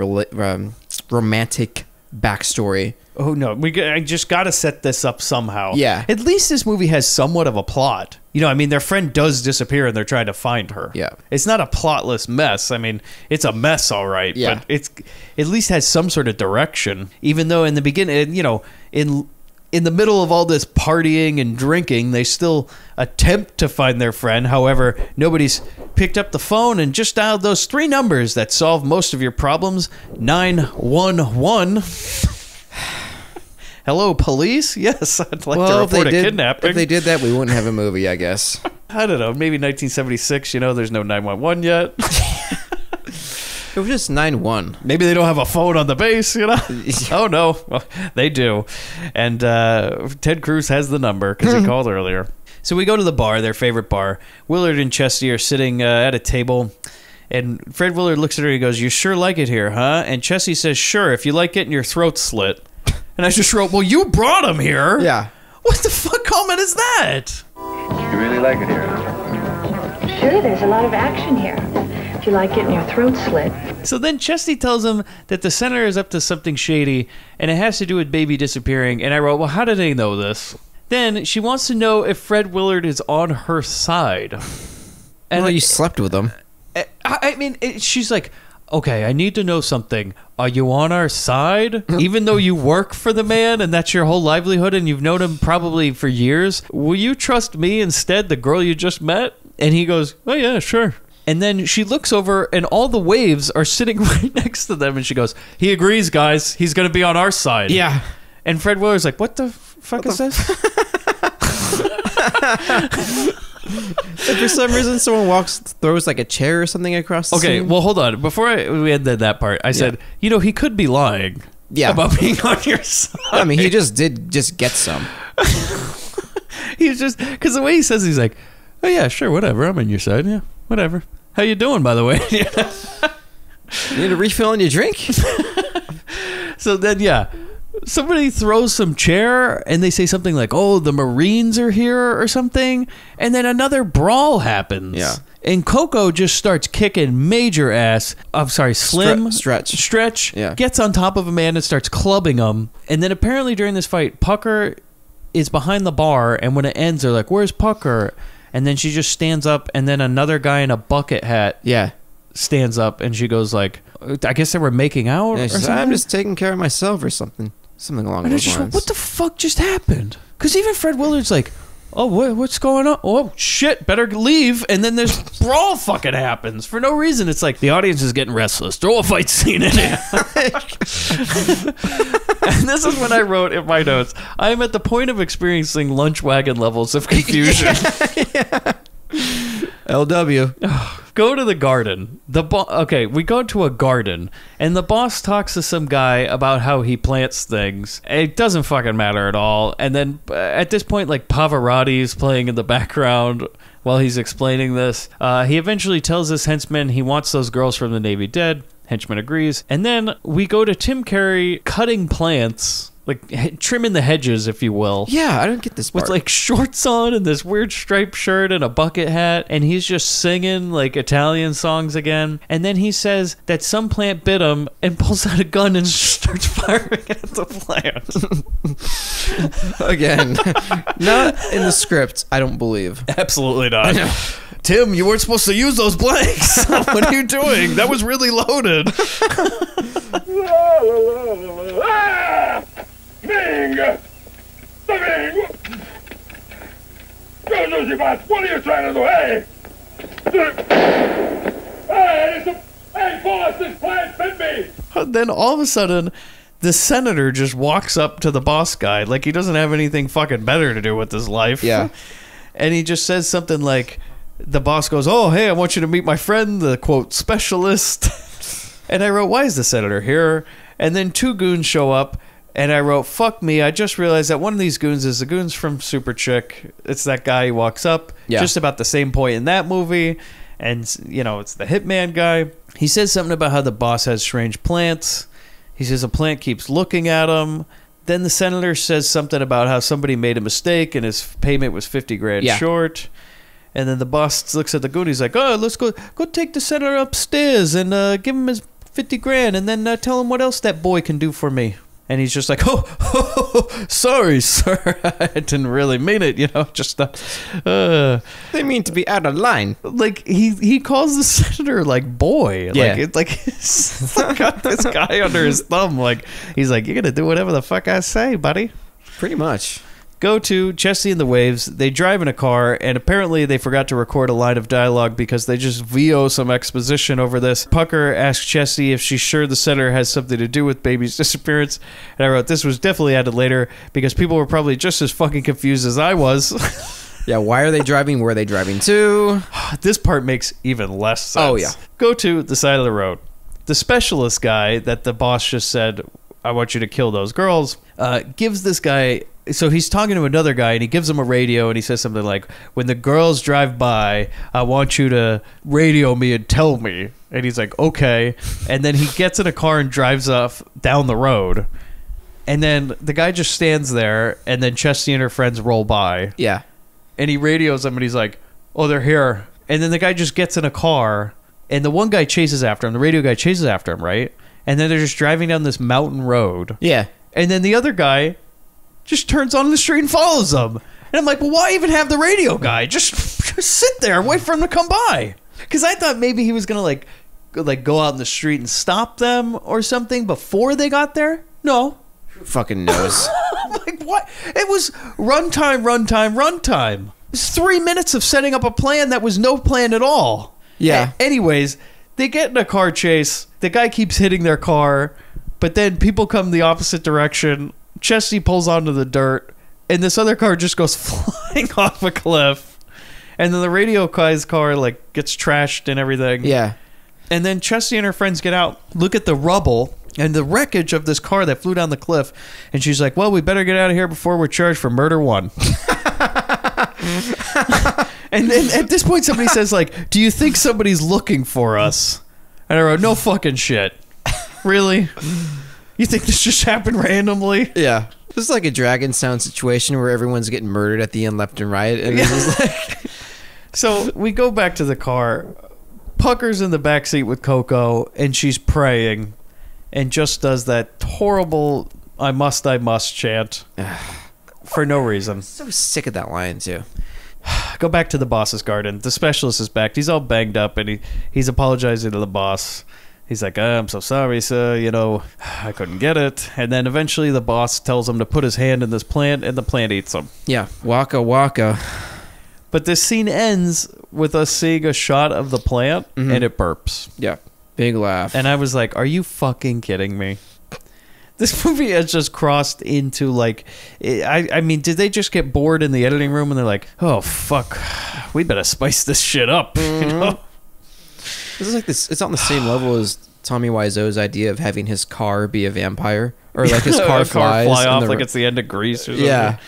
romantic backstory. Oh no, I just got to set this up somehow. Yeah. At least this movie has somewhat of a plot. I mean, their friend does disappear and they're trying to find her. Yeah. It's not a plotless mess. I mean, it's a mess, all right. Yeah. But it's at least has some sort of direction. Even though in the beginning, in the middle of all this partying and drinking, they still attempt to find their friend. However, nobody's picked up the phone and just dialed those 3 numbers that solve most of your problems. 911. Hello, police? Yes, I'd like to report a kidnapping. If they did that, we wouldn't have a movie, I guess. I don't know. Maybe 1976, there's no 911 yet. It was just 9-1. Maybe they don't have a phone on the base, Oh, no. Well, they do. And Ted Cruz has the number because he called earlier. So we go to the bar, their favorite bar. Willard and Chesty are sitting at a table. And Fred Willard looks at her and he goes, "You sure like it here, huh?" And Chesty says, "Sure, if you like getting your throat slit." And I just wrote, "Well, you brought him here." Yeah. What the fuck comment is that? You really like it here? Sure, there's a lot of action here. If you like getting your throat slit. So then Chesty tells him that the senator is up to something shady, and it has to do with Baby disappearing. And I wrote, well, how did they know this? Then she wants to know if Fred Willard is on her side. And well, you slept with him. I mean, she's like, okay, I need to know something. Are you on our side? Even though you work for the man and that's your whole livelihood and you've known him probably for years, will you trust me instead, the girl you just met? And he goes, oh yeah, sure. And then she looks over, and all the waves are sitting right next to them, and she goes, "He agrees, guys. He's going to be on our side." Yeah. And Fred Willard's like, "What the fuck is this?" And for some reason, someone throws like a chair or something across the scene. Well, hold on. Before we ended that part, I said, he could be lying about being on your side. I mean, he just did get some. He's just, because the way he says, he's like, "Oh yeah, sure, whatever. I'm on your side. Yeah, whatever. How you doing, by the way?" You need a refill on your drink? So then, somebody throws some chair, and they say something like, "Oh, the Marines are here," or something. And then another brawl happens. Yeah. And Coco just starts kicking major ass. I'm sorry, Slim. Stretch. Yeah. Gets on top of a man and starts clubbing him. And then apparently during this fight, Pucker is behind the bar, and when it ends, they're like, "Where's Pucker?" And then she just stands up, and then another guy in a bucket hat stands up, and she goes like, I guess they were making out or something? "I'm just taking care of myself," or something. Something along those lines. What the fuck just happened? Because even Fred Willard's like, "Oh, what's going on? Oh, shit, better leave." And then there's brawl fucking happens for no reason. It's like the audience is getting restless. Throw a fight scene in it. And this is when I wrote in my notes, "I am at the point of experiencing lunch wagon levels of confusion." LW. Go to the garden. We go to a garden, and the boss talks to some guy about how he plants things. It doesn't fucking matter at all. And then at this point, like, Pavarotti's playing in the background while he's explaining this. He eventually tells his henchman he wants those girls from the Navy dead. Henchman agrees. And then we go to Tim Curry cutting plants, like trimming the hedges, if you will. Yeah, I don't get this part. With like shorts on and this weird striped shirt and a bucket hat, and he's just singing like Italian songs again. And then he says that some plant bit him and pulls out a gun and starts firing at the plant. Again, not in the script, I don't believe. Absolutely not. "Tim, you weren't supposed to use those blanks. What are you doing? That was really loaded." Ming! Go, Lucy Bot! What are you trying to do? Hey! Hey, boss! This plant bit me! Then all of a sudden, the senator just walks up to the boss guy like he doesn't have anything fucking better to do with his life. Yeah. And he just says something like, the boss goes, "Oh, hey, I want you to meet my friend, the, quote, specialist." And I wrote, "Why is the senator here?" And then two goons show up, and I wrote, "Fuck me, I just realized that one of these goons is the goons from Super Chick." It's that guy who walks up just about the same point in that movie. And, it's the hitman guy. He says something about how the boss has strange plants. He says a plant keeps looking at him. Then the senator says something about how somebody made a mistake and his payment was $50,000 short. And then the boss looks at the goon. He's like, "Oh, let's go take the senator upstairs and give him his $50,000 and then tell him what else that boy can do for me." And he's just like, oh, sorry, sir. I didn't really mean it, just... They mean to be out of line. Like, he calls the senator, like, boy. Yeah. He's got this guy under his thumb. Like, he's like, "You're going to do whatever the fuck I say, buddy." Pretty much. Go to Chesty and the Waves. They drive in a car, and apparently they forgot to record a line of dialogue because they just VO some exposition over this. Pucker asks Chesty if she's sure the senator has something to do with baby's disappearance. And I wrote, this was definitely added later because people were probably just as fucking confused as I was. Yeah, why are they driving? Where are they driving to? This part makes even less sense. Oh, yeah. Go to the side of the road. The specialist guy that the boss just said, "I want you to kill those girls," gives this guy... So he's talking to another guy, and he gives him a radio, and he says something like, "When the girls drive by, I want you to radio me and tell me." And he's like, "Okay." And then he gets in a car and drives off down the road. And then the guy just stands there, and then Chesty and her friends roll by. Yeah. And he radios them, and he's like, "Oh, they're here." And then the guy just gets in a car, and the one guy chases after him. The radio guy chases after him, right? And then they're just driving down this mountain road. Yeah. And then the other guy just turns on the street and follows them. And I'm like, well, why even have the radio guy? Just sit there, wait for him to come by. Because I thought maybe he was going to go out in the street and stop them or something before they got there. No. Fucking knows. Like, what? It was runtime. It's 3 minutes of setting up a plan that was no plan at all. Yeah. Anyways, they get in a car chase. The guy keeps hitting their car, but then people come the opposite direction. Chesty pulls onto the dirt, and this other car just goes flying off a cliff. And then the radio guy's car like gets trashed and everything. Yeah. And then Chesty and her friends get out, look at the rubble and the wreckage of this car that flew down the cliff. And she's like, well, we better get out of here before we're charged for murder 1. And then at this point, somebody says, like, do you think somebody's looking for us? And I wrote, no fucking shit. Really? You think this just happened randomly? Yeah. This is like a Dragon Sound situation where everyone's getting murdered at the end left and right. And this is like... So we go back to the car. Pucker's in the backseat with Coco, and she's praying and just does that horrible I must chant for no reason. So sick of that line, too. Go back to the boss's garden. The specialist is back. He's all banged up, and he's apologizing to the boss. He's like, I'm so sorry, sir. You know, I couldn't get it. And then eventually the boss tells him to put his hand in this plant, and the plant eats him. Yeah, waka waka. But this scene ends with us seeing a shot of the plant, and it burps. Yeah, big laugh. And I was like, are you fucking kidding me? This movie has just crossed into, like... I mean, did they just get bored in the editing room, and they're like, oh, fuck, we better spice this shit up, you know? This is like this. It's on the same level as Tommy Wiseau's idea of having his car be a vampire, or like his car fly off like it's the end of Grease or something. Yeah.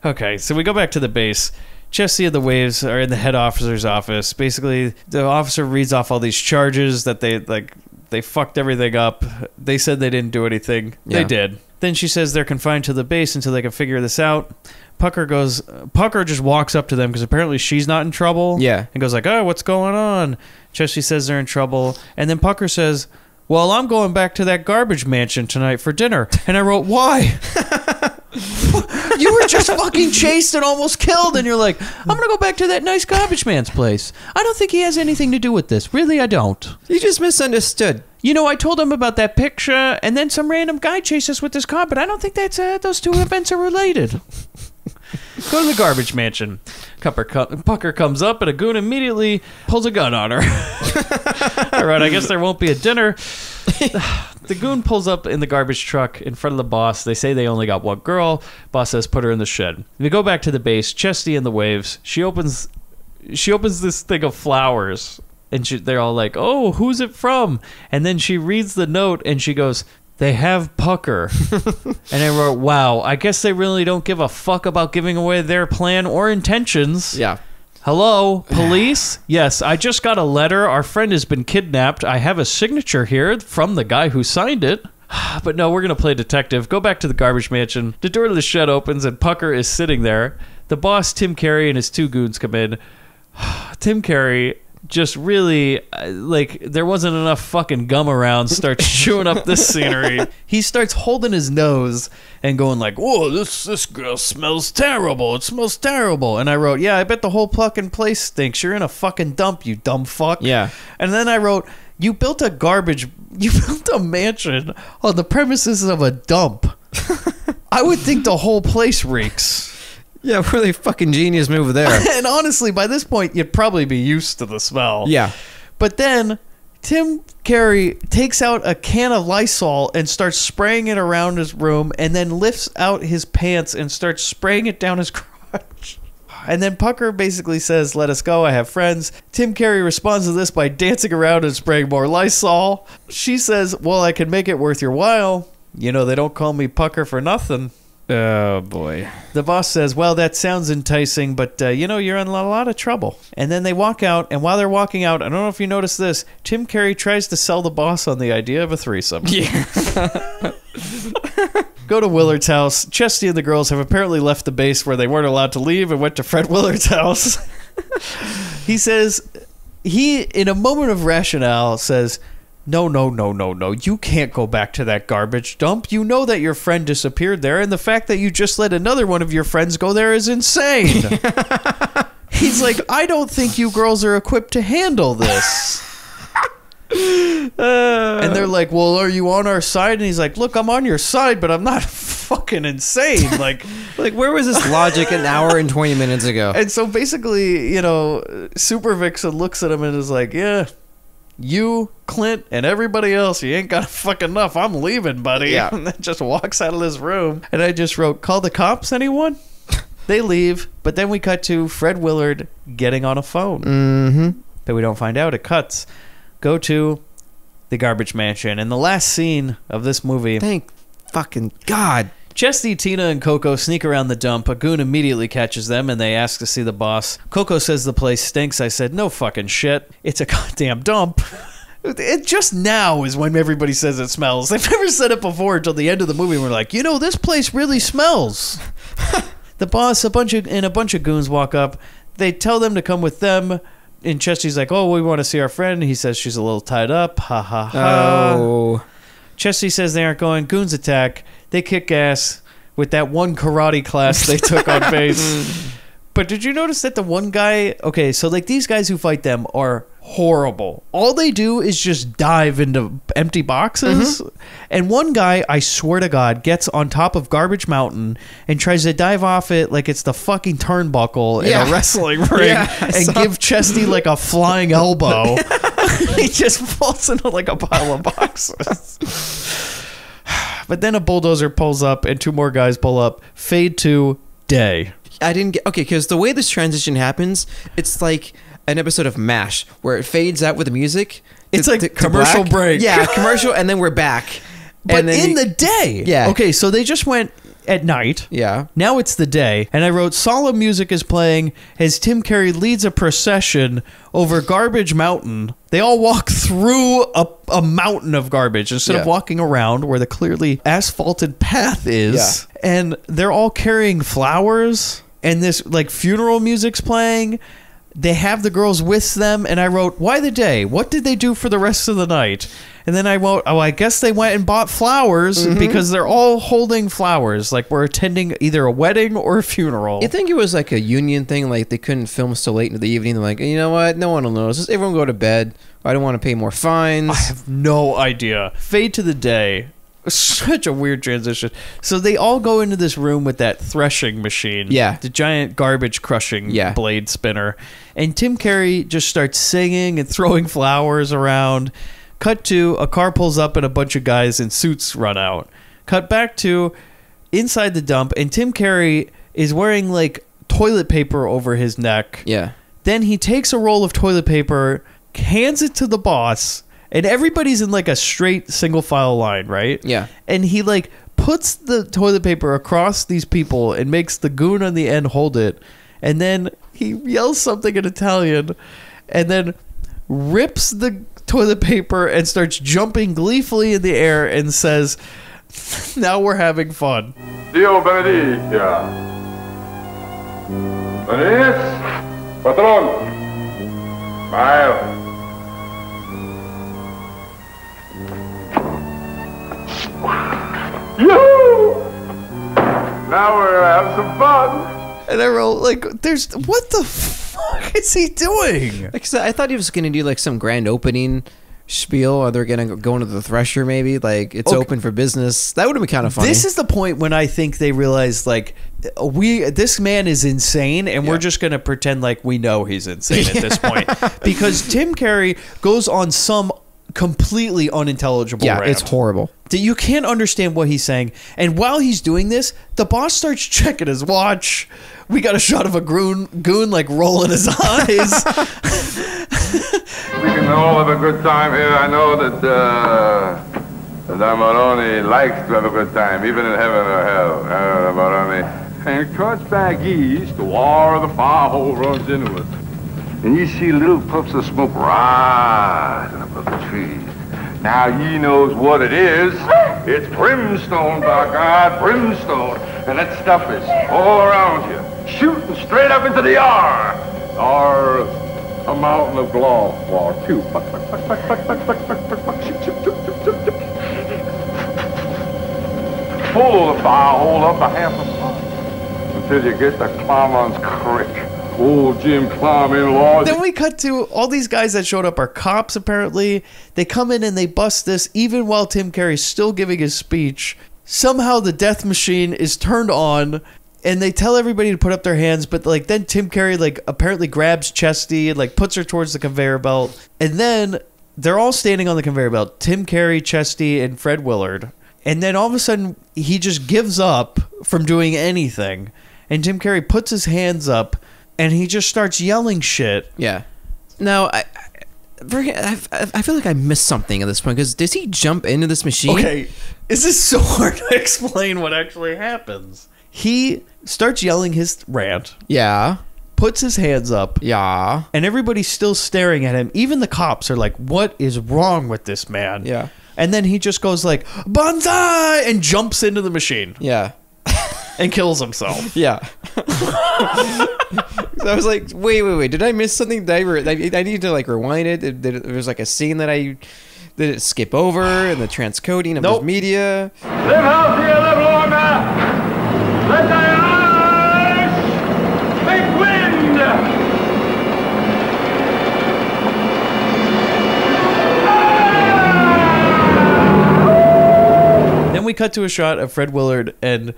Okay, so we go back to the base. Chesty and the Waves are in the head officer's office. Basically, the officer reads off all these charges that they fucked everything up. They said they didn't do anything. Yeah. They did. Then she says they're confined to the base until they can figure this out. Pucker just walks up to them because apparently she's not in trouble. Yeah. And goes like, oh, what's going on? Chesty says they're in trouble. And then Pucker says, well, I'm going back to that garbage mansion tonight for dinner. And I wrote, why? You were just fucking chased and almost killed. And you're like, I'm going to go back to that nice garbage man's place. I don't think he has anything to do with this. Really, I don't. You just misunderstood. You know, I told him about that picture, and then some random guy chased us with this car, but I don't think that's those two events are related. Go to the garbage mansion. Pucker comes up, and a goon immediately pulls a gun on her. All right, I guess there won't be a dinner. The goon pulls up in the garbage truck in front of the boss. They say they only got one girl. Boss says, put her in the shed. We go back to the base. Chesty and the Waves. She opens this thing of flowers. And they're all like, oh, who's it from? And then she reads the note and she goes, they have Pucker. And I wrote, wow, I guess they really don't give a fuck about giving away their plan or intentions. Yeah. Hello, police? Yes, I just got a letter. Our friend has been kidnapped. I have a signature here from the guy who signed it. But no, we're going to play detective. Go back to the garbage mansion. The door to the shed opens and Pucker is sitting there. The boss, Tim Carey, and his two goons come in. Tim Carey... just really, like, there wasn't enough fucking gum around, starts chewing up this scenery. He starts holding his nose and going like, whoa, this girl smells terrible. It smells terrible. And I wrote, yeah, I bet the whole fucking place stinks. You're in a fucking dump, you dumb fuck. Yeah. And then I wrote, you built a mansion on the premises of a dump. I would think the whole place reeks. Yeah, really fucking genius move there. And honestly, by this point, you'd probably be used to the smell. Yeah. But then Tim Carey takes out a can of Lysol and starts spraying it around his room and then lifts out his pants and starts spraying it down his crotch. And then Pucker basically says, let us go, I have friends. Tim Carey responds to this by dancing around and spraying more Lysol. She says, well, I can make it worth your while. You know, they don't call me Pucker for nothing. Oh, boy. The boss says, well, that sounds enticing, but, you know, you're in a lot of trouble. And then they walk out, and while they're walking out, I don't know if you noticed this, Tim Carey tries to sell the boss on the idea of a threesome. Yeah. Go to Willard's house. Chesty and the girls have apparently left the base where they weren't allowed to leave and went to Fred Willard's house. He says, in a moment of rationale, says... No. You can't go back to that garbage dump. You know that your friend disappeared there, and the fact that you just let another one of your friends go there is insane. He's like, I don't think you girls are equipped to handle this. And they're like, well, are you on our side? And he's like, look, I'm on your side, but I'm not fucking insane. Like where was this logic an hour and 20 minutes ago? And so basically, Super Vixen looks at him and is like, yeah, you, Clint, and everybody else, you ain't got fucking enough. I'm leaving, buddy. Yeah. And then just walks out of this room. And I just wrote, call the cops, anyone? They leave, but then we cut to Fred Willard getting on a phone. Mm-hmm. But we don't find out. It cuts. Go to the garbage mansion. And the last scene of this movie... Thank fucking God. Chesty, Tina, and Coco sneak around the dump. A goon immediately catches them, and they ask to see the boss. Coco says the place stinks. I said, no fucking shit. It's a goddamn dump. It just now is when everybody says it smells. They've never said it before until the end of the movie. We're like, this place really smells. The boss, a bunch of goons walk up. They tell them to come with them. And Chesty's like, oh, we want to see our friend. He says she's a little tied up. Ha, ha, ha. Oh. Chesty says they aren't going. Goons attack. They kick ass with that one karate class they took on base. But did you notice that the one guy... Okay, so like these guys who fight them are horrible. All they do is just dive into empty boxes. Mm-hmm. And one guy, I swear to God, gets on top of Garbage Mountain and tries to dive off it like it's the fucking turnbuckle in a wrestling ring and give Chesty like a flying elbow. He just falls into like a pile of boxes. But then a bulldozer pulls up and two more guys pull up. Fade to day. I didn't get... Okay, because the way this transition happens, it's like an episode of MASH where it fades out with the music. It's like commercial break. Yeah, commercial, and then we're back. But and then in the day. Yeah. Okay, so they just went at night. Yeah. Now it's the day. And I wrote, solemn music is playing as Tim Curry leads a procession over Garbage Mountain. They all walk through a mountain of garbage instead of walking around where the clearly asphalted path is. Yeah. And they're all carrying flowers. And this like funeral music's playing. They have the girls with them, and I wrote, why the day? What did they do for the rest of the night? And then I wrote, I guess they went and bought flowers because they're all holding flowers, like we're attending either a wedding or a funeral. You think it was like a union thing, like they couldn't film so late into the evening? They're like, you know what? No one will notice. Just everyone go to bed. I don't want to pay more fines. I have no idea. Fade to the day. Such a weird transition. So they all go into this room with that threshing machine. Yeah. The giant garbage crushing blade spinner. And Tim Curry just starts singing and throwing flowers around. Cut to a car pulls up and a bunch of guys in suits run out. Cut back to inside the dump and Tim Curry is wearing like toilet paper over his neck. Yeah. Then he takes a roll of toilet paper, hands it to the boss. And everybody's in like a straight single file line, right? Yeah. And he like puts the toilet paper across these people and makes the goon on the end hold it. And then he yells something in Italian and then rips the toilet paper and starts jumping gleefully in the air and says, now we're having fun. Dio benedica. Benis, patron. Smile. Yoo! Now we're gonna have some fun. And I wrote, like, what the fuck is he doing? Like I said, I thought he was gonna do like some grand opening spiel, or they're gonna go into the Thresher maybe, like it's open for business. That would have been kind of funny. This is the point when I think they realized like this man is insane and we're just gonna pretend like we know he's insane at this point. Because Tim Curry goes on some completely unintelligible rant. It's horrible. You can't understand what he's saying. And while he's doing this, the boss starts checking his watch. We got a shot of a goon like rolling his eyes. We can all have a good time here. I know that Maroni likes to have a good time, even in heaven or hell. Maroni. And cuts back east, the war of the fowl runs into us. And you see little puffs of smoke rising above the trees. Now ye knows what it is. It's brimstone, by God, brimstone. And that stuff is all around you, shooting straight up into the R. Or a mountain of gloss. Or two. Pull the fire hole up a half a foot until you get to Clomon's Creek. Old Jim Clom in law. Then we cut to all these guys that showed up are cops, apparently. They come in and they bust this even while Tim Curry's still giving his speech. somehow the death machine is turned on, and they tell everybody to put up their hands, but like then Tim Curry like apparently grabs Chesty and like puts her towards the conveyor belt, and then they're all standing on the conveyor belt, Tim Curry, Chesty, and Fred Willard, and then all of a sudden he just gives up from doing anything, and Tim Curry puts his hands up and he just starts yelling shit. Yeah. Now I feel like I missed something at this point, because does he jump into this machine? Okay, is this so hard to explain what actually happens? He starts yelling his rant. Yeah. Puts his hands up. Yeah. And everybody's still staring at him. Even the cops are like, what is wrong with this man? Yeah. And then he just goes like, Banzai! And jumps into the machine. Yeah. And kills himself. Yeah. So I was like, wait. Did I miss something? I need to like rewind it. There's like a scene that did it skip over in the transcoding of his media. Live healthy, live longer. Let thy eyes make wind. Then we cut to a shot of Fred Willard and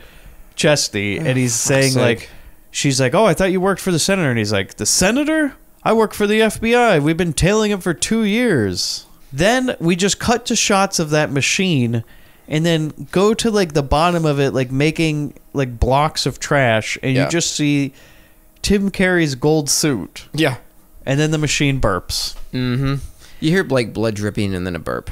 Chesty, and he's saying like, she's like, oh, I thought you worked for the senator. And he's like, the senator? I work for the FBI. We've been tailing him for 2 years. Then we just cut to shots of that machine and then go to like the bottom of it, like making like blocks of trash, and you just see Tim Curry's gold suit. Yeah. And then the machine burps. Mm-hmm. You hear like blood dripping and then a burp.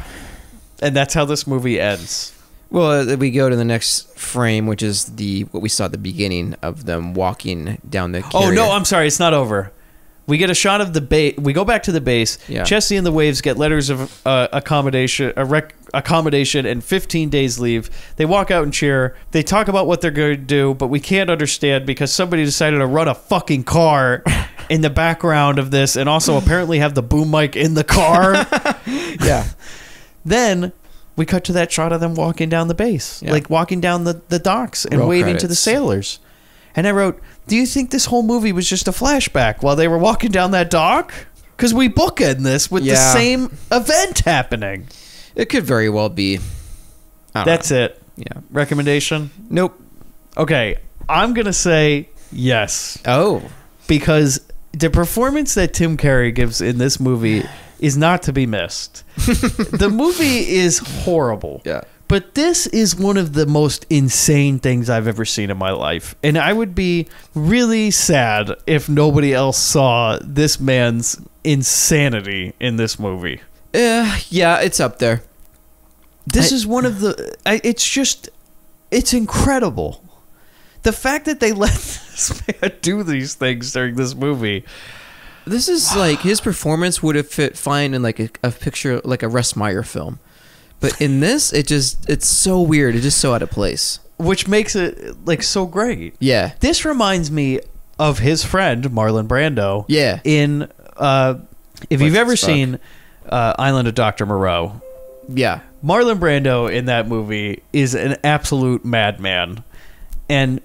And that's how this movie ends. Well, we go to the next frame, which is what we saw at the beginning of them walking down the carrier. Oh, no, I'm sorry. It's not over. We get a shot of the base. We go back to the base. Yeah. Chesty and the Waves get letters of accommodation and 15 days leave. They walk out and cheer. They talk about what they're going to do, but we can't understand because somebody decided to run a fucking car in the background of this, and also apparently have the boom mic in the car. Yeah. Then we cut to that shot of them walking down the base, like walking down the docks and Roll waving to the credits. sailors. And I wrote, do you think this whole movie was just a flashback while they were walking down that dock? Because we bookend this with the same event happening. It could very well be. That's it. Yeah. Recommendation? Nope. Okay. I'm going to say yes. Oh. Because the performance that Tim Curry gives in this movie is not to be missed. The movie is horrible. Yeah. But this is one of the most insane things I've ever seen in my life. And I would be really sad if nobody else saw this man's insanity in this movie. Yeah, it's up there. This is one of the... It's incredible. The fact that they let this man do these things during this movie... This is like... His performance would have fit fine in like a picture, like a Russ Meyer film. But in this, it's so weird. It's just so out of place. Which makes it like so great. Yeah. This reminds me of his friend, Marlon Brando. Yeah. In, if you've ever seen Island of Dr. Moreau. Yeah. Marlon Brando in that movie is an absolute madman. And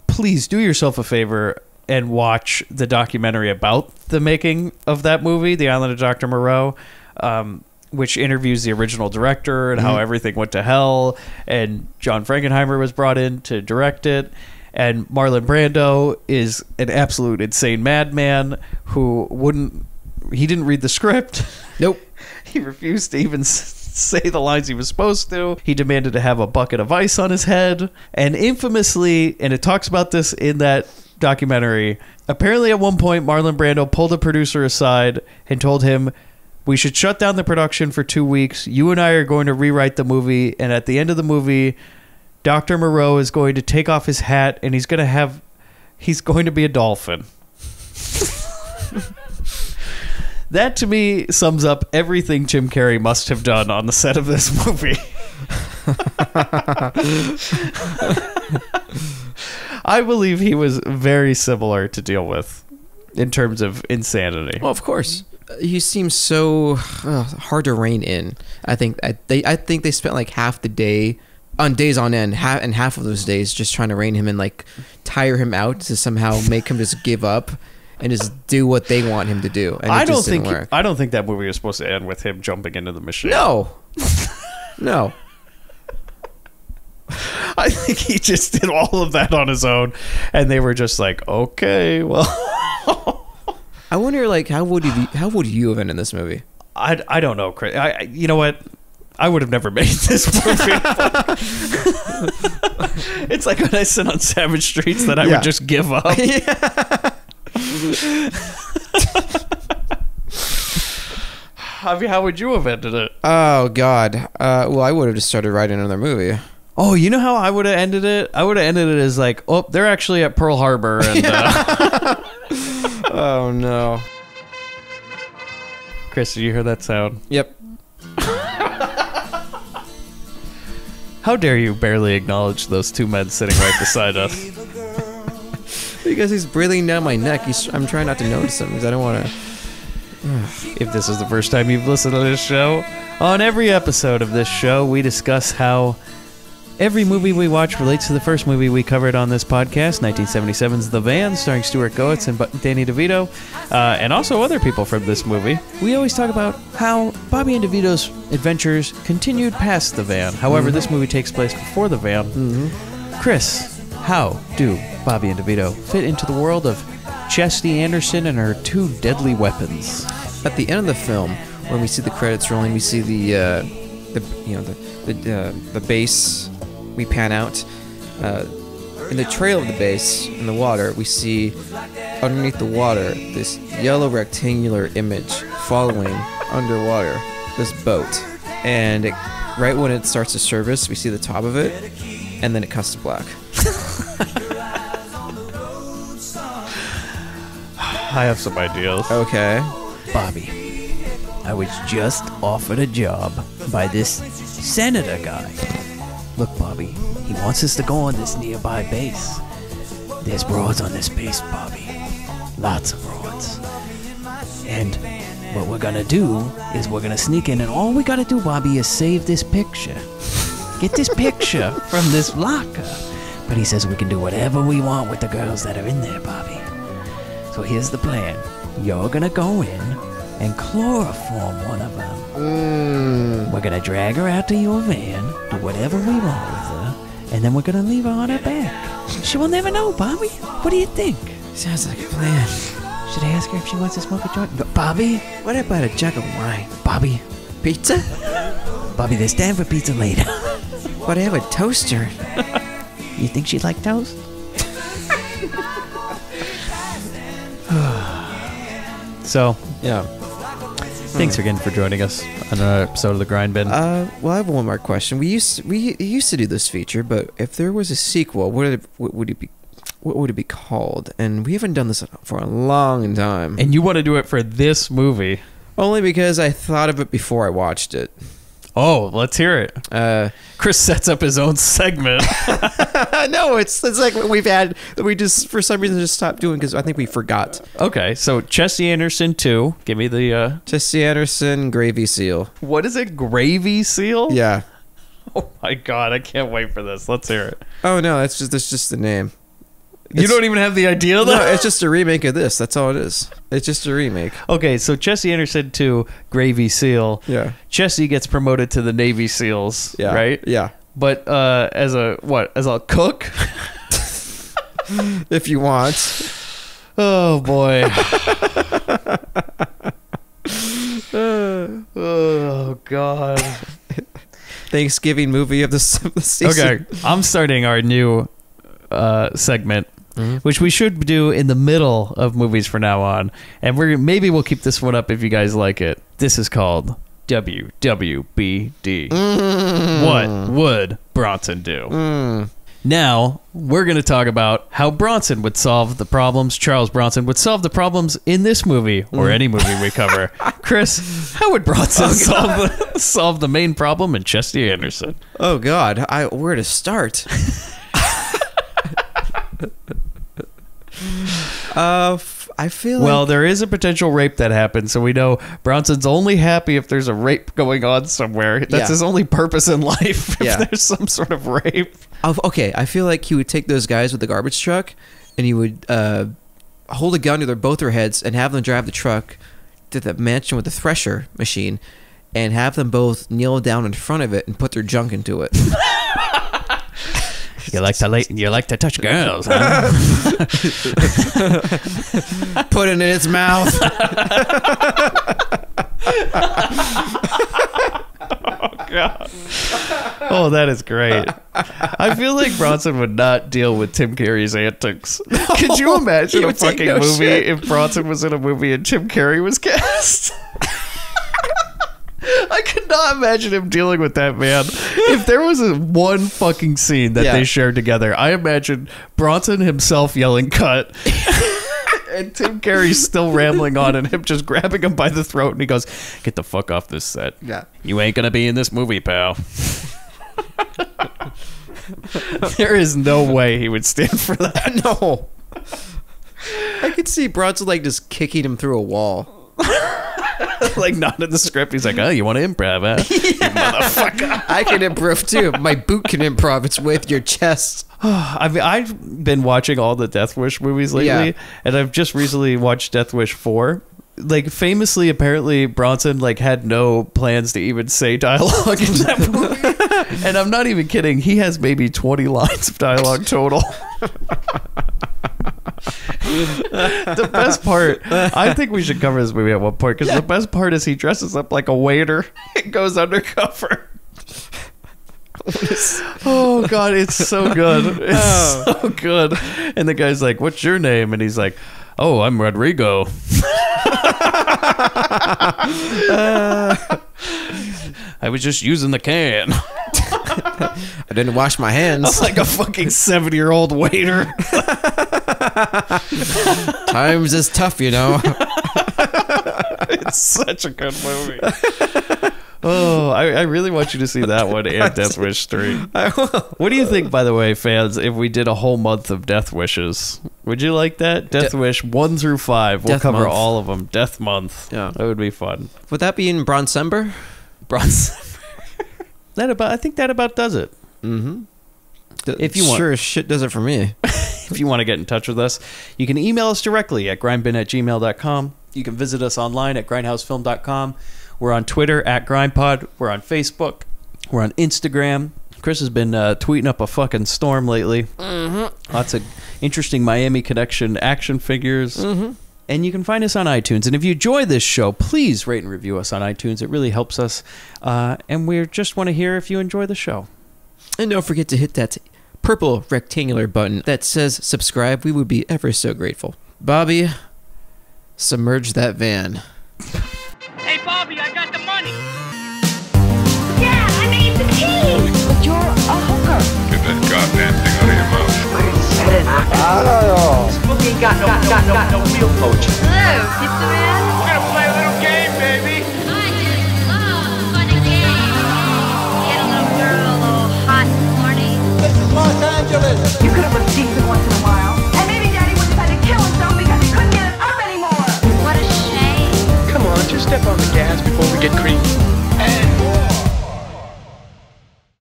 please do yourself a favor and watch the documentary about the making of that movie, The Island of Dr. Moreau. Which interviews the original director and how everything went to hell, and John Frankenheimer was brought in to direct it, and Marlon Brando is an absolute insane madman who he didn't read the script. Nope. He refused to even say the lines he was supposed to. He demanded to have a bucket of ice on his head, and infamously, and it talks about this in that documentary, apparently at one point Marlon Brando pulled a producer aside and told him, we should shut down the production for 2 weeks. You and I are going to rewrite the movie. And at the end of the movie, Dr. Moreau is going to take off his hat and he's going to be a dolphin. That to me sums up everything Tim Curry must have done on the set of this movie. I believe he was very similar to deal with in terms of insanity. Well, of course. He seems so hard to rein in. I think they spent like half the day, on days on end, and half of those days just trying to rein him in, like tire him out to somehow make him just give up and just do what they want him to do. And I don't think that movie was supposed to end with him jumping into the machine. No. No. I think he just did all of that on his own, and they were just like, okay, well. I wonder, like, how would you have ended this movie? I don't know, Chris. You know what? I would have never made this movie. It's like when I sit on Savage Streets that I would just give up. I mean, how would you have ended it? Oh, God. Well, I would have just started writing another movie. Oh, you know how I would have ended it? I would have ended it as like, oh, they're actually at Pearl Harbor. And, oh, no. Chris, did you hear that sound? Yep. How dare you barely acknowledge those two men sitting right beside us? Because he's breathing down my neck. I'm trying not to notice him because I don't want to... If this is the first time you've listened to this show, on every episode of this show, we discuss how every movie we watch relates to the first movie we covered on this podcast, 1977's The Van, starring Stuart Goetz and Danny DeVito, and also other people from this movie. We always talk about how Bobby and DeVito's adventures continued past The Van. However, this movie takes place before The Van. Chris, how do Bobby and DeVito fit into the world of Chesty Anderson and her two deadly weapons? At the end of the film, when we see the credits rolling, we see the base. We pan out. In the trail of the base in the water, we see underneath the water this yellow rectangular image following underwater this boat. And right when it starts to surface, we see the top of it, and then it cuts to black. I have some ideas. Okay. Bobby, I was just offered a job by this senator guy. Look, Bobby, he wants us to go on this nearby base. There's broads on this base, Bobby. Lots of broads. And what we're gonna do is we're gonna sneak in, and all we gotta do, Bobby, is save this picture. Get this picture from this locker. But he says we can do whatever we want with the girls that are in there, Bobby. So here's the plan. You're gonna go in and chloroform one of them. We're gonna drag her out to your van, do whatever we want with her, and then we're gonna leave her on her back. She will never know, Bobby. What do you think? Sounds like a plan. Should I ask her if she wants to smoke a joint? Bobby? What about a jug of wine? Bobby? Pizza? Bobby, there's time for pizza later. But I have a toaster. You think she'd like toast? So, yeah. Thanks again for joining us on another episode of the Grindbin. Well, I have one more question. We used to do this feature, but if there was a sequel, what would it be called? And we haven't done this for a long time. And you want to do it for this movie? Only because I thought of it before I watched it. Oh, let's hear it. Chris sets up his own segment. No, it's like we just for some reason just stopped doing because I think we forgot. Okay, so Chesty Anderson 2. Give me the Chesty Anderson Gravy Seal. What is it? Gravy Seal? Yeah. Oh my God, I can't wait for this. Let's hear it. Oh no, that's just the name. You don't even have the idea, though? No, it's just a remake of this. That's all it is. It's just a remake. Okay, so Chesty Anderson 2, Gravy Seal. Yeah. Chesty gets promoted to the Navy SEALs, yeah. right? Yeah. But as a cook? If you want. Oh, boy. Oh, God. Thanksgiving movie of the season. Okay, I'm starting our new segment, which we should do in the middle of movies from now on, and maybe we'll keep this one up if you guys like it. This is called WWBD. What would Bronson do? Now we're going to talk about how Bronson would solve the problems. Charles Bronson would solve the problems in this movie or any movie we cover. Chris, how would Bronson solve the main problem in Chesty Anderson? Oh God, where to start? I feel well, there is a potential rape that happens, so we know Bronson's only happy if there's a rape going on somewhere. That's his only purpose in life, if there's some sort of rape. Okay, I feel like he would take those guys with the garbage truck, and he would hold a gun to both their heads and have them drive the truck to the mansion with the thresher machine, and have them both kneel down in front of it and put their junk into it. You like to touch girls, huh? Put it in its mouth. Oh God. Oh, that is great. I feel like Bronson would not deal with Tim Curry's antics. Could you imagine a fucking movie if Bronson was in a movie and Tim Curry was cast? I could not imagine him dealing with that man. If there was one fucking scene that they shared together, I imagine Bronson himself yelling "cut," and Tim Curry's still rambling on, and him just grabbing him by the throat, and he goes, "Get the fuck off this set. Yeah, you ain't gonna be in this movie, pal." There is no way he would stand for that. No. I could see Bronson like just kicking him through a wall. Like not in the script. He's like, "Oh, you want to improv, huh? You motherfucker." I can improv too. My boot can improv. It's with your chest. I mean, I've been watching all the Death Wish movies lately, and I've just recently watched Death Wish 4. Like, famously, apparently, Bronson like had no plans to even say dialogue in that movie. And I'm not even kidding. He has maybe 20 lines of dialogue total. The best part, I think we should cover this movie at one point, because the best part is he dresses up like a waiter and goes undercover. Oh God, it's so good. It's so good. And the guy's like, "What's your name?" And he's like, "Oh, I'm Rodrigo." I was just using the can. I didn't wash my hands. I'm like a fucking 70-year-old waiter. Times is tough, you know. It's such a good movie. Oh, I really want you to see that one and Death Wish 3. What do you think, by the way, fans, if we did a whole month of Death Wishes? Would you like that? Death Wish 1 through 5. We'll cover all of them. Death Month. Yeah. That would be fun. Would that be in Bronzember? I think that about does it. Mm-hmm. If you want, sure as shit does it for me. If you want to get in touch with us, you can email us directly at grindbin@gmail.com. You can visit us online at grindhousefilm.com. We're on Twitter at grindpod. We're on Facebook. We're on Instagram. Chris has been tweeting up a fucking storm lately. Mm-hmm. Lots of interesting Miami Connection action figures. Mm-hmm. And you can find us on iTunes. And if you enjoy this show, please rate and review us on iTunes. It really helps us. And we just want to hear if you enjoy the show. And don't forget to hit that purple rectangular button that says subscribe. We would be ever so grateful. Bobby, submerge that van. Hey, Bobby, I got the money. Yeah, I made the team. But you're a hooker. Get that goddamn thing out of your mouth. Spooky got no real poetry. Hello, pizza man.